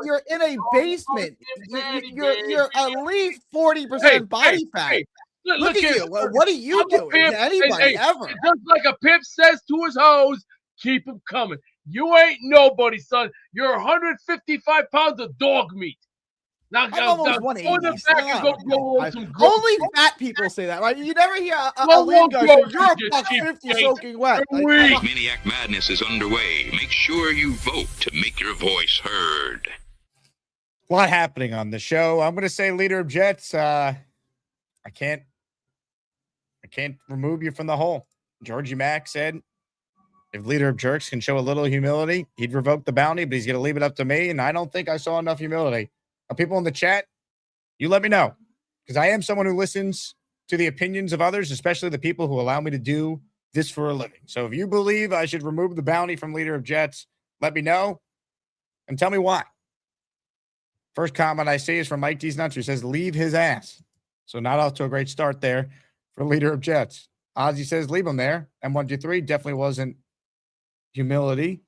You're in a basement. You're at least 40% body fat. Hey, look at you. What are you doing to anybody ever? Just like a pimp says to his hoes, keep them coming. You ain't nobody, son. You're 155 pounds of dog meat. Now, I'm almost 180. Only fat people say that, right? You never hear a lean guy say, "You're a buck 50 soaking wet." Maniac Madness is underway. Make sure you vote to make your voice heard. A lot happening on the show. I'm going to say leader of Jets. I can't remove you from the hole. Georgie Mack said, if leader of jerks can show a little humility, he'd revoke the bounty, but he's going to leave it up to me. And I don't think I saw enough humility. People in the chat, you let me know, because I am someone who listens to the opinions of others, especially the people who allow me to do this for a living. So if you believe I should remove the bounty from leader of Jets, let me know and tell me why. First comment I see is from Mike D's Nuts, who says, leave his ass. So not off to a great start there for leader of Jets. Ozzy says, leave him there. M123 definitely wasn't humility.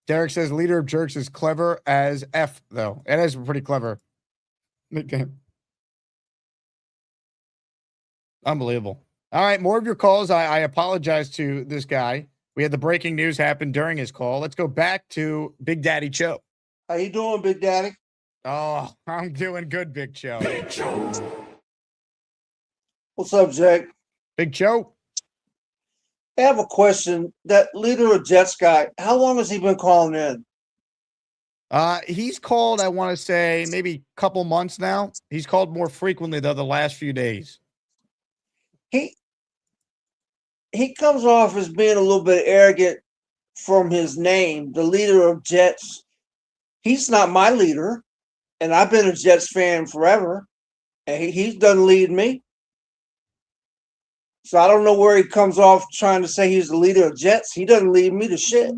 Derek says, leader of jerks is clever as F, though. It is pretty clever nickname. Unbelievable. All right, more of your calls. I apologize to this guy. We had the breaking news happen during his call. Let's go back to Big Daddy Cho. How you doing, Big Daddy? Oh, I'm doing good, Big Cho. Big Cho. What's up, Jake? Big Cho. I have a question. That leader of Jets guy, how long has he been calling in? He's called, I want to say, maybe a couple months now. He's called more frequently, though, the last few days. He comes off as being a little bit arrogant from his name, the leader of Jets. He's not my leader, and I've been a Jets fan forever, and he doesn't lead me. So I don't know where he comes off trying to say he's the leader of Jets. He doesn't lead me to shit.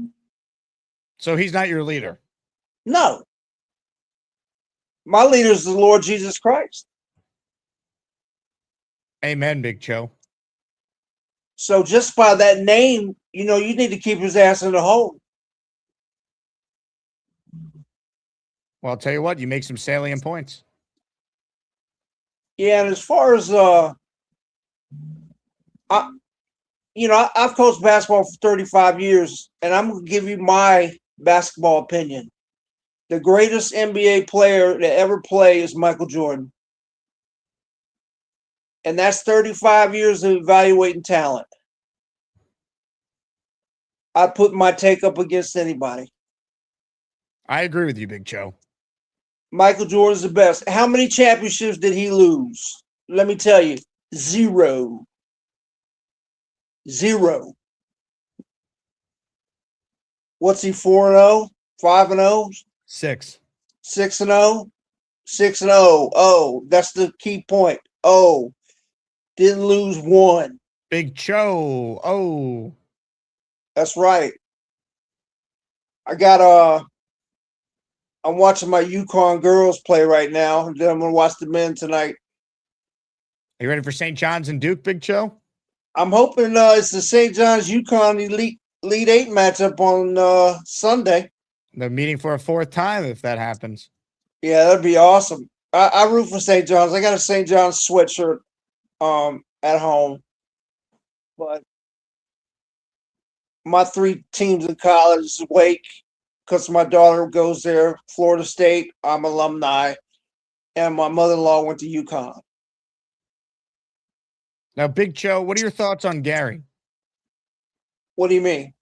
So he's not your leader? No. My leader is the Lord Jesus Christ. Amen, Big Joe. So just by that name, you need to keep his ass in the hole. Well, I'll tell you what, you make some salient points. Yeah, and as far as I've coached basketball for 35 years, and I'm going to give you my basketball opinion. The greatest NBA player to ever play is Michael Jordan. And that's 35 years of evaluating talent. I put my take up against anybody. I agree with you, Big Joe. Michael Jordan's the best. How many championships did he lose? Let me tell you, 0. 0. What's he, 4-0? 5-0? 6. 6-0? 6-0. Oh, that's the key point. Oh, didn't lose 1. Big Joe. Oh. That's right. I'm watching my UConn girls play right now, and then I'm going to watch the men tonight. Are you ready for St. John's and Duke, Big Joe? I'm hoping it's the St. John's UConn Elite 8 matchup on Sunday. They're meeting for a 4th time if that happens. Yeah, that'd be awesome. I root for St. John's. I got a St. John's sweatshirt at home. But my 3 teams in college is Wake, because my daughter goes there, Florida State, I'm alumni, and my mother-in-law went to UConn. Now, Big Joe, what are your thoughts on Gary? What do you mean?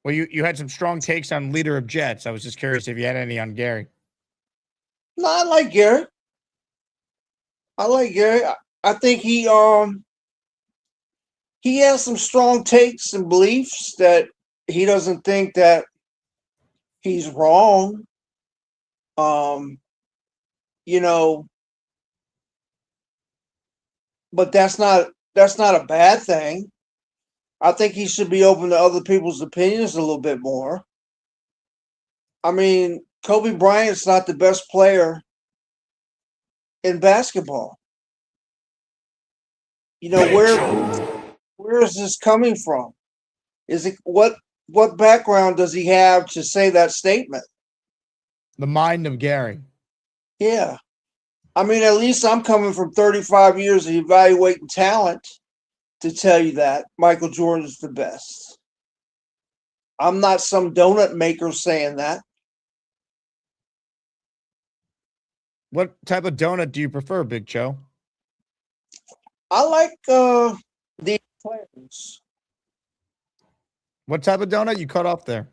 Well, you had some strong takes on leader of Jets. I was just curious if you had any on Gary. No, I like Gary. I think he has some strong takes and beliefs that he doesn't think that he's wrong. But that's not a bad thing. I think he should be open to other people's opinions a little bit more. I mean, Kobe Bryant's not the best player in basketball. Where is this coming from? Is it what background does he have to say that statement? The mind of Gary. Yeah. I mean, at least I'm coming from 35 years of evaluating talent to tell you that Michael Jordan is the best. I'm not some donut maker saying that. What type of donut do you prefer, Big Joe? I like the eclairs. What type of donut? You cut off there.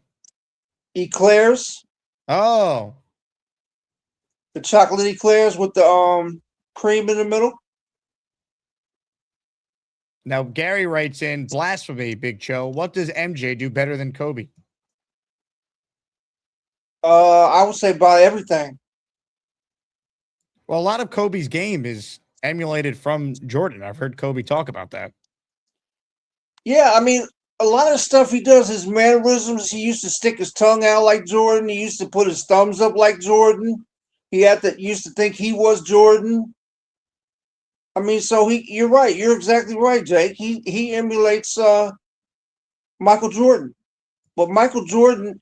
Eclairs. Oh. The chocolate eclairs with the cream in the middle. Now, Gary writes in, blasphemy, Big Joe. What does MJ do better than Kobe? I would say about everything. Well, a lot of Kobe's game is emulated from Jordan. I've heard Kobe talk about that. Yeah, I mean, a lot of stuff he does, his mannerisms, he used to stick his tongue out like Jordan. He used to put his thumbs up like Jordan. He used to think he was Jordan. I mean, so you're right. You're exactly right, Jake. He emulates Michael Jordan. But Michael Jordan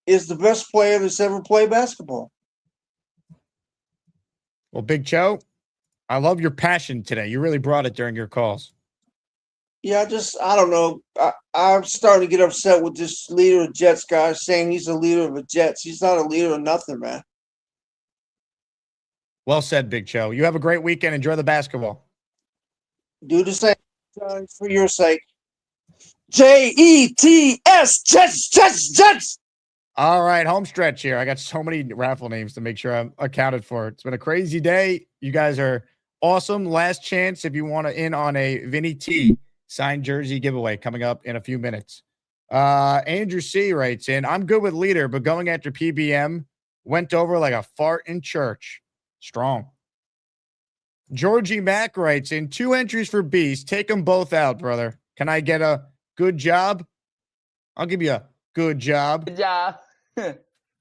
is the best player that's ever played basketball. Well, Big Joe, I love your passion today. You really brought it during your calls. Yeah, I don't know. I'm starting to get upset with this leader of Jets guy saying he's a leader of the Jets. He's not a leader of nothing, man. Well said, Big Joe. You have a great weekend. Enjoy the basketball. Do the same for your sake. Jets, Jets, Jets. All right, home stretch here. I got so many raffle names to make sure I'm accounted for. It's been a crazy day. You guys are awesome. Last chance if you want to in on a Vinny T signed jersey giveaway coming up in a few minutes. Andrew C writes in, I'm good with leader, but going after PBM went over like a fart in church. Strong. Georgie Mack writes in, 2 entries for Beast. Take them both out, brother. Can I get a good job? I'll give you a good job. Good job.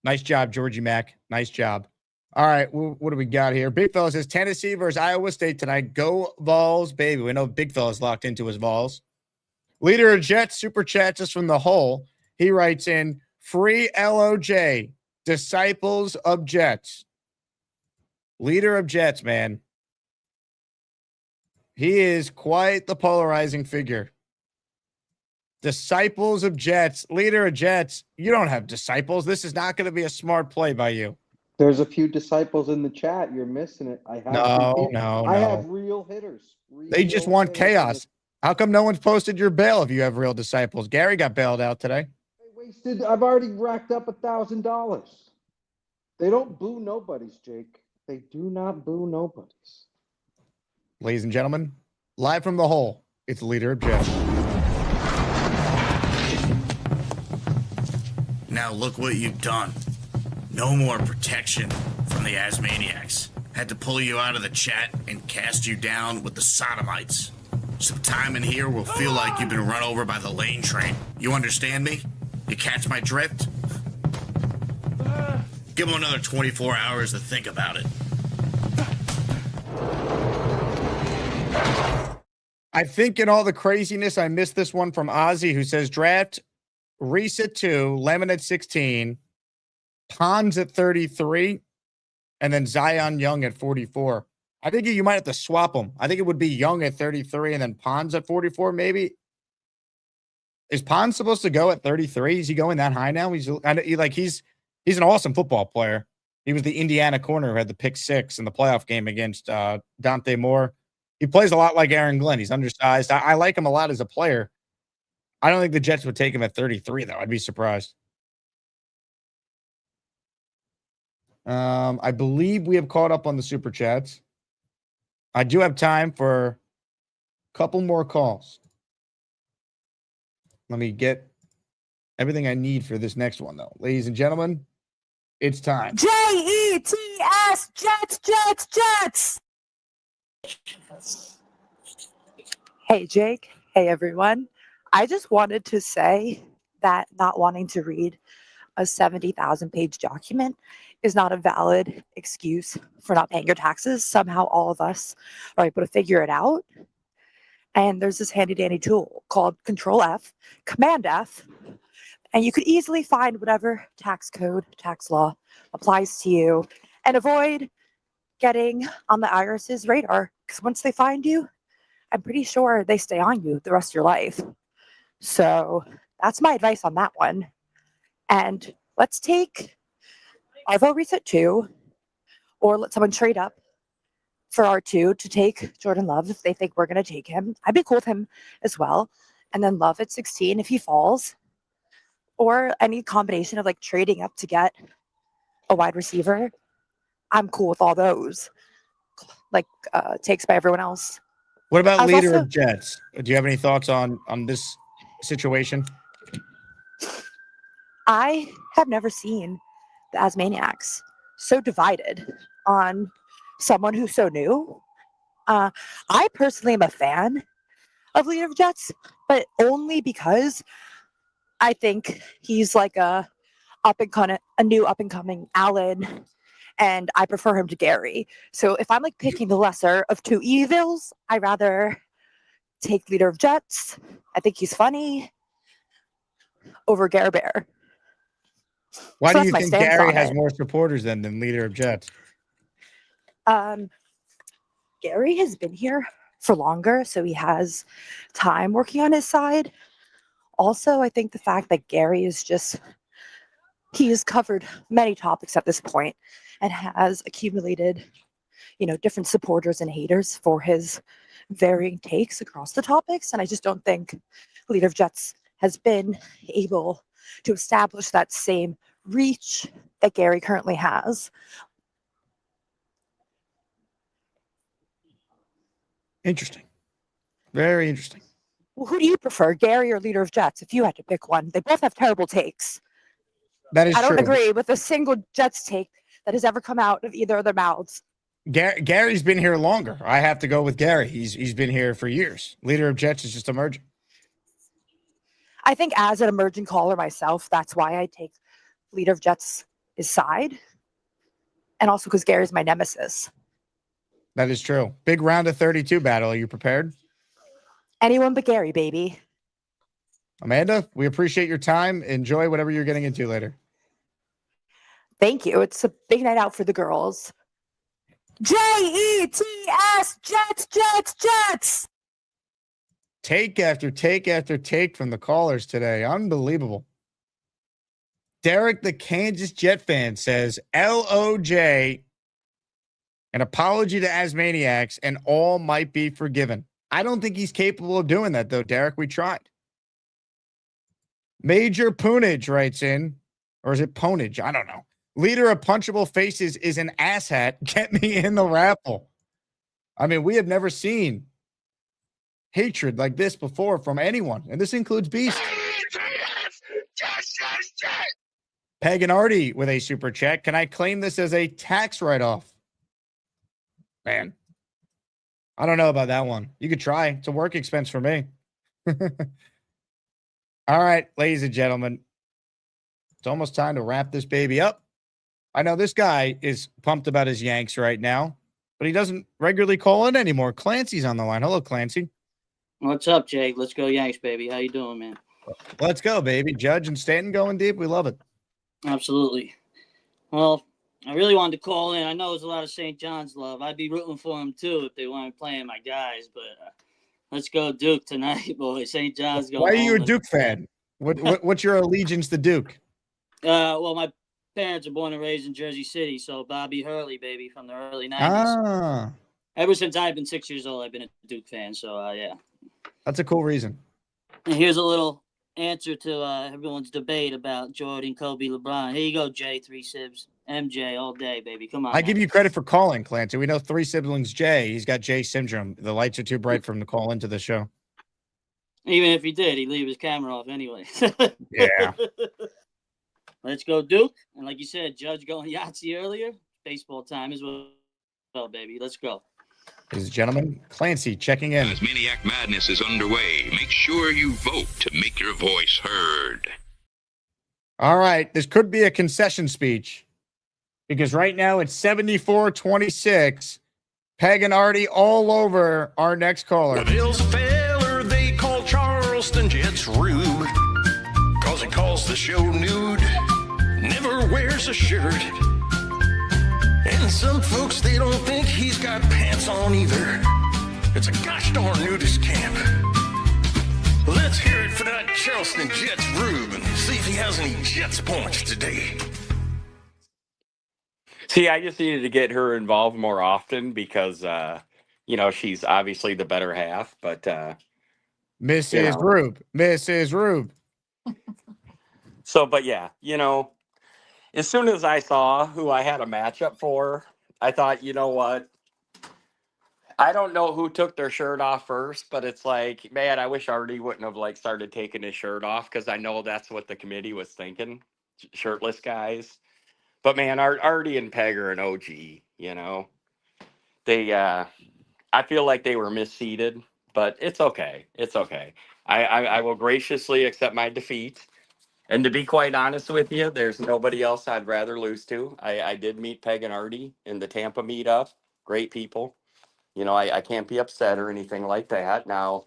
Nice job, Georgie Mack. Nice job. All right, what do we got here? Big Fella says Tennessee versus Iowa State tonight. Go Vols, baby. We know Big Fella's locked into his Vols. Leader of Jets, super chat just from the hole. He writes in, free LOJ, disciples of Jets. Leader of Jets, man. He is quite the polarizing figure. Disciples of Jets, leader of Jets. You don't have disciples. This is not going to be a smart play by you. There's a few disciples in the chat. You're missing it. I have I have real hitters. They just want chaos. How come no one's posted your bail if you have real disciples? Gary got bailed out today. I've already racked up $1,000. They don't boo nobodies, Jake. They do not boo nobodies. Ladies and gentlemen, live from the hole, it's leader of Jets. Now look what you've done. No more protection from the Asmaniacs. Had to pull you out of the chat and cast you down with the sodomites. Some time in here will feel like you've been run over by the lane train. You understand me? You catch my drift? Give them another 24 hours to think about it. I think in all the craziness, I missed this one from Ozzy, who says draft Reese at 2, Lemon at 16, Pons at 33, and then Zion Young at 44. I think you might have to swap them. I think it would be Young at 33 and then Pons at 44, maybe. Is Pons supposed to go at 33? Is he going that high now? He's an awesome football player. He was the Indiana corner who had the pick 6 in the playoff game against Dante Moore. He plays a lot like Aaron Glenn. He's undersized. I like him a lot as a player. I don't think the Jets would take him at 33, though. I'd be surprised. I believe we have caught up on the Super Chats. I do have time for a couple more calls. Let me get everything I need for this next one, though. Ladies and gentlemen, it's time. Jets, Jets. Hey, Jake. Hey, everyone. I just wanted to say that not wanting to read a 70,000-page document is not a valid excuse for not paying your taxes. Somehow all of us are able to figure it out. And there's this handy-dandy tool called Control F, Command F, and you could easily find whatever tax code, tax law applies to you and avoid getting on the IRS's radar. Because once they find you, I'm pretty sure they stay on you the rest of your life. So that's my advice on that one. And let's take Arvell Reese at 2, or let someone trade up for R2 to take Jordan Love if they think we're going to take him. I'd be cool with him as well. And then Love at 16 if he falls. Or any combination of like trading up to get a wide receiver. I'm cool with all those. Like takes by everyone else. What about leader of Jets? Do you have any thoughts on this situation? I have never seen the Asmaniacs so divided on someone who's so new. I personally am a fan of leader of Jets, but only because I think he's like a new up and coming Allen, and I prefer him to Gary. So if I'm like picking the lesser of two evils, I'd rather take leader of Jets. I think he's funny over Gary Bear. Why So do you that's my think stance Gary on has it. more supporters than leader of Jets? Gary has been here for longer, so he has time working on his side. Also, I think the fact that Gary is he has covered many topics at this point and has accumulated, different supporters and haters for his varying takes across the topics. And I just don't think leader of Jets has been able to establish that same reach that Gary currently has. Interesting. Very interesting. Well, who do you prefer, Gary or leader of Jets? If you had to pick one, they both have terrible takes. That is I don't true. agree with a single Jets take that has ever come out of either of their mouths. Gary's been here longer. I have to go with Gary. He's been here for years. Leader of Jets is just emerging. I think as an emerging caller myself, that's why I take leader of Jets' side. And also because Gary's my nemesis. That is true. Big round of 32 battle. Are you prepared? Anyone but Gary, baby. Amanda, we appreciate your time. Enjoy whatever you're getting into later. Thank you. It's a big night out for the girls. Jets, Jets, Jets, Jets. Take after take after take from the callers today. Unbelievable. Derek, the Kansas Jet fan, says, LOJ, an apology to Asmaniacs, and all might be forgiven. I don't think he's capable of doing that, though, Derek. We tried. Major Poonage writes in, or is it Ponage? I don't know. Leader of Punchable Faces is an asshat. Get me in the raffle. I mean, we have never seen hatred like this before from anyone, and this includes Beast. Peg and Artie with a super chat. Can I claim this as a tax write-off? Man, I don't know about that one. You could try. It's a work expense for me. All right, ladies and gentlemen, it's almost time to wrap this baby up. I know this guy is pumped about his Yanks right now, but he doesn't regularly call in anymore. Clancy's on the line. Hello, Clancy. What's up, Jake? Let's go Yanks, baby. How you doing, man? Let's go, baby. Judge and Stanton going deep. We love it. Absolutely. Well, I really wanted to call in. I know there's a lot of St. John's love. I'd be rooting for them, too, if they weren't playing my guys, but let's go Duke tonight, boy. St. John's going. Why are you a Duke fan? What's your allegiance to Duke? Well, my parents are born and raised in Jersey City, so Bobby Hurley, baby, from the early 90s. Ah. Ever since I've been 6 years old, I've been a Duke fan, so yeah. That's a cool reason. And here's a little answer to everyone's debate about Jordan, Kobe, LeBron. Here you go, Jay, 3 Sibs. MJ all day, baby. Come on. I give you credit for calling, Clancy. We know 3 siblings Jay. He's got Jay syndrome. The lights are too bright for him to call into the show. Even if he did, he'd leave his camera off anyway. Yeah. Let's go Duke. And like you said, Judge going Yahtzee earlier. Baseball time as well, baby. Let's go. Ladies and gentlemen, Clancy checking in. Asmaniac Madness is underway. Make sure you vote to make your voice heard. All right. This could be a concession speech because right now it's 74-26. Peg and Artie all over our next caller. There's a feller they call Charleston Jets rude, cause he calls the show nude, never wears a shirt. And some folks, they don't think he's got pants on either. It's a gosh darn nudist camp. Let's hear it for that Charleston Jets rube and see if he has any Jets points today. See, I just needed to get her involved more often because, she's obviously the better half. But Mrs. Rube. Mrs. Rube. So, but yeah, as soon as I saw who I had a matchup for, I thought, you know what? I don't know who took their shirt off first, but it's like, man, I wish Artie wouldn't have started taking his shirt off because I know that's what the committee was thinking, shirtless guys. But man, Artie and Peg are an OG, They, I feel like they were misseeded, but it's okay. It's okay. I will graciously accept my defeat. And to be quite honest with you, there's nobody else I'd rather lose to. I did meet Peg and Artie in the Tampa meetup. Great people. I can't be upset or anything like that. Now,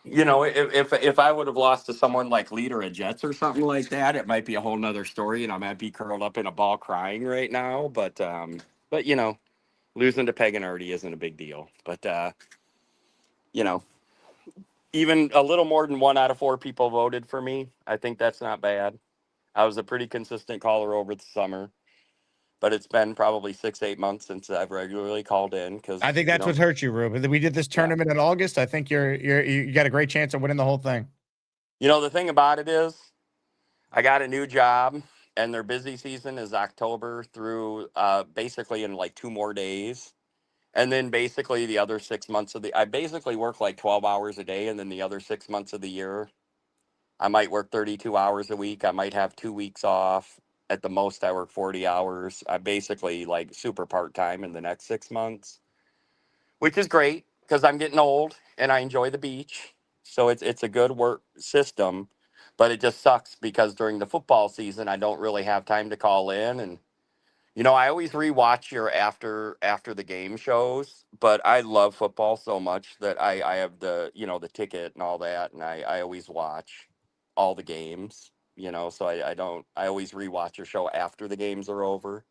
if I would have lost to someone like Leader of Jets or something like that, it might be a whole nother story, and I might be curled up in a ball crying right now. But losing to Peg and Artie isn't a big deal. But even a little more than 1 out of 4 people voted for me. I think that's not bad. I was a pretty consistent caller over the summer. but it's been probably 6-8 months since I've regularly called in because I think that's what hurt you, Rube. We did this tournament in August. I think you got a great chance of winning the whole thing. You know, the thing about it is, I got a new job, and their busy season is October through basically in like 2 more days. And then basically the other 6 months I basically work like 12 hours a day. And then the other 6 months of the year, I might work 32 hours a week. I might have 2 weeks off. At the most, I work 40 hours. I basically like super part-time in the next 6 months, which is great because I'm getting old and I enjoy the beach. So it's a good work system, but it just sucks because during the football season, I don't really have time to call in. And, you know, I always rewatch your after the game shows, but I love football so much that I have the, you know, the ticket and all that. And I always watch all the games, you know, so I always rewatch your show after the games are over.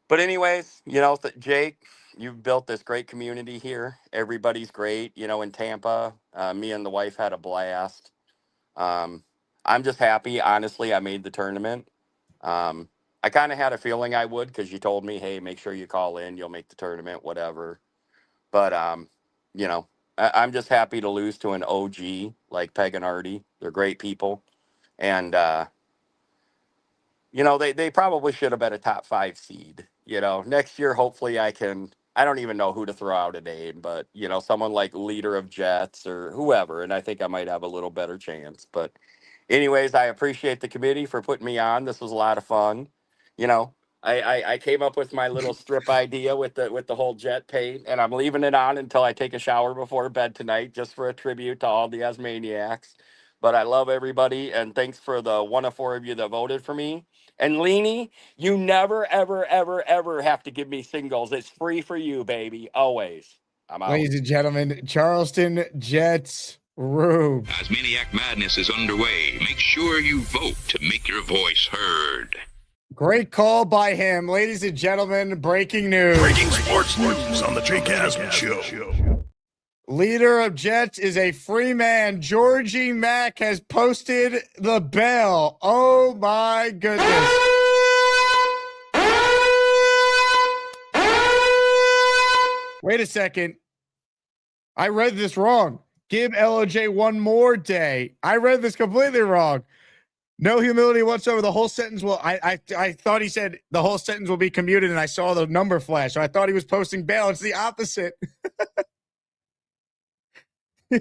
But anyways, you know, Jake, you've built this great community here. Everybody's great, you know, in Tampa. Me and the wife had a blast. I'm just happy, honestly, I made the tournament. I kind of had a feeling I would because you told me, hey, make sure you call in. You'll make the tournament, whatever. But, you know, I'm just happy to lose to an OG like Peg and Artie. They're great people. And, you know, they probably should have been a top 5 seed. You know, next year, hopefully I don't even know who to throw out a name, but, you know, someone like leader of Jets or whoever. And I think I might have a little better chance. But anyways, I appreciate the committee for putting me on. This was a lot of fun. You know, I came up with my little strip idea with the whole jet paint, and I'm leaving it on until I take a shower before bed tonight, just for a tribute to all the Asmaniacs. But I love everybody, and thanks for the 1 of 4 of you that voted for me. And Leanie, you never, ever, ever, ever have to give me singles. It's free for you, baby. Always. I'm out. Ladies and gentlemen, Charleston Jets Rube. Asmaniac Madness is underway. Make sure you vote to make your voice heard. Great call by him. Ladies and gentlemen, breaking news. Breaking sports news on the Jake Asman Show. Leader of Jets is a free man. Georgie Mack has posted the bell. Oh my goodness. Wait a second. I read this wrong. Give LOJ 1 more day. I read this completely wrong. No humility whatsoever. The whole sentence will. I thought he said the whole sentence will be commuted, and I saw the number flash. So I thought he was posting bail. It's the opposite.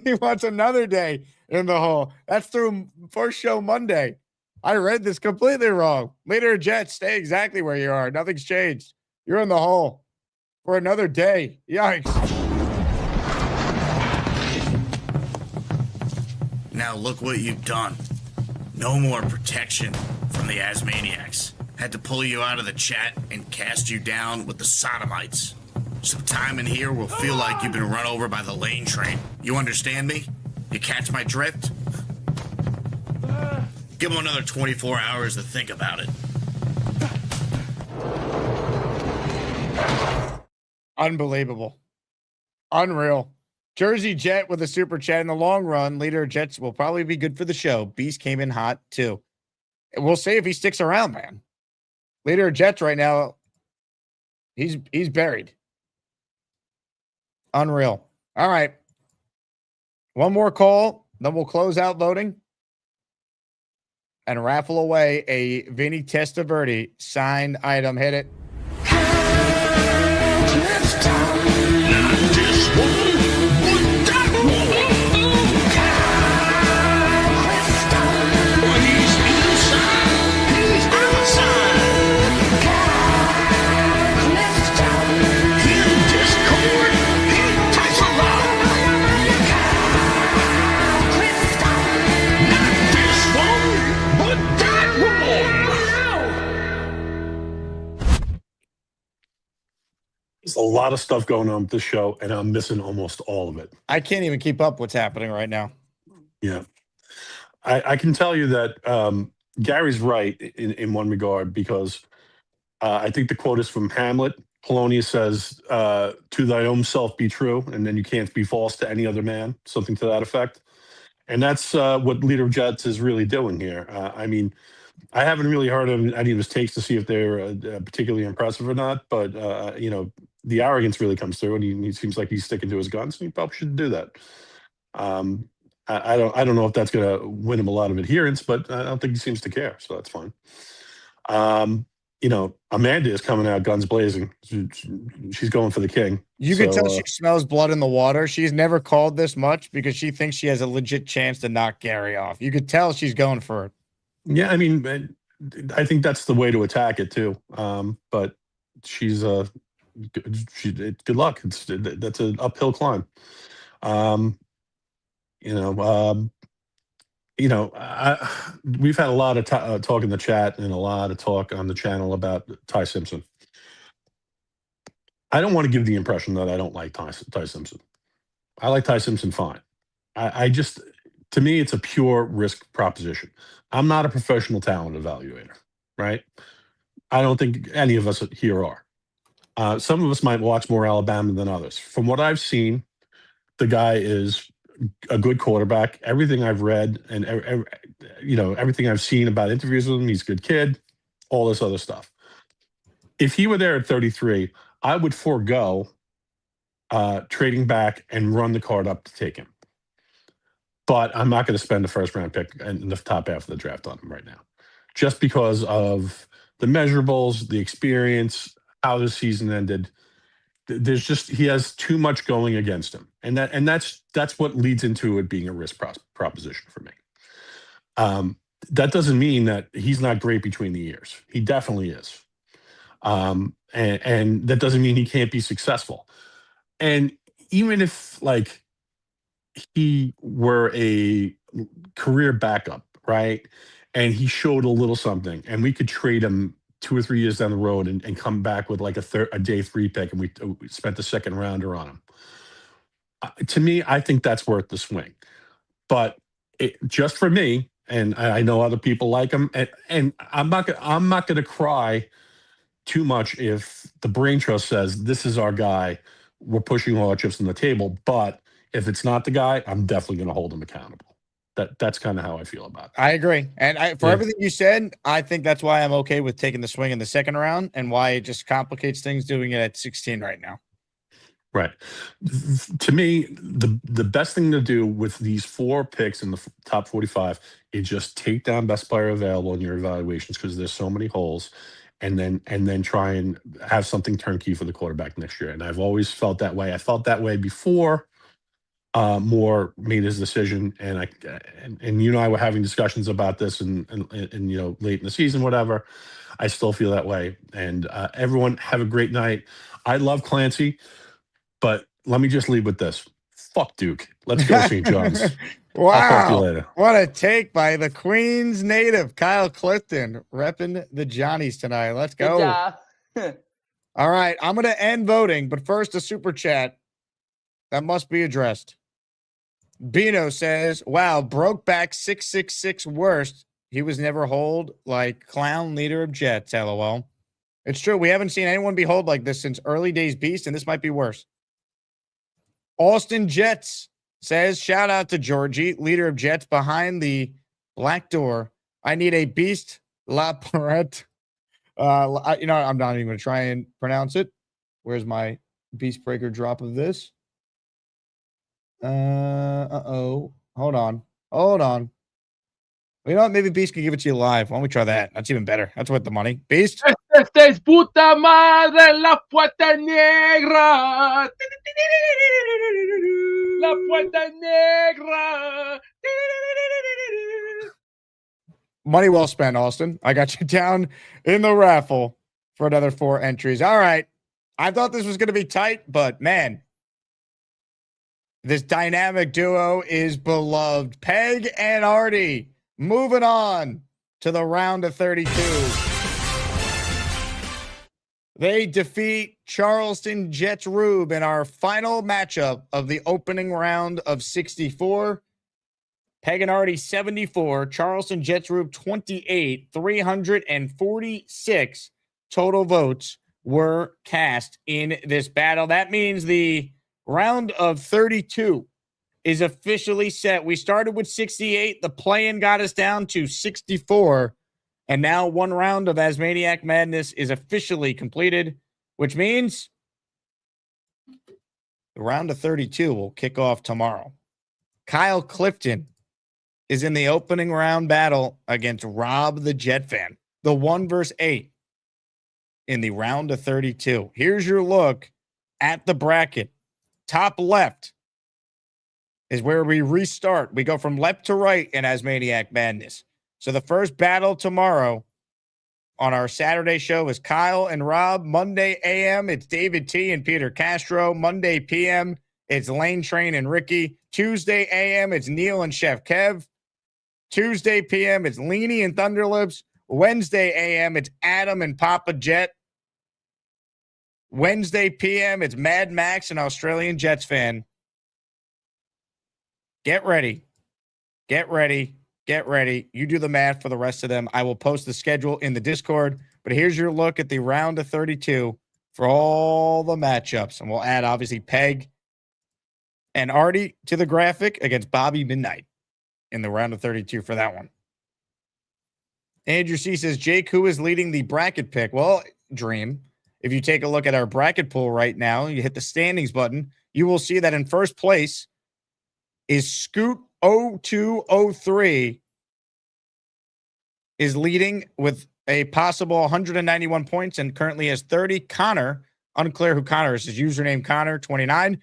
He wants another day in the hole. That's through first show Monday. I read this completely wrong. Leader of Jets, stay exactly where you are. Nothing's changed. You're in the hole for another day. Yikes. Now look what you've done. No more protection from the Asmaniacs. Had to pull you out of the chat and cast you down with the sodomites. Some time in here will feel like you've been run over by the lane train. You understand me? You catch my drift? Give him another 24 hours to think about it. Unbelievable. Unreal. Jersey Jet with a super chat. In the long run, leader of Jets will probably be good for the show. Beast came in hot too. We'll see if he sticks around, man. Leader of Jets right now, he's buried. Unreal. All right. One more call, then we'll close out voting and raffle away a Vinny Testaverde signed item. Hit it. There's a lot of stuff going on with this show, and I'm missing almost all of it. I can't even keep up what's happening right now. Yeah. I can tell you that Gary's right in one regard, because I think the quote is from Hamlet. Polonius says, to thy own self be true, and then you can't be false to any other man, something to that effect. And that's what Leader of Jets is really doing here. I mean, I haven't really heard any of his takes to see if they're particularly impressive or not. But the arrogance really comes through, and he seems like he's sticking to his guns. And he probably shouldn't do that. I don't know if that's going to win him a lot of adherence, but I don't think he seems to care, so that's fine. Amanda is coming out guns blazing. She's going for the king. You can tell she smells blood in the water. She's never called this much because she thinks she has a legit chance to knock Gary off. You could tell she's going for it. Yeah, I mean, I think that's the way to attack it too. But she's good luck. That's an uphill climb. We've had a lot of talk in the chat and a lot of talk on the channel about Ty Simpson. I don't want to give the impression that I don't like Ty Simpson. I like Ty Simpson fine. To me, it's a pure risk proposition. I'm not a professional talent evaluator, right? I don't think any of us here are. Some of us might watch more Alabama than others. From what I've seen, the guy is a good quarterback. Everything I've read and everything I've seen about interviews with him, he's a good kid, all this other stuff. If he were there at 33, I would forego trading back and run the card up to take him. But I'm not going to spend a first-round pick in the top half of the draft on him right now, just because of the measurables, the experience, how the season ended. He has too much going against him, and that's what leads into it being a risk proposition for me. That doesn't mean that he's not great between the years. He definitely is, and that doesn't mean he can't be successful. And even if he were a career backup, right, and he showed a little something, and we could trade him 2 or 3 years down the road and come back with a day 3 pick, and we spent the second rounder on him. To me, I think that's worth the swing. But just for me, and I know other people like him, and I'm not going to cry too much if the brain trust says this is our guy. We're pushing all our chips on the table. But if it's not the guy, I'm definitely going to hold him accountable. That's kind of how I feel about it. I agree. And everything you said, I think that's why I'm okay with taking the swing in the second round and why it just complicates things doing it at 16 right now. Right. To me, the best thing to do with these 4 picks in the top 45 is just take down best player available in your evaluations because there's so many holes, and then try and have something turnkey for the quarterback next year. And I've always felt that way. I felt that way before Moore made his decision, and you and I were having discussions about this and late in the season, whatever. I still feel that way. And everyone have a great night. I love Clancy, but let me just leave with this. Fuck Duke. Let's go St. John's. Wow. I'll talk to you later. What a take by the Queens native, Kyle Clifton, repping the Johnnies tonight. Let's go. All right. I'm going to end voting, but first a super chat that must be addressed. Bino says, wow, broke back 666 worst. He was never hold like clown leader of Jets, LOL. It's true. We haven't seen anyone be hold like this since early days Beast, and this might be worse. Austin Jets says, shout out to Georgie, leader of Jets behind the black door. I need a Beast La Porrette. I'm not even going to try and pronounce it. Where's my Beast Breaker drop of this? Hold on. You know what? Maybe Beast can give it to you live. Why don't we try that? That's even better. That's worth the money. Beast? Esta es puta madre, la puerta negra. La puerta negra. Money well spent, Austin. I got you down in the raffle for another 4 entries. All right. I thought this was going to be tight, but man, this dynamic duo is beloved. Peg and Artie moving on to the round of 32. They defeat Charleston Jets Rube in our final matchup of the opening round of 64. Peg and Artie 74, Charleston Jets Rube 28, 346 total votes were cast in this battle. That means the round of 32 is officially set. We started with 68. The play-in got us down to 64. And now one round of Asmaniac Madness is officially completed, which means the round of 32 will kick off tomorrow. Kyle Clifton is in the opening round battle against Rob the Jet Fan, the 1 versus 8 in the round of 32. Here's your look at the bracket. Top left is where we restart. We go from left to right in Asmaniac Madness. So the first battle tomorrow on our Saturday show is Kyle and Rob. Monday AM, it's David T and Peter Castro. Monday PM, it's Lane Train and Ricky. Tuesday AM, it's Neil and Chef Kev. Tuesday PM, it's Leanie and Thunderlips. Wednesday AM, it's Adam and Papa Jet. Wednesday PM, it's Mad Max and Australian Jets fan. Get ready. Get ready. Get ready. You do the math for the rest of them. I will post the schedule in the Discord. But here's your look at the round of 32 for all the matchups. And we'll add, obviously, Peg and Artie to the graphic against Bobby Midnight in the round of 32 for that one. Andrew C. says, Jake, who is leading the bracket pick? Well, Dream, if you take a look at our bracket pool right now, you hit the standings button, you will see that in first place is Scoot 0203 is leading with a possible 191 points and currently has 30. Connor, unclear who Connor is, his username Connor 29.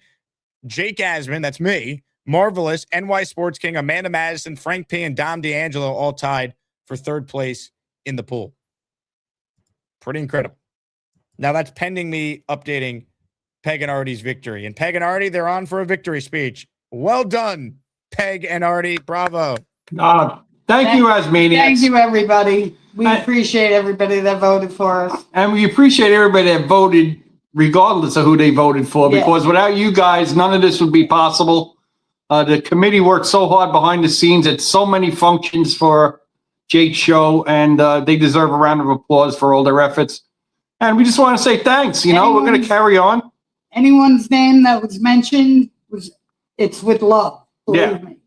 Jake Asman, that's me. Marvelous, NY Sports King, Amanda Madison, Frank P, and Dom D'Angelo all tied for third place in the pool. Pretty incredible. Now that's pending me updating Peg and Artie's victory. And Peg and Artie, they're on for a victory speech. Well done, Peg and Artie. Bravo. Thank you, Asmaniacs. Thank you, everybody. We appreciate everybody that voted for us. And we appreciate everybody that voted, regardless of who they voted for, because without you guys, none of this would be possible. The committee worked so hard behind the scenes at so many functions for Jake's show, and they deserve a round of applause for all their efforts. And we just want to say thanks. We're going to carry on. Anyone's name that was mentioned, it's with love. Believe me.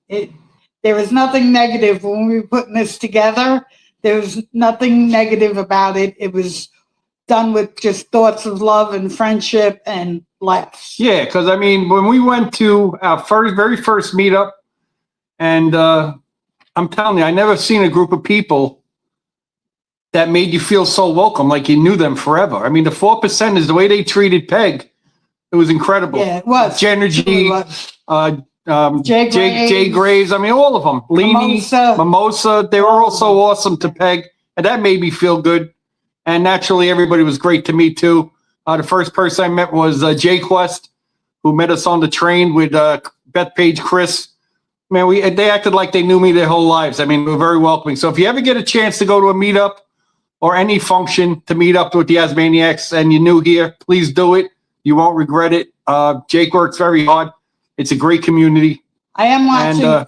There was nothing negative when we were putting this together. There was nothing negative about it. It was done with just thoughts of love and friendship and laughs. Yeah, because, when we went to our very first meetup, and I'm telling you, I never seen a group of people that made you feel so welcome, like you knew them forever. The 4% is the way they treated Peg. It was incredible. Yeah, it was. Genergy, Jay Graves, all of them. Leanie, Mimosa, they were all so awesome to Peg, and that made me feel good. And naturally, everybody was great to me, too. The first person I met was Jay Quest, who met us on the train with Bethpage Chris. Man, they acted like they knew me their whole lives. We were very welcoming. So if you ever get a chance to go to a meetup or any function to meet up with the Asmaniacs and you're new here, please do it. You won't regret it. Jake works very hard. It's a great community. I am watching.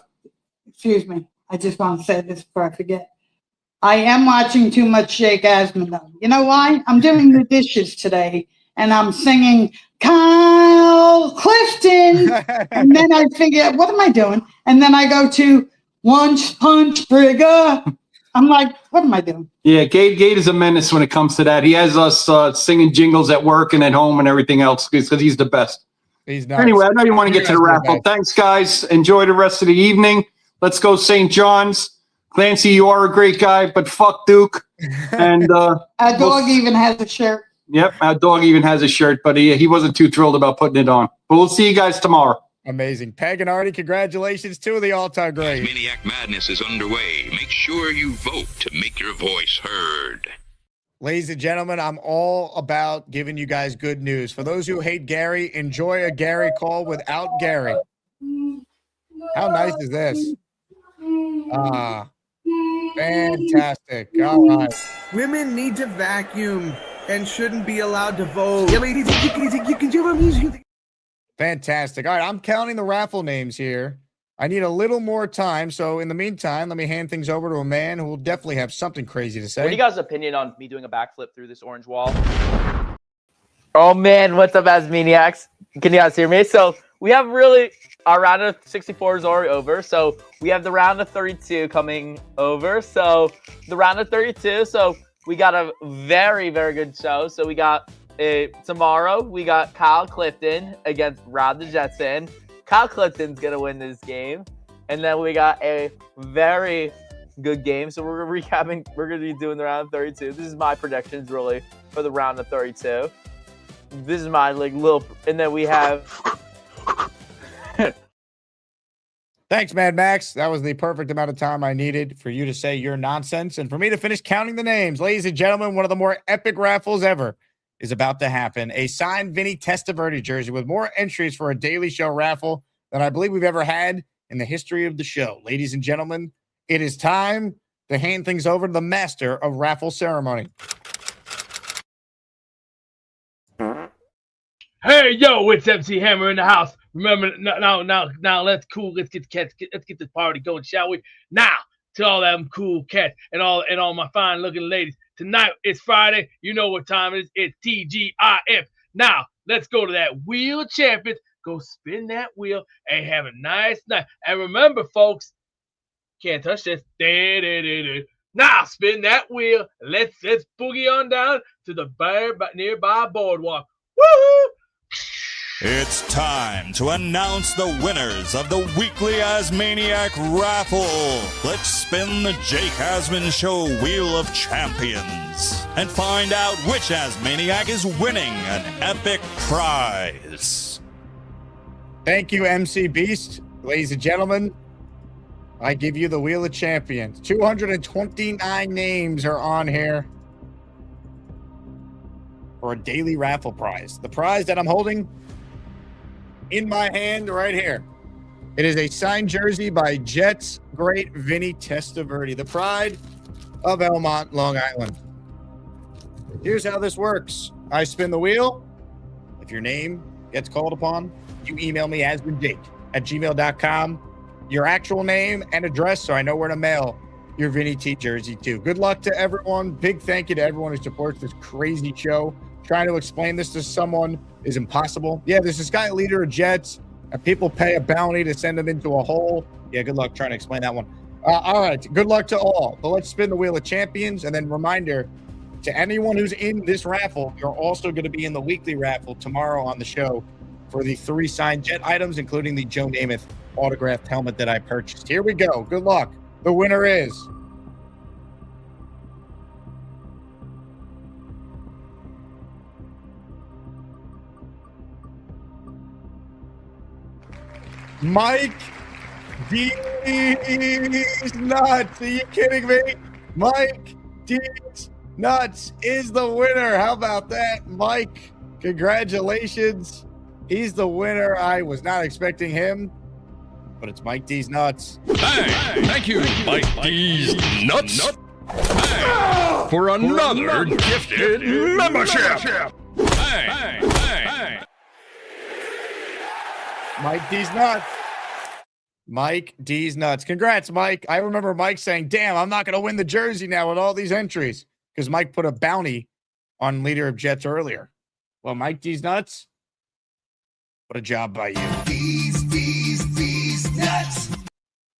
Excuse me. I just want to say this before I forget. I am watching too much Jake Asman, though. You know why? I'm doing the dishes today, and I'm singing Kyle Clifton. And then I figure, what am I doing? And then I go to Lunch Punch Brigger. I'm like, what am I doing? Yeah, Gate is a menace when it comes to that. He has us singing jingles at work and at home and everything else because he's the best. He's nice. Anyway, I know you want to get to the raffle. Thanks, guys. Enjoy the rest of the evening. Let's go St. John's. Clancy, you are a great guy, but fuck Duke. And our dog even has a shirt. Yep, our dog even has a shirt, but he wasn't too thrilled about putting it on. But we'll see you guys tomorrow. Amazing. Peg and Artie, congratulations. Two of the all-time greats. Maniac Madness is underway. Make sure you vote to make your voice heard. Ladies and gentlemen, I'm all about giving you guys good news. For those who hate Gary, enjoy a Gary call without Gary. How nice is this? Fantastic. All right. Women need to vacuum and shouldn't be allowed to vote. Fantastic. All right, I'm counting the raffle names here. I need a little more time, so in the meantime, let me hand things over to a man who will definitely have something crazy to say. What are you guys' opinion on me doing a backflip through this orange wall? Oh man, what's up, Asmaniacs? Can you guys hear me? So we have really our round of 64 is already over, so we have the round of 32 coming over. So the round of 32, so we got a very, very good show. So we got tomorrow we got Kyle Clifton against Rob the Jetson. Kyle Clifton's gonna win this game, and then we got a very good game. So we're recapping. We're gonna be doing the round of 32. This is my predictions really for the round of 32. This is my little, and then we have. Thanks, Mad Max. That was the perfect amount of time I needed for you to say your nonsense and for me to finish counting the names. Ladies and gentlemen, one of the more epic raffles ever is about to happen. A signed Vinny Testaverde jersey with more entries for a daily show raffle than I believe we've ever had in the history of the show. Ladies and gentlemen, it is time to hand things over to the master of raffle ceremony. Hey, yo, it's MC Hammer in the house. Remember, now, let's get this party going, shall we? Now, to all them cool cats and all my fine looking ladies. Tonight it's Friday. You know what time it is. It's TGIF. Now, let's go to that Wheel of Champions. Go spin that wheel and have a nice night. And remember, folks, can't touch this. Now, spin that wheel. Let's boogie on down to the nearby boardwalk. Woohoo! It's time to announce the winners of the weekly Asmaniac raffle. Let's spin the Jake Asman Show Wheel of Champions and find out which Asmaniac is winning an epic prize. Thank you, MC Beast. Ladies and gentlemen, I give you the Wheel of Champions. 229 names are on here for a daily raffle prize. The prize that I'm holding in my hand right here. It is a signed jersey by Jets great Vinny Testaverde, the pride of Elmont, Long Island. Here's how this works. I spin the wheel. If your name gets called upon, you email me asmanjake@gmail.com, your actual name and address so I know where to mail your Vinny T jersey to. Good luck to everyone. Big thank you to everyone who supports this crazy show. Trying to explain this to someone is impossible. Yeah, there's this guy, leader of Jets, and people pay a bounty to send him into a hole. Yeah, good luck trying to explain that one. All right, good luck to all. But let's spin the Wheel of Champions. And then reminder to anyone who's in this raffle, you're also going to be in the weekly raffle tomorrow on the show for the 3 signed Jet items, including the Joe Namath autographed helmet that I purchased. Here we go. Good luck. The winner is Mike D's Nuts. Are you kidding me? Mike D's Nuts is the winner. How about that, Mike? Congratulations. He's the winner. I was not expecting him, but it's Mike D's Nuts. Hey, thank you, Mike D's Nuts. Hey, for another gifted membership. Hey. Mike D's Nuts. Mike D's Nuts. Congrats, Mike. I remember Mike saying, damn, I'm not going to win the jersey now with all these entries because Mike put a bounty on leader of Jets earlier. Well, Mike D's Nuts, what a job by you. D's Nuts.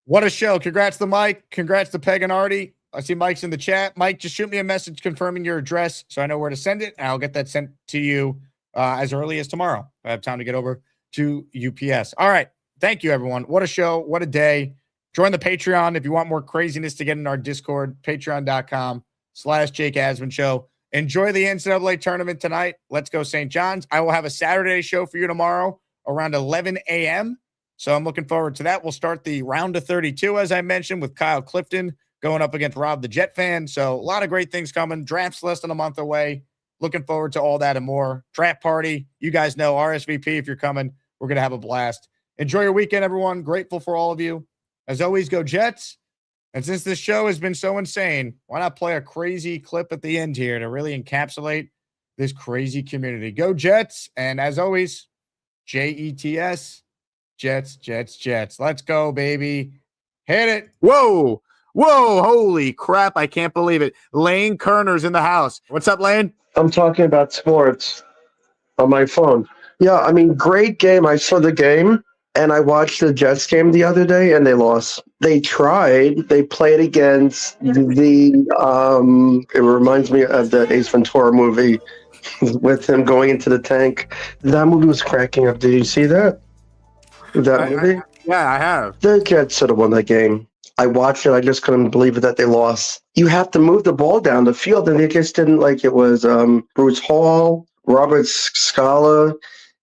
What a show. Congrats to Mike. Congrats to Peg and Artie. I see Mike's in the chat. Mike, just shoot me a message confirming your address so I know where to send it, and I'll get that sent to you as early as tomorrow. I have time to get over to UPS. All right. Thank you, everyone. What a show. What a day. Join the Patreon if you want more craziness to get in our Discord, patreon.com/Jake Asman Show. Enjoy the NCAA tournament tonight. Let's go St. John's. I will have a Saturday show for you tomorrow around 11 a.m. So I'm looking forward to that. We'll start the round of 32, as I mentioned, with Kyle Clifton going up against Rob the Jet fan. So a lot of great things coming. Draft's less than a month away. Looking forward to all that and more. Draft party. You guys know RSVP if you're coming. We're going to have a blast. Enjoy your weekend, everyone. Grateful for all of you. As always, go Jets. And since this show has been so insane, why not play a crazy clip at the end here to really encapsulate this crazy community? Go Jets. And as always, Jets, Jets, Jets, Jets. Let's go, baby. Hit it. Whoa. Holy crap. I can't believe it. Lane Kerner's in the house. What's up, Lane? I'm talking about sports on my phone. Yeah, I mean, great game. I saw the game, and I watched the Jets game the other day, and they lost. They tried. They played against it reminds me of the Ace Ventura movie with him going into the tank. That movie was cracking up. Did you see that? That movie? Yeah, I have. The Jets should have won that game. I watched it. I just couldn't believe it that they lost. You have to move the ball down the field, and they just didn't. Like, it was Bruce Hall, Robert Scala.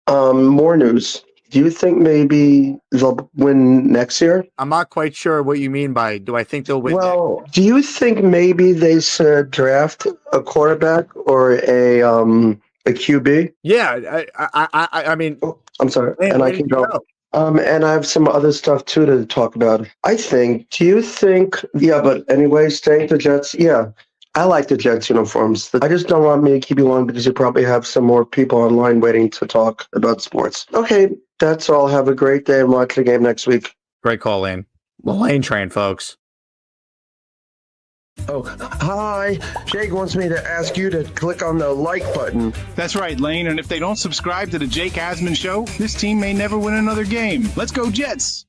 More news. Do you think maybe they'll win next year? I'm not quite sure what you mean by do I think they'll win? Well, do you think maybe they should draft a quarterback or a QB? Yeah, I mean, I'm sorry, man, and I where can did you go. And I have some other stuff too to talk about. Do you think, yeah, but anyway, staying the Jets, yeah. I like the Jets uniforms. I just don't want me to keep you long because you probably have some more people online waiting to talk about sports. Okay, that's all. Have a great day and watch the game next week. Great call, Lane. The Lane train, folks. Oh, hi. Jake wants me to ask you to click on the like button. That's right, Lane. And if they don't subscribe to the Jake Asman Show, this team may never win another game. Let's go, Jets!